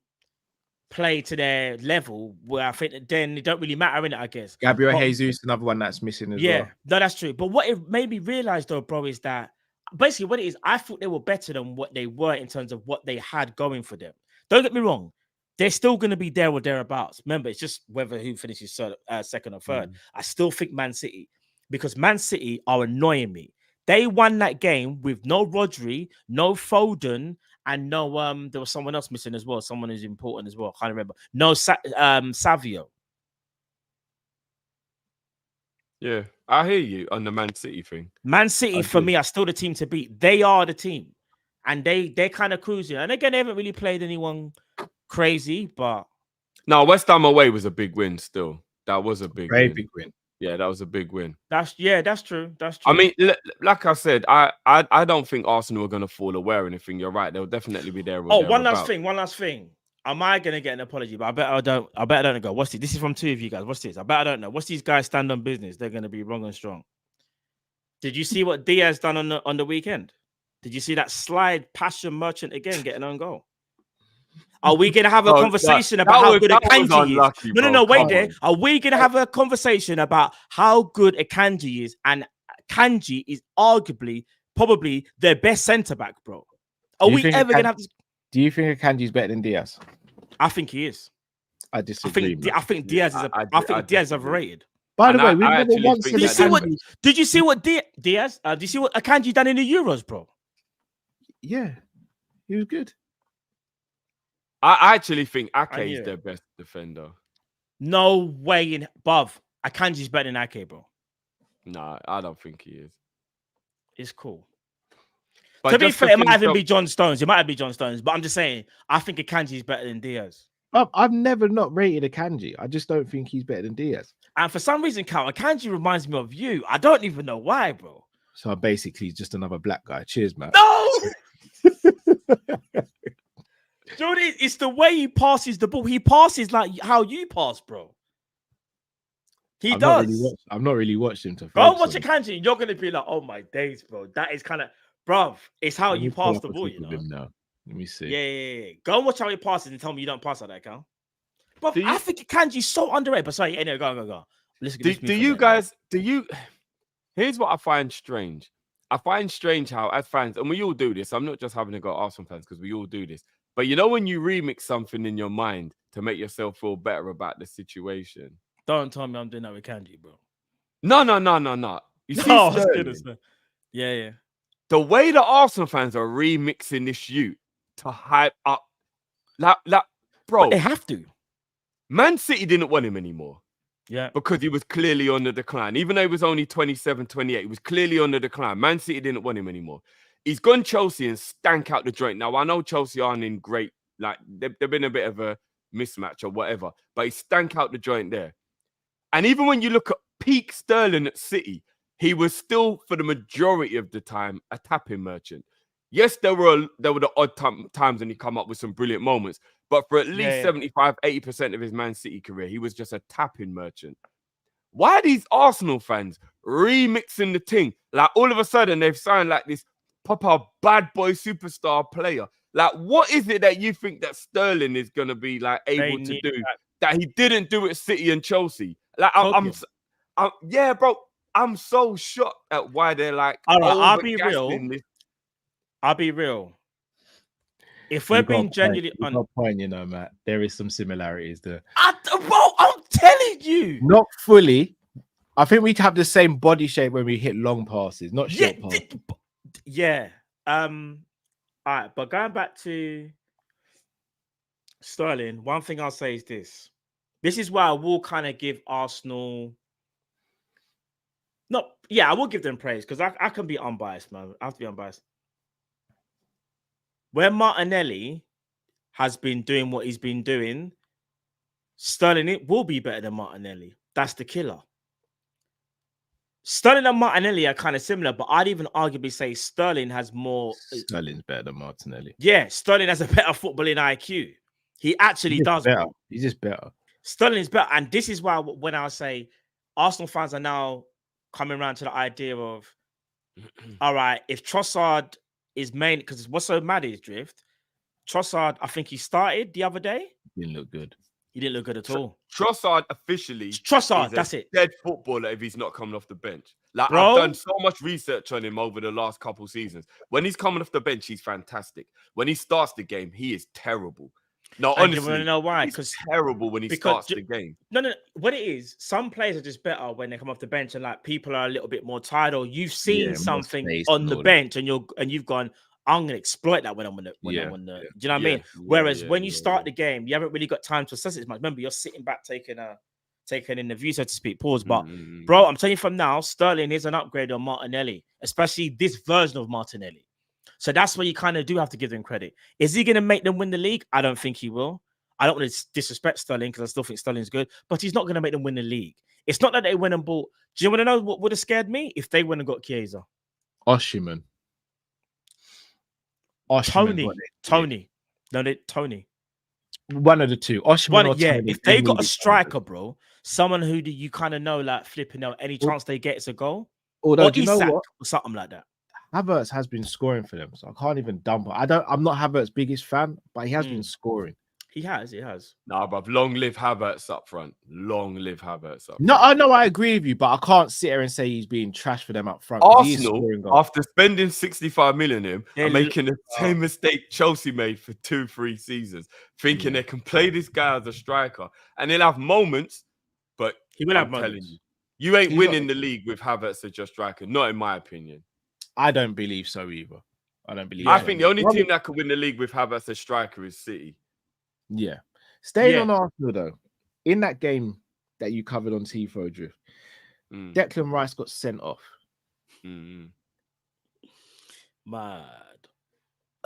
play to their level, well, I think then it don't really matter, innit, I guess. Gabriel Jesus, another one that's missing as well. No, that's true. But what it made me realize, though, bro, is that basically what it is, I thought they were better than what they were in terms of what they had going for them. Don't get me wrong. They're still going to be there or thereabouts. Remember, it's just whether who finishes second or third. I still think Man City, because Man City are annoying me. They won that game with no Rodri, no Foden, and no there was someone else missing as well. Someone who's important as well. I can't remember. No Savio. Yeah, I hear you on the Man City thing. Man City, for me, are still the team to beat. They are the team. And they're kind of cruising. And again, they haven't really played anyone crazy, but No, West Ham away was a big win. Still, that was a big Very win. big win. Yeah, that was a big win. that's true. That's true. I mean, like I said, I don't think Arsenal are going to fall away or anything. You're right; they'll definitely be there. Oh, one last thing. Am I gonna get an apology? But I bet I don't go. What's this? This is from two of you guys. What's this? I bet I don't know. What's these guys stand on business? They're gonna be wrong and strong. Did you see what Diaz done on the weekend? Did you see that slide passion merchant again getting on goal? Are we gonna have a conversation about how good Akanji is? No. Wait there. Are we gonna have a conversation about how good Akanji is? And Akanji is arguably probably their best centre back, bro. Are we ever gonna have this? Do you think Akanji's better than Diaz? I think he is. I disagree. I think Diaz is. I think Diaz is overrated. By the way, we never once did you see what? Did you see what Diaz? Did you see what Akanji done in the Euros, bro? Yeah, he was good. I actually think Ake is their best defender. No way in above. Akanji's better than Ake, bro. Nah, I don't think he is. It's cool. But to be fair, it might even be John Stones. It might be John Stones, but I'm just saying, I think Akanji is better than Diaz. I've never not rated Akanji. I just don't think he's better than Diaz. And for some reason, Cal, Akanji reminds me of you. I don't even know why, bro. So I'm basically just another black guy. Cheers, man. No! Jordan, it's the way he passes the ball. He passes like how you pass, bro. I've not really watched him to go watch Akanji. You're gonna be like, oh my days, bro. That is kind of, bro. It's how you pass the ball, you know. Now. Let me see. Yeah. Go and watch how he passes and tell me you don't pass like that, Cal. But I think Akanji's so underrated. But sorry, anyway, go. Here's what I find strange. I find strange how, as fans, and we all do this. I'm not just having to go Arsenal fans because we all do this. But you know when you remix something in your mind to make yourself feel better about the situation. Don't tell me I'm doing that with Kanji, bro. No. You see, Yeah. The way the Arsenal fans are remixing this youth to hype up, like, bro. But they have to. Man City didn't want him anymore. Yeah. Because he was clearly on the decline. Even though he was only 27, 28, he was clearly on the decline. Man City didn't want him anymore. He's gone Chelsea and stank out the joint. Now, I know Chelsea aren't in great, like, they've been a bit of a mismatch or whatever, but he stank out the joint there. And even when you look at peak Sterling at City, he was still, for the majority of the time, a tapping merchant. Yes, there were the odd times when he come up with some brilliant moments, but for at least 75, 80% of his Man City career, he was just a tapping merchant. Why are these Arsenal fans remixing the thing? Like, all of a sudden, they've signed like this pop-up bad boy superstar player. Like, what is it that you think that Sterling is going to be like able to do that he didn't do at City and Chelsea? Like, yeah, bro. I'm so shocked at why they're like. All right, I'll be real. If we're being genuinely honest, point, you know, Matt, there is some similarities there. Bro, I'm telling you, not fully. I think we have the same body shape when we hit long passes, not short passes. Yeah. All right, but going back to Sterling, one thing I'll say is this. This is why I will kind of give Arsenal. I will give them praise because I can be unbiased, man. I have to be unbiased. Where Martinelli has been doing what he's been doing, Sterling it will be better than Martinelli. That's the killer. Sterling and Martinelli are kind of similar, but I'd even arguably say Sterling has more. Sterling's better than Martinelli. Yeah, Sterling has a better footballing IQ. He actually does. Better. He's just better. Sterling is better. And this is why when I say Arsenal fans are now coming around to the idea of, all right, if Trossard is main, because what's so mad is Drift. Trossard, I think he started the other day. Didn't look good. He didn't look good at all. Trossard officially. That's it. Dead footballer if he's not coming off the bench. Like, bro, I've done so much research on him over the last couple seasons. When he's coming off the bench, he's fantastic. When he starts the game, he is terrible. No, honestly, you want to know why? Because terrible when he starts the game. No. What it is, some players are just better when they come off the bench, and like people are a little bit more tired, or you've seen something on the bench, and you've gone, I'm gonna exploit that when I'm on the. Do you know what I mean? Whereas when you start the game, you haven't really got time to assess it as much. Remember, you're sitting back taking in the view, so to speak. Pause. But bro, I'm telling you from now, Sterling is an upgrade on Martinelli, especially this version of Martinelli. So that's where you kind of do have to give them credit. Is he going to make them win the league? I don't think he will. I don't want to disrespect Sterling because I still think Sterling's good, but he's not going to make them win the league. It's not that they went and bought. Do you want to know what would have scared me if they went and got Chiesa? Osimhen. Tony. No, Tony. One of the two. Osimhen or Yeah, Tony. if they got a striker, bro, someone who you kind of know, like flipping out, any chance they get is a goal. Although, Or do you know Isak what? or something like that. Havertz has been scoring for them, so I can't even dump it. I'm not Havertz's biggest fan, but he has been scoring. He has. Nah, bruv, long live Havertz up front. Long live Havertz up front. No, I know I agree with you, but I can't sit here and say he's being trash for them up front. 'Cause he is Arsenal, scoring goals. after spending 65 million on him, They're are making the same mistake Chelsea made for 2-3 seasons, thinking they can play this guy as a striker, and he'll have moments, but He will I'm have telling moments. you ain't He's winning the league with Havertz as your striker, not in my opinion. I don't believe so either. I don't believe. I so. think the only team that could win the league with Havertz as striker is City. Yeah. Staying Yeah. on Arsenal though, in that game that you covered on Tifo Drift, Declan Rice got sent off. Mad.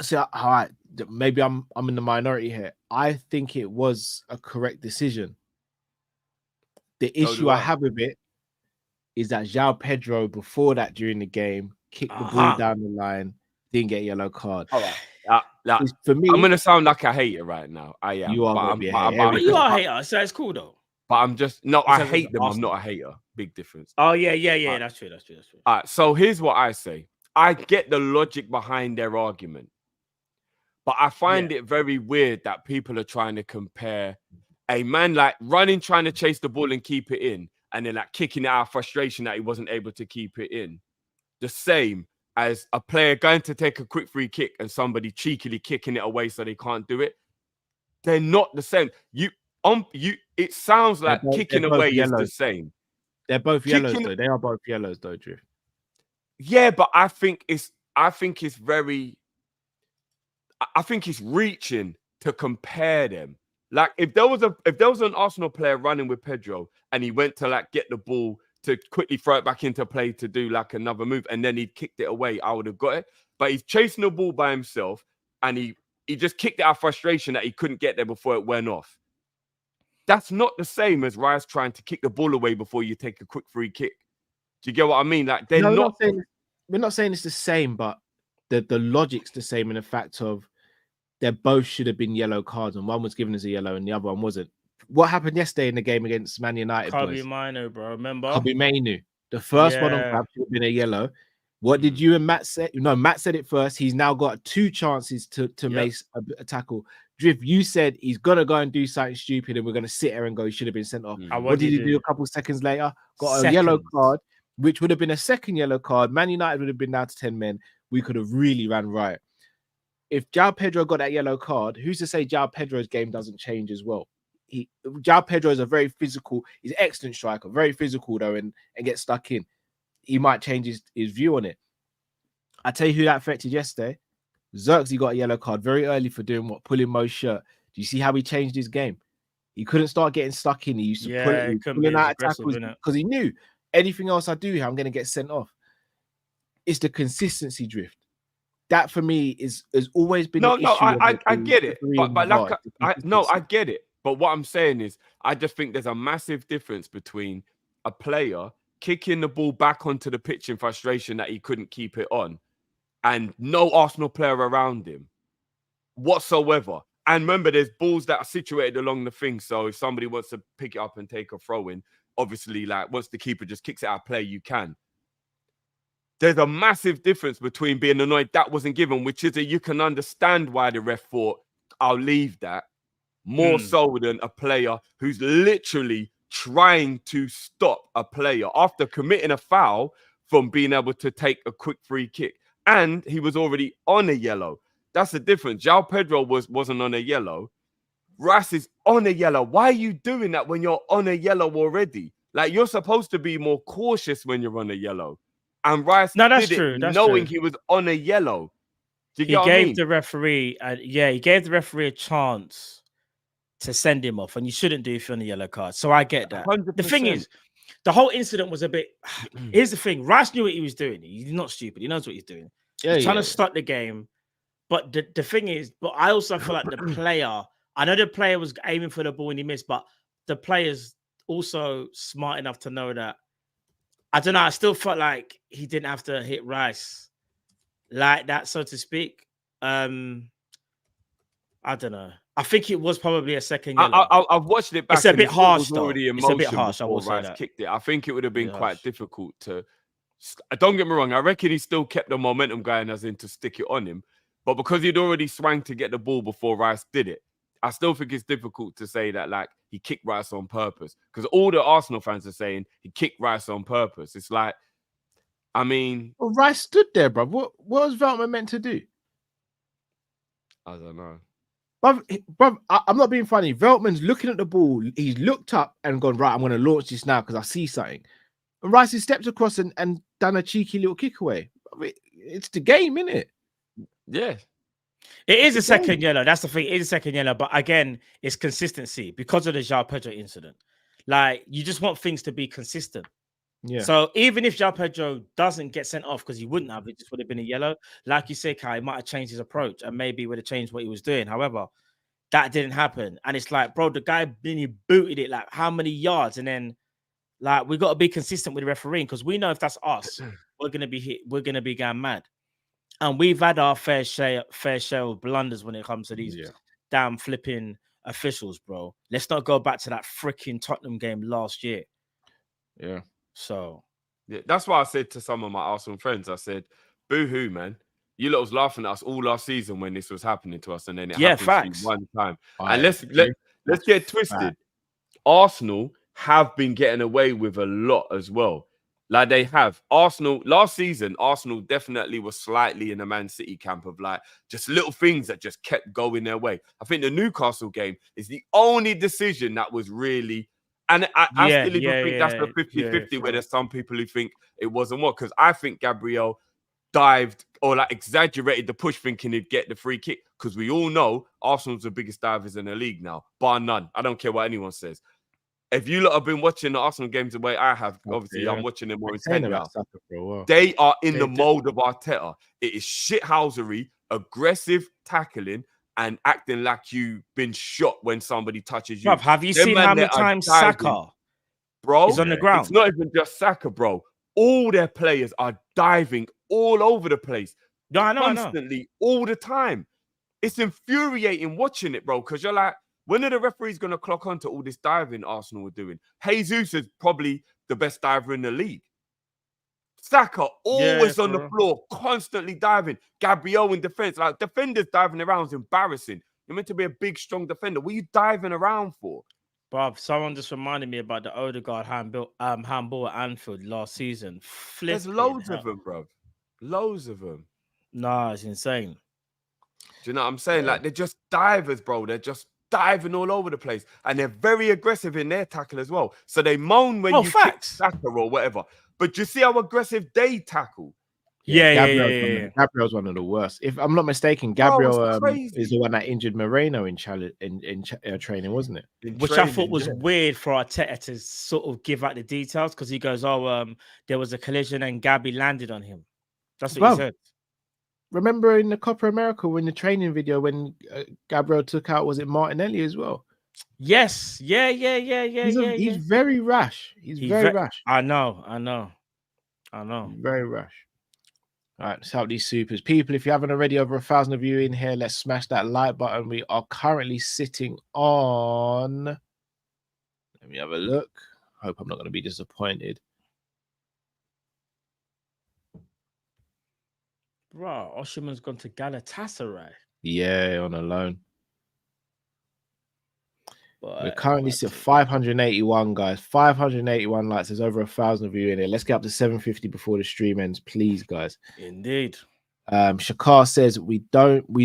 So, all right, maybe I'm in the minority here. I think it was a correct decision. The issue I have with it is that João Pedro, before that during the game, kicked the ball down the line, didn't get a yellow card. All right. For me, I'm gonna sound like a hater right now. I am. You are but gonna I'm, be a but hater. I'm- But you are a hater, so it's cool though. But I'm just no. I terms of hate them. I'm Arsenal. not a hater. Big difference. Oh yeah. That's true. All right. So here's what I say. I get the logic behind their argument, but I find it very weird that people are trying to compare a man like running, trying to chase the ball and keep it in, and then like kicking it out of frustration that he wasn't able to keep it in, the same as a player going to take a quick free kick and somebody cheekily kicking it away so they can't do it. They're not the same. It sounds like kicking away is the same. They're both yellows though. They are both yellows though, Drift. Yeah, but I think it's reaching to compare them. Like if there was an Arsenal player running with Pedro and he went to like get the ball to quickly throw it back into play to do like another move and then he kicked it away, I would have got it. But he's chasing the ball by himself and he just kicked it out of frustration that he couldn't get there before it went off. That's not the same as Rice trying to kick the ball away before you take a quick free kick. Do you get what I mean? Like they're not. We're not saying it's the same, but the logic's the same in the fact of they both should have been yellow cards, and one was given as a yellow, and the other one wasn't. What happened yesterday in the game against Man United? Kobe Mino, bro. Remember? Kobe Mino. The first one on grab should have been a yellow. What did you and Matt say? No, Matt said it first. He's now got 2 chances to make a tackle. Drift, you said he's gonna go and do something stupid, and we're gonna sit here and go, he should have been sent off. What did he do a couple of seconds later? Got a yellow card, which would have been a second yellow card. Man United would have been down to 10 men. We could have really ran riot. If João Pedro got that yellow card, who's to say João Pedro's game doesn't change as well? João Pedro is a very physical, he's an excellent striker, very physical though, and gets stuck in. He might change his view on it. I tell you who that affected yesterday. Xerxes got a yellow card very early for doing what? Pulling Mo's shirt. Do you see how he changed his game? He couldn't start getting stuck in. He used to pulling out tackles because he knew anything else I do here, I'm going to get sent off. It's the consistency drift. That for me is has always been I get it. I get it. But what I'm saying is, I just think there's a massive difference between a player kicking the ball back onto the pitch in frustration that he couldn't keep it on, and no Arsenal player around him whatsoever. And remember, there's balls that are situated along the thing. So if somebody wants to pick it up and take a throw in, obviously, like once the keeper just kicks it out of play, you can. There's a massive difference between being annoyed that wasn't given, which is that you can understand why the ref thought, I'll leave that, more so than a player who's literally trying to stop a player after committing a foul from being able to take a quick free kick. And he was already on a yellow. That's the difference. João Pedro wasn't on a yellow. Rice is on a yellow. Why are you doing that when you're on a yellow already? Like, you're supposed to be more cautious when you're on a yellow. And Rice did it knowing he was on a yellow. Do you get what I mean? The referee, he gave the referee a chance to send him off, and you shouldn't do if you're on a yellow card. So I get that. 100%. The thing is, the whole incident was a bit. Here's the thing: Rice knew what he was doing. He's not stupid. He knows what he's doing. He's trying to start the game. But the thing is, but I also feel like the player I know the player was aiming for the ball and he missed, but the player's also smart enough to know that. I don't know. I still felt like he didn't have to hit Rice like that, so to speak. I don't know. I think it was probably a second yellow. I've watched it back. It's a bit harsh, was though. already in It's a bit motion harsh, I will before say Rice that. kicked it. I think it would have been Bit quite harsh. difficult to. Don't get me wrong. I reckon he still kept the momentum going, as in to stick it on him. But because he'd already swung to get the ball before Rice did it, I still think it's difficult to say that like he kicked Rice on purpose. Because all the Arsenal fans are saying he kicked Rice on purpose. It's like, I mean, Well, Rice stood there, bro. What was Veltman meant to do? I don't know. Bruv, I'm not being funny. Veltman's looking at the ball. He's looked up and gone, right, I'm going to launch this now because I see something. And Rice has stepped across and done a cheeky little kick away. I mean, it's the game, isn't it? Yeah. It is a second yellow. That's the thing. It is a second yellow. But again, it's consistency because of the João Pedro incident. Like, you just want things to be consistent. Yeah. So even if João Pedro doesn't get sent off, because he wouldn't have, it just would have been a yellow. Like you say, Kai, he might have changed his approach and maybe would have changed what he was doing. However, that didn't happen. And it's like, bro, the guy really booted it like how many yards? And then like we got to be consistent with the refereeing because we know if that's us, we're gonna be hit, we're gonna be going mad. And we've had our fair share of blunders when it comes to these damn flipping officials, bro. Let's not go back to that freaking Tottenham game last year. Yeah. So yeah, that's why I said to some of my Arsenal friends, I said, boo-hoo, man. You lot was laughing at us all last season when this was happening to us, and then it happened facts. to you one time. And let's get twisted. Arsenal have been getting away with a lot as well. Like they have. Arsenal, last season, Arsenal definitely was slightly in the Man City camp of like just little things that just kept going their way. I think the Newcastle game is the only decision that was really, and I still even think that's the 50-50 where there's some people who think it wasn't what, because I think Gabriel dived or like exaggerated the push thinking he'd get the free kick, because we all know Arsenal's the biggest divers in the league now, bar none. I don't care what anyone says. If you lot have been watching the Arsenal games the way I have, obviously I'm watching them more intently now. They are in the mold of Arteta. It is shithousery, aggressive tackling, and acting like you've been shot when somebody touches you. Bruv, have you seen how many times Saka bro, is on the ground? It's not even just Saka, bro. All their players are diving all over the place. No, I know, constantly, all the time. It's infuriating watching it, bro, because you're like, when are the referees going to clock on to all this diving Arsenal were doing? Jesus is probably the best diver in the league. Saka always on the floor, constantly diving. Gabriel in defense, like defenders diving around is embarrassing. You're meant to be a big, strong defender. What are you diving around for? Bruv, someone just reminded me about the Odegaard handball at Anfield last season. There's loads of them, bro. Loads of them. Nah, it's insane. Do you know what I'm saying? Like, they're just divers, bro. They're just diving all over the place. And they're very aggressive in their tackle as well. So they moan when you kick Saka or whatever. But you see how aggressive they tackle? Gabriel's one of the worst. If I'm not mistaken, Gabriel is the one that injured Moreno in training, wasn't it? Which I thought was weird for Arteta to sort of give out the details, because he goes, there was a collision and Gabby landed on him. That's what he said. Remember in the Copa America, when the training video, when Gabriel took out, was it Martinelli as well? Yes. Yeah. He's very rash. He's very rash. I know. Very rash. All right, let's help these supers. People, if you haven't already, over 1,000 of you in here, let's smash that like button. We are currently sitting on... Let me have a look. Hope I'm not going to be disappointed. Bro, Oshiman's gone to Galatasaray. Yeah, on a loan. We're currently at 581, guys. 581 likes. There's over 1,000 of you in here. Let's get up to 750 before the stream ends, please, guys. Indeed. Shakar says we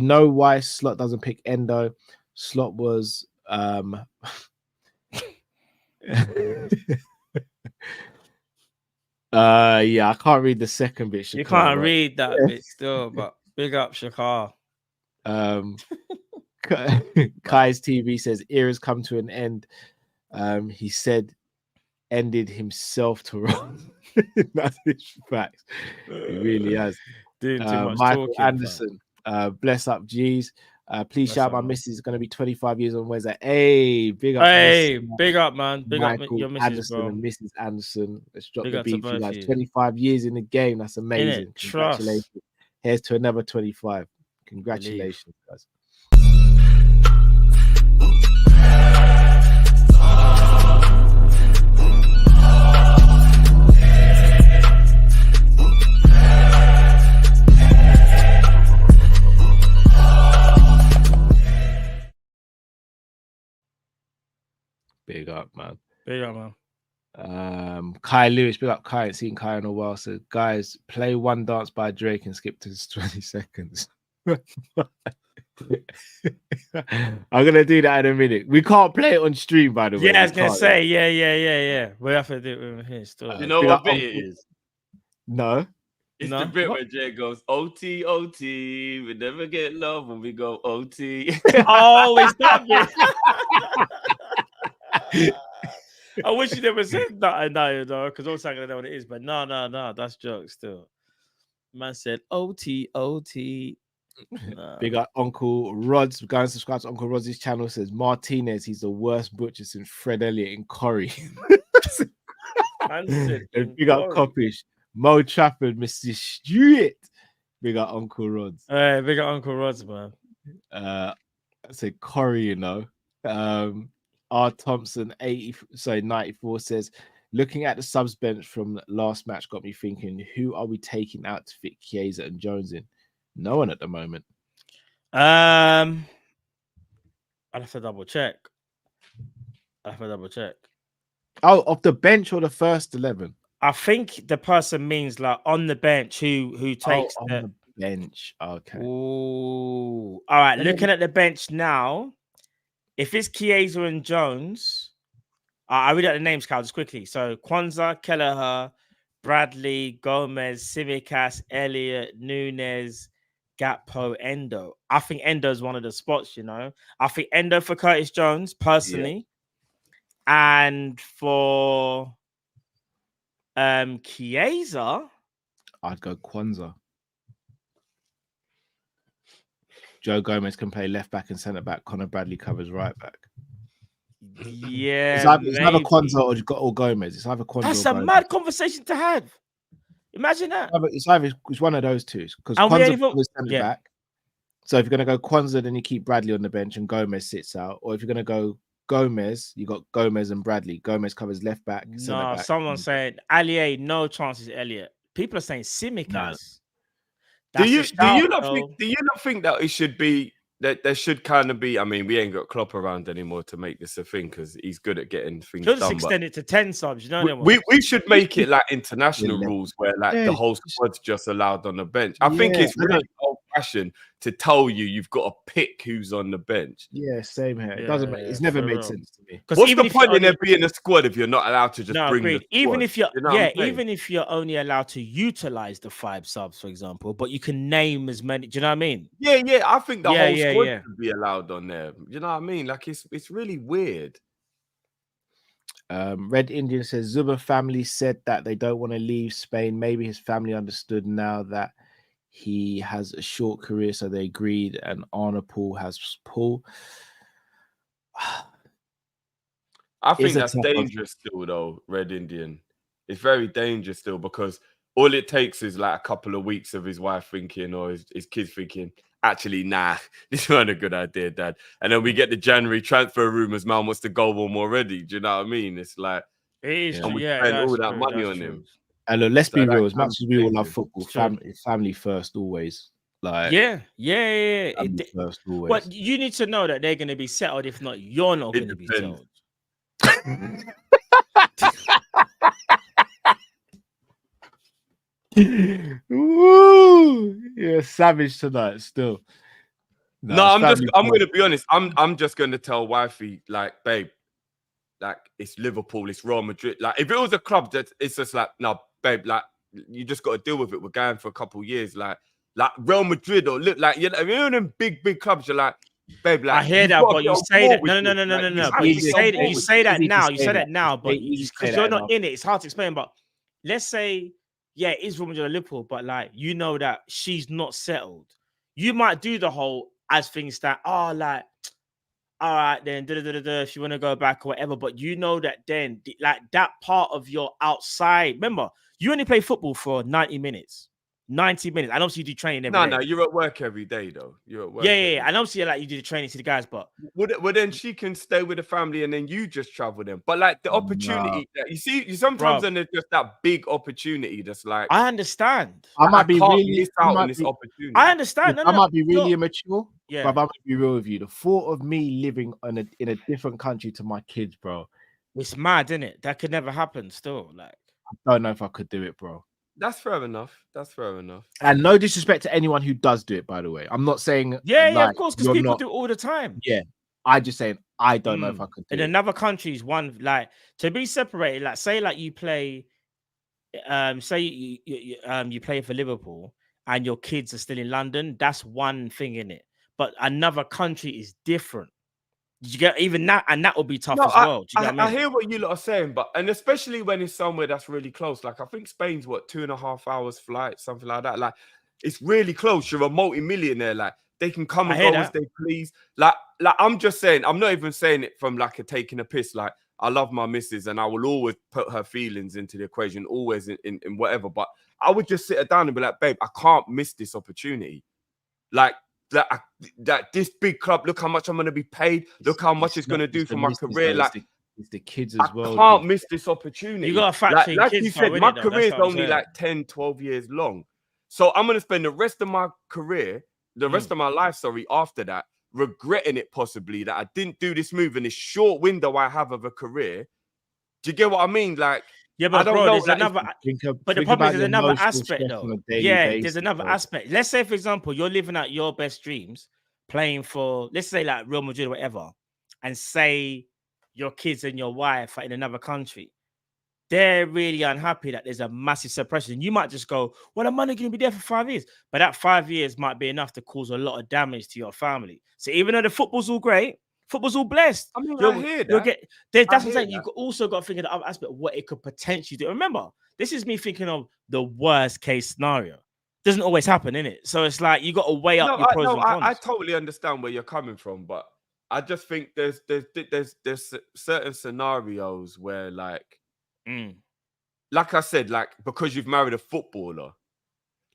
know why Slot doesn't pick Endo. Slot was yeah, I can't read the second bit. Shakar, you can't read that bit still, but big up Shakar. Kai's TV says eras come to an end. He said ended himself to run. That's his facts. He really has. Doing too much Michael talking, Anderson, bless up G's. Please That's shout all my right. missus is going to be 25 years on Wednesday. Hey, big up. Hey, Miss big up, man. Big up Michael your missus, Anderson bro. and Mrs. Anderson. Let's drop Big the up to beat for you both guys. of you. 25 years in the game. That's amazing. Innit? Trust. Congratulations. Here's to another 25. Congratulations, guys. Big up, man. Big up, man. Kai Lewis, big up Kai. Ain't seen Kai in a while. So, guys, play One Dance by Drake and skip to 20 seconds. I'm gonna do that in a minute. We can't play it on stream, by the way. Yeah, I was We gonna can't. say, yeah. We have to do it with here still. You know big what up bit Uncle- it is? No. It's No? the bit What? where Jay goes, OT, OT, we never get love when we go OT. Oh, it's that bit. I wish you never said that, no, because also I don't know what it is. But no, that's jokes still. Man said OT. Nah. Big up Uncle Rods. Go and subscribe to Uncle Rods' channel. Says Martinez, he's the worst butcher since Fred Elliott in Corrie. Man said And big up Corrie. Kopish. Mo Trafford, Mr. Stewart. Big up Uncle Rods. Hey, big up Uncle Rods, man. I said Corrie, you know. R. Thompson 94 says, looking at the subs bench from last match got me thinking, who are we taking out to fit Chiesa and Jones in? No one at the moment. I'll have to double check. Oh, off the bench or the first 11? I think the person means like on the bench who takes on the bench. Okay. Ooh. All right. Looking at the bench now, if it's Chiesa and Jones, I read out the names, Cal, just quickly. So Kwanzaa, Kelleher, Bradley, Gomez, Simicas, Elliott, Nunes, Gakpo, Endo. I think Endo is one of the spots, you know. I think Endo for Curtis Jones, personally. Yeah. And for Chiesa, I'd go Kwanzaa. Joe Gomez can play left back and centre back. Conor Bradley covers right back. Yeah, it's either Kwanzaa or Gomez. It's either Kwanzaa. That's or a Gomez. mad conversation to have. Imagine that. It's one of those two because Kwanzaa covers centre back. So if you're going to go Kwanzaa, then you keep Bradley on the bench and Gomez sits out. Or if you're going to go Gomez, you got Gomez and Bradley. Gomez covers left back. No, someone's saying Allier, no chances, Elliott. People are saying Simicas. No. Do you not think that it should be that there should kind of be? I mean, we ain't got Klopp around anymore to make this a thing because he's good at getting things done. Just extend it to 10 subs, you know. We should make it like international rules where like the whole squad's just allowed on the bench. I think it's really old-fashioned to tell you've got to pick who's on the bench. Yeah, same here. It doesn't make it's never made sense to me. What's the point in there being a squad if you're not allowed to just bring the squad? Even if you're even if you're only allowed to utilize the 5 subs, for example, but you can name as many. Do you know what I mean? Yeah. I think the whole squad should be allowed on there. You know what I mean? Like it's really weird. Red Indian says Zuba family said that they don't want to leave Spain. Maybe his family understood now that he has a short career, so they agreed. And Arna Paul has Paul. I think that's dangerous still, though. Red Indian, it's very dangerous still because all it takes is like a couple of weeks of his wife thinking or his kids thinking, actually, nah, this wasn't a good idea, Dad. And then we get the January transfer rumors. Man wants to go home already. Do you know what I mean? It's like, it is and we spend all that money on him. And look, let's be real. As much as we all love football, family first always. Like First always. But you need to know that they're going to be settled. If not, you're not going to be settled. Woo! You're savage tonight. Still. No, I'm going to be honest. I'm just going to tell wifey, like, babe, like it's Liverpool, it's Real Madrid. Like, if it was a club that it's just like, no, babe, like you just got to deal with it. We're going for a couple of years, like Real Madrid or like you know them big clubs. You're like, babe, like I hear that, but you say that no. But you say that now, but because you're not in it, it's hard to explain. But let's say, it is Real Madrid or Liverpool, but like you know that she's not settled. You might do the whole as things that are like, all right, then if you want to go back or whatever, but you know that then like that part of your outside. Remember, you only play football for 90 minutes. 90 minutes. I know you do training every day. No, you're at work every day though. You're at work. Yeah. I know like you do the training to the guys, but well, then she can stay with the family and then you just travel them. But like the opportunity that you see, you sometimes then there's just that big opportunity that's like I understand. I might be really miss out on this opportunity. I understand. I might be really immature. Yeah, but I'm gonna be real with you. The thought of me living in a different country to my kids, bro, it's mad, isn't it? That could never happen. Still, like I don't know if I could do it, bro. That's fair enough. And no disrespect to anyone who does do it, by the way. I'm not saying yeah, of course, because people do it all the time. Yeah, I just saying I don't know if I could do in it. another countries, one like to be separated. Like say, like you play, say you play for Liverpool and your kids are still in London. That's one thing in it, but another country is different. Did you get even that? And that will be tough as well. Do you get what I mean? I hear what you lot are saying, but and especially when it's somewhere that's really close. Like I think Spain's 2.5 hours flight, something like that. Like it's really close. You're a multi-millionaire. Like they can come and go as they please. Like I'm just saying. I'm not even saying it from like a taking a piss. Like I love my missus, and I will always put her feelings into the equation, always in whatever. But I would just sit her down and be like, babe, I can't miss this opportunity. Like. That this big club, look how much I'm going to be paid. Look how much it's going to do for my career. Like it's the kids as well. I can't miss this opportunity. You got to factor in like kids. You said, my career is only like 10, 12 years long. So I'm going to spend the rest of my career, the rest of my life, after that, regretting it possibly that I didn't do this move in this short window I have of a career. Do you get what I mean? Like, yeah, but I don't bro, know, there's another. But the problem is there's another aspect, though. Yeah, there's another aspect. Let's say, for example, you're living out your best dreams, playing for, let's say, like Real Madrid or whatever, and say your kids and your wife are in another country. They're really unhappy that there's a massive separation. You might just go, well, I'm only going to be there for 5 years. But that 5 years might be enough to cause a lot of damage to your family. So even though the football's all great, football's all blessed. I mean, I hear that. That's what I'm saying. You've also got to think of the other aspect of what it could potentially do. Remember, this is me thinking of the worst case scenario. Doesn't always happen, innit? So it's like you got to weigh up your pros and cons. I totally understand where you're coming from, but I just think there's certain scenarios where like I said, like because you've married a footballer,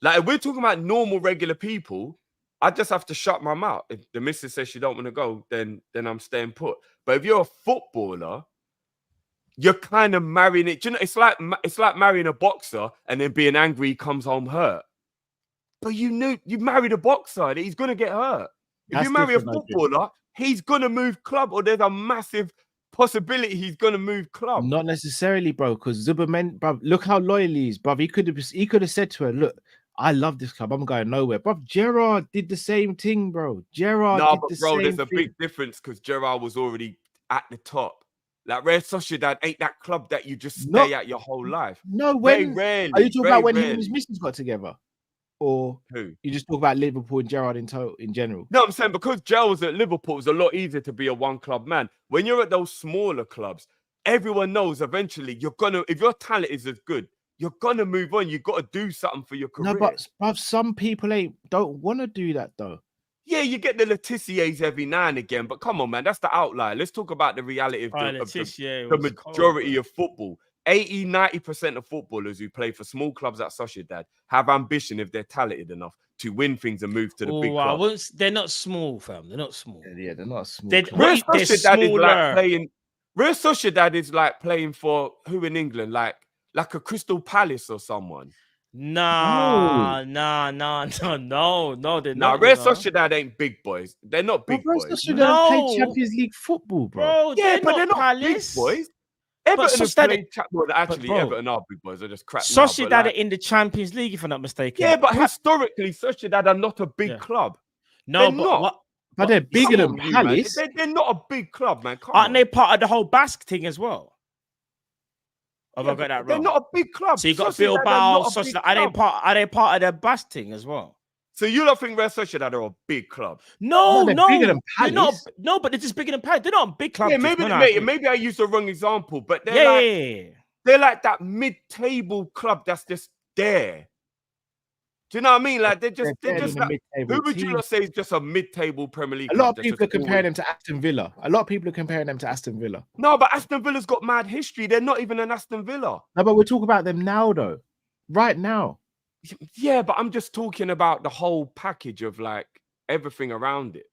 like if we're talking about normal regular people, I just have to shut my mouth. If the missus says she don't want to go, then I'm staying put. But if you're a footballer, you're kind of marrying it. Do you know, it's like marrying a boxer and then being angry he comes home hurt. But you knew you married a boxer, he's gonna get hurt. If you marry a footballer, he's gonna move club, or there's a massive possibility he's gonna move club. Not necessarily, bro, because Zubimendi, bro, look how loyal he is, bro. He could have said to her, look, I love this club. I'm going nowhere. Bro, Gerrard did the same thing, bro. There's a big difference because Gerrard was already at the top. Like Real Sociedad ain't that club that you just stay at your whole life. No, when rarely, are you talking about when he and his missus got together? Or who? You just talk about Liverpool and Gerrard in general? No, I'm saying because Gerrard was at Liverpool, it's a lot easier to be a one club man. When you're at those smaller clubs, everyone knows eventually if your talent is as good, you're gonna move on. You got to do something for your career. No, but some people don't want to do that though. Yeah, you get the Letitiers every now and again, but come on, man, that's the outlier. Let's talk about the reality of the majority of football. 80-90% of footballers who play for small clubs at Sociedad have ambition if they're talented enough to win things and move to the big club. They're not small, fam. They're not small. Yeah, they're not small. Real Sociedad is like playing for who in England? Like a Crystal Palace or someone. No. They're not. Real Sociedad ain't big boys. They're not big boys. Sociedad play Champions League football, bro. Yeah, but they're not big boys. Everton Everton are big boys. They're just crap. Sociedad are in the Champions League, if I'm not mistaken. Yeah, but historically, Sociedad are not a big club. No, but they're bigger than Palace. They're not a big club, man. Aren't they part of the whole Basque thing as well? Have I got that wrong? They're not a big club. So you got Bilbao, Sociedad. Are they part of the Basque thing as well? So you don't think Real Sociedad are a big club? No, they're bigger than Palace. But they're just bigger than Palace. They're not a big club. Yeah, maybe I used the wrong example, but they're like that mid-table club that's just there. Do you know what I mean? Like they're They're just barely a like, mid-table who would you team. not say is just a mid-table Premier League A club? lot of that's people are just comparing always- them to Aston Villa. A lot of people are comparing them to Aston Villa. No, but Aston Villa's got mad history. They're not even an Aston Villa. No, but we're talking about them now, though. Right now. Yeah, but I'm just talking about the whole package of like everything around it.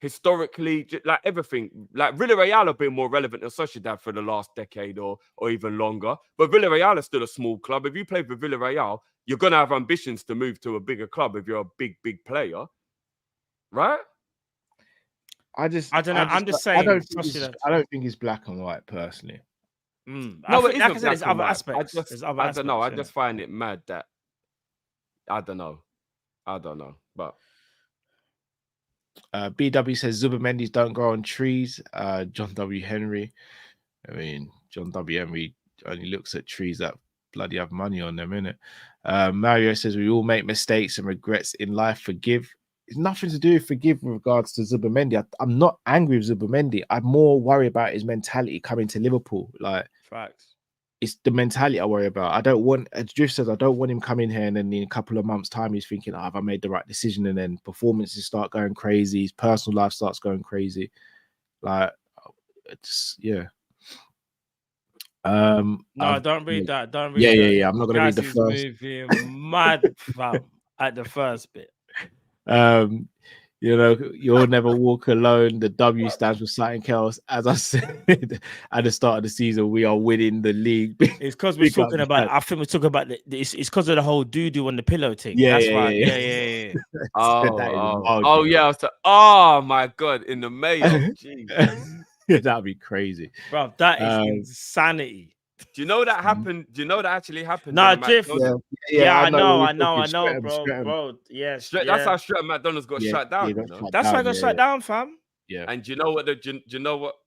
Historically, like everything, like Villarreal have been more relevant than Sociedad for the last decade or even longer. But Villarreal is still a small club. If you play for Villarreal, you're gonna have ambitions to move to a bigger club if you're a big player, right? I don't know. I'm just saying. I don't think it's black and white personally. No, like it I isn't said, it's black and other white. aspects. I don't know. I just find it mad that I don't know. But BW says Zubimendis don't grow on trees. John W. Henry. I mean, John W. Henry only looks at trees that bloody have money on them, innit? Mario says we all make mistakes and regrets in life. Forgive. It's nothing to do with forgive with regards to Zubimendi. I'm not angry with Zubimendi. I'm more worried about his mentality coming to Liverpool. Like, facts. It's the mentality I worry about. I don't want, as Drift says, I don't want him coming here and then in a couple of months' time he's thinking, have I made the right decision? And then performances start going crazy, his personal life starts going crazy. Like, it's No, don't read that. Don't read that. Yeah. I'm not gonna read the first. Moving mad, fam, at the first bit. You'll never walk alone. The W stands for something else. As I said at the start of the season, we are winning the league. It's because we're talking about. I think we're talking about it's because of the whole doo on the pillow thing. That's why. Yeah. Oh my God, in the mayo. Jeez. That'd be crazy, bro. That is insanity. Do you know that happened? Do you know that actually happened? Nah, Jiff. Yeah, I know, bro. Yeah, that's how Stratton McDonald's got shut down. That's why I got shut down, fam. Yeah. And do you know what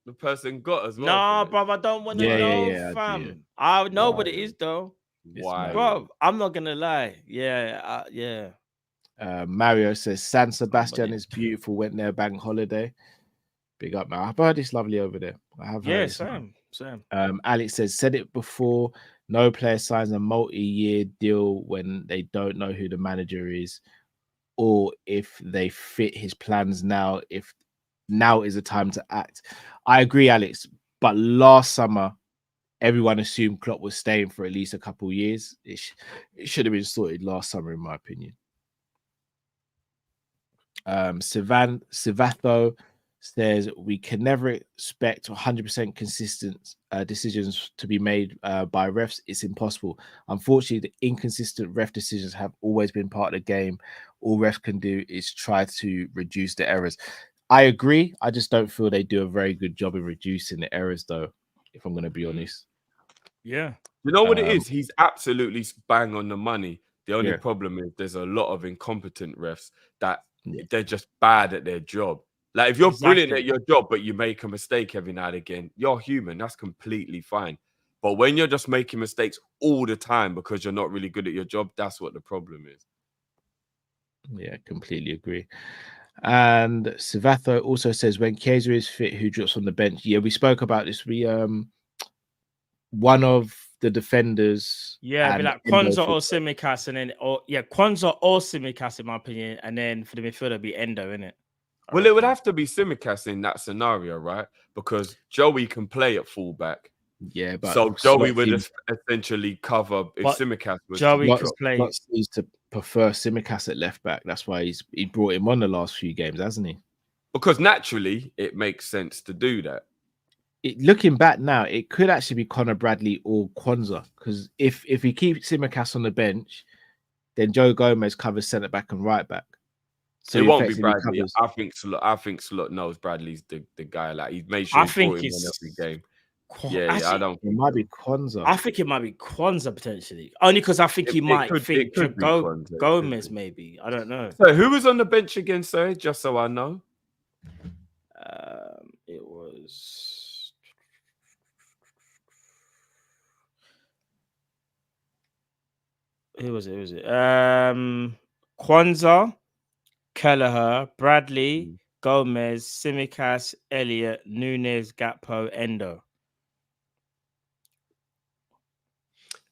the person got as well? Nah, bro, I don't want to know, fam. I know what it is though. Why, bro? I'm not gonna lie. Yeah. Mario says San Sebastian is beautiful. Went there bank holiday. Big up, man. I've heard it's lovely over there. I have. Yeah, same. Alex said it before. No player signs a multi-year deal when they don't know who the manager is, or if they fit his plans now. If now is the time to act. I agree, Alex. But last summer, everyone assumed Klopp was staying for at least a couple of years. It should have been sorted last summer, in my opinion. Sivatho says we can never expect 100% consistent decisions to be made by refs. It's impossible. Unfortunately, the inconsistent ref decisions have always been part of the game. All refs can do is try to reduce the errors. I agree. I just don't feel they do a very good job in reducing the errors, though, if I'm going to be honest. Yeah. You know what it is? He's absolutely bang on the money. The only problem is there's a lot of incompetent refs that they're just bad at their job. Like if you're brilliant at your job, but you make a mistake every now and again, you're human. That's completely fine. But when you're just making mistakes all the time because you're not really good at your job, that's what the problem is. Yeah, completely agree. And Sivatho also says when Chiesa is fit, who drops on the bench? Yeah, we spoke about this. We one of the defenders. Yeah, be like Kwanzaa or Tsimikas, and then Kwanzaa or Tsimikas, in my opinion, and then for the midfielder, it'd be Endo, innit? Well, it would have to be Tsimikas in that scenario, right? Because Joey can play at fullback. Yeah, but so Joey would essentially cover if Tsimikas was. Joey could play. Needs to prefer Tsimikas at left back. That's why he brought him on the last few games, hasn't he? Because naturally, it makes sense to do that. Looking back now, it could actually be Conor Bradley or Kwanzaa, because if he keeps Tsimikas on the bench, then Joe Gomez covers centre back and right back. So it won't be Bradley. I think Slot knows Bradley's the guy. Like he's made sure he brought him on every game. I don't. It might be Kwanzaa. I think it might be Kwanzaa potentially, only because I think he might think Gomez maybe. I don't know. So who was on the bench again? Sorry, just so I know. It was. Who was it? Kwanzaa, Kelleher, Bradley, Gomez, Tsimikas, Elliott, Nunes, Gakpo, Endo.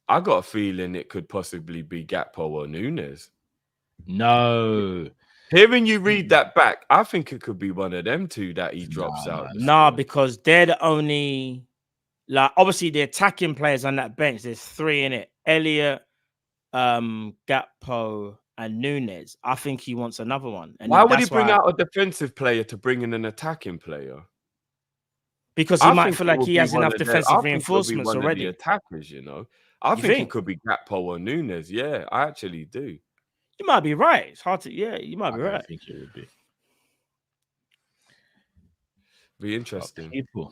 I got a feeling it could possibly be Gakpo or Nunes. No. Hearing you read that back, I think it could be one of them two that he drops out. Nah, because they're the only, like, obviously the attacking players on that bench. There's 3 in it: Elliot, Gakpo, and Nunes. I think he wants another one. And Why would he bring out a defensive player to bring in an attacking player? Because he might feel like he has enough defensive reinforcements already. Attackers, you know. I think it could be Gakpo or Nunes. Yeah, I actually do. You might be right. It's hard to. Yeah, you might be right. I think it would be. Be interesting. People,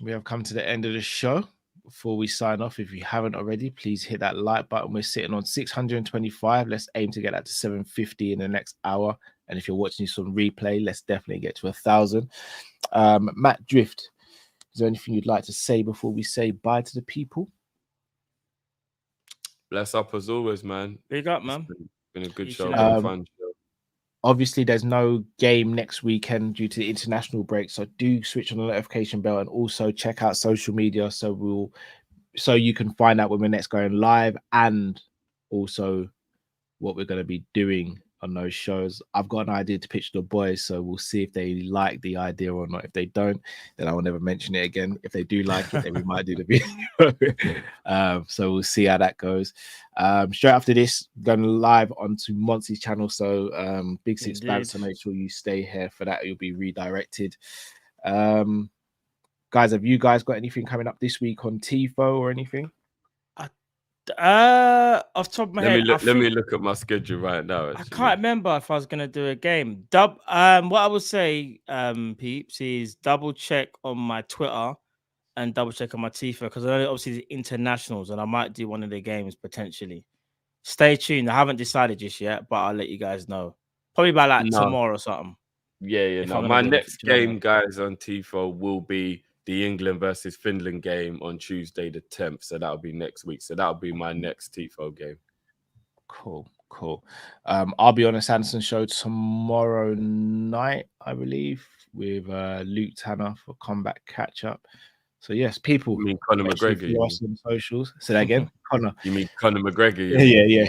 we have come to the end of the show. Before we sign off, if you haven't already, please hit that like button. We're sitting on 625. Let's aim to get that to 750 in the next hour. And if you're watching this on replay, let's definitely get to 1,000. Matt Drift, is there anything you'd like to say before we say bye to the people? Bless up as always, man. Big up, man. It's been a good show, fun show. Obviously, there's no game next weekend due to the international break, so do switch on the notification bell and also check out social media so you can find out when we're next going live and also what we're going to be doing on those shows. I've got an idea to pitch to the boys, so we'll see if they like the idea or not. If they don't, then I will never mention it again. If they do like it, then we might do the video. So we'll see how that goes. Straight after this, going live onto Monty's channel, so Big Six Band, so make sure you stay here for that. You'll be redirected. Guys, have you guys got anything coming up this week on TIFO or anything? Off the top of my head, let me look at my schedule right now. Actually. I can't remember if I was gonna do a game. What I would say, peeps, is double check on my Twitter and double check on my TIFO, because I know obviously the internationals, and I might do one of the games potentially. Stay tuned. I haven't decided just yet, but I'll let you guys know. Probably by tomorrow or something. Yeah. No. My next game, guys, on TIFO will be the England versus Finland game on Tuesday the 10th. So that'll be next week. So that'll be my next TIFO game. Cool. I'll be on a Sanderson show tomorrow night, I believe, with Luke Tanner for Combat Catch Up. So yes, people. You mean Conor McGregor? You on socials. Say that again, Conor. You mean Conor McGregor? Yeah.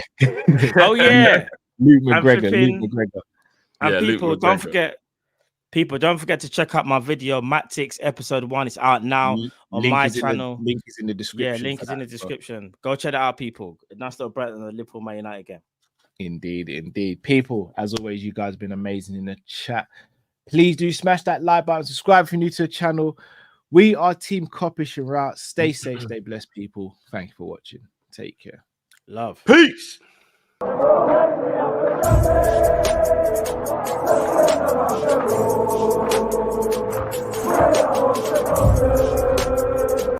Oh yeah, Luke McGregor. And yeah, people, don't forget. People, don't forget to check out my video, Matix episode 1. It's out now on my channel. Link is in the description. Yeah, link is in the description. Go check that out, people. Nice little break on the Liverpool Man United game. Indeed. People, as always, you guys have been amazing in the chat. Please do smash that like button, subscribe if you're new to the channel. We are Team Kopish and Route. Stay safe, stay blessed, people. Thank you for watching. Take care. Love. Peace.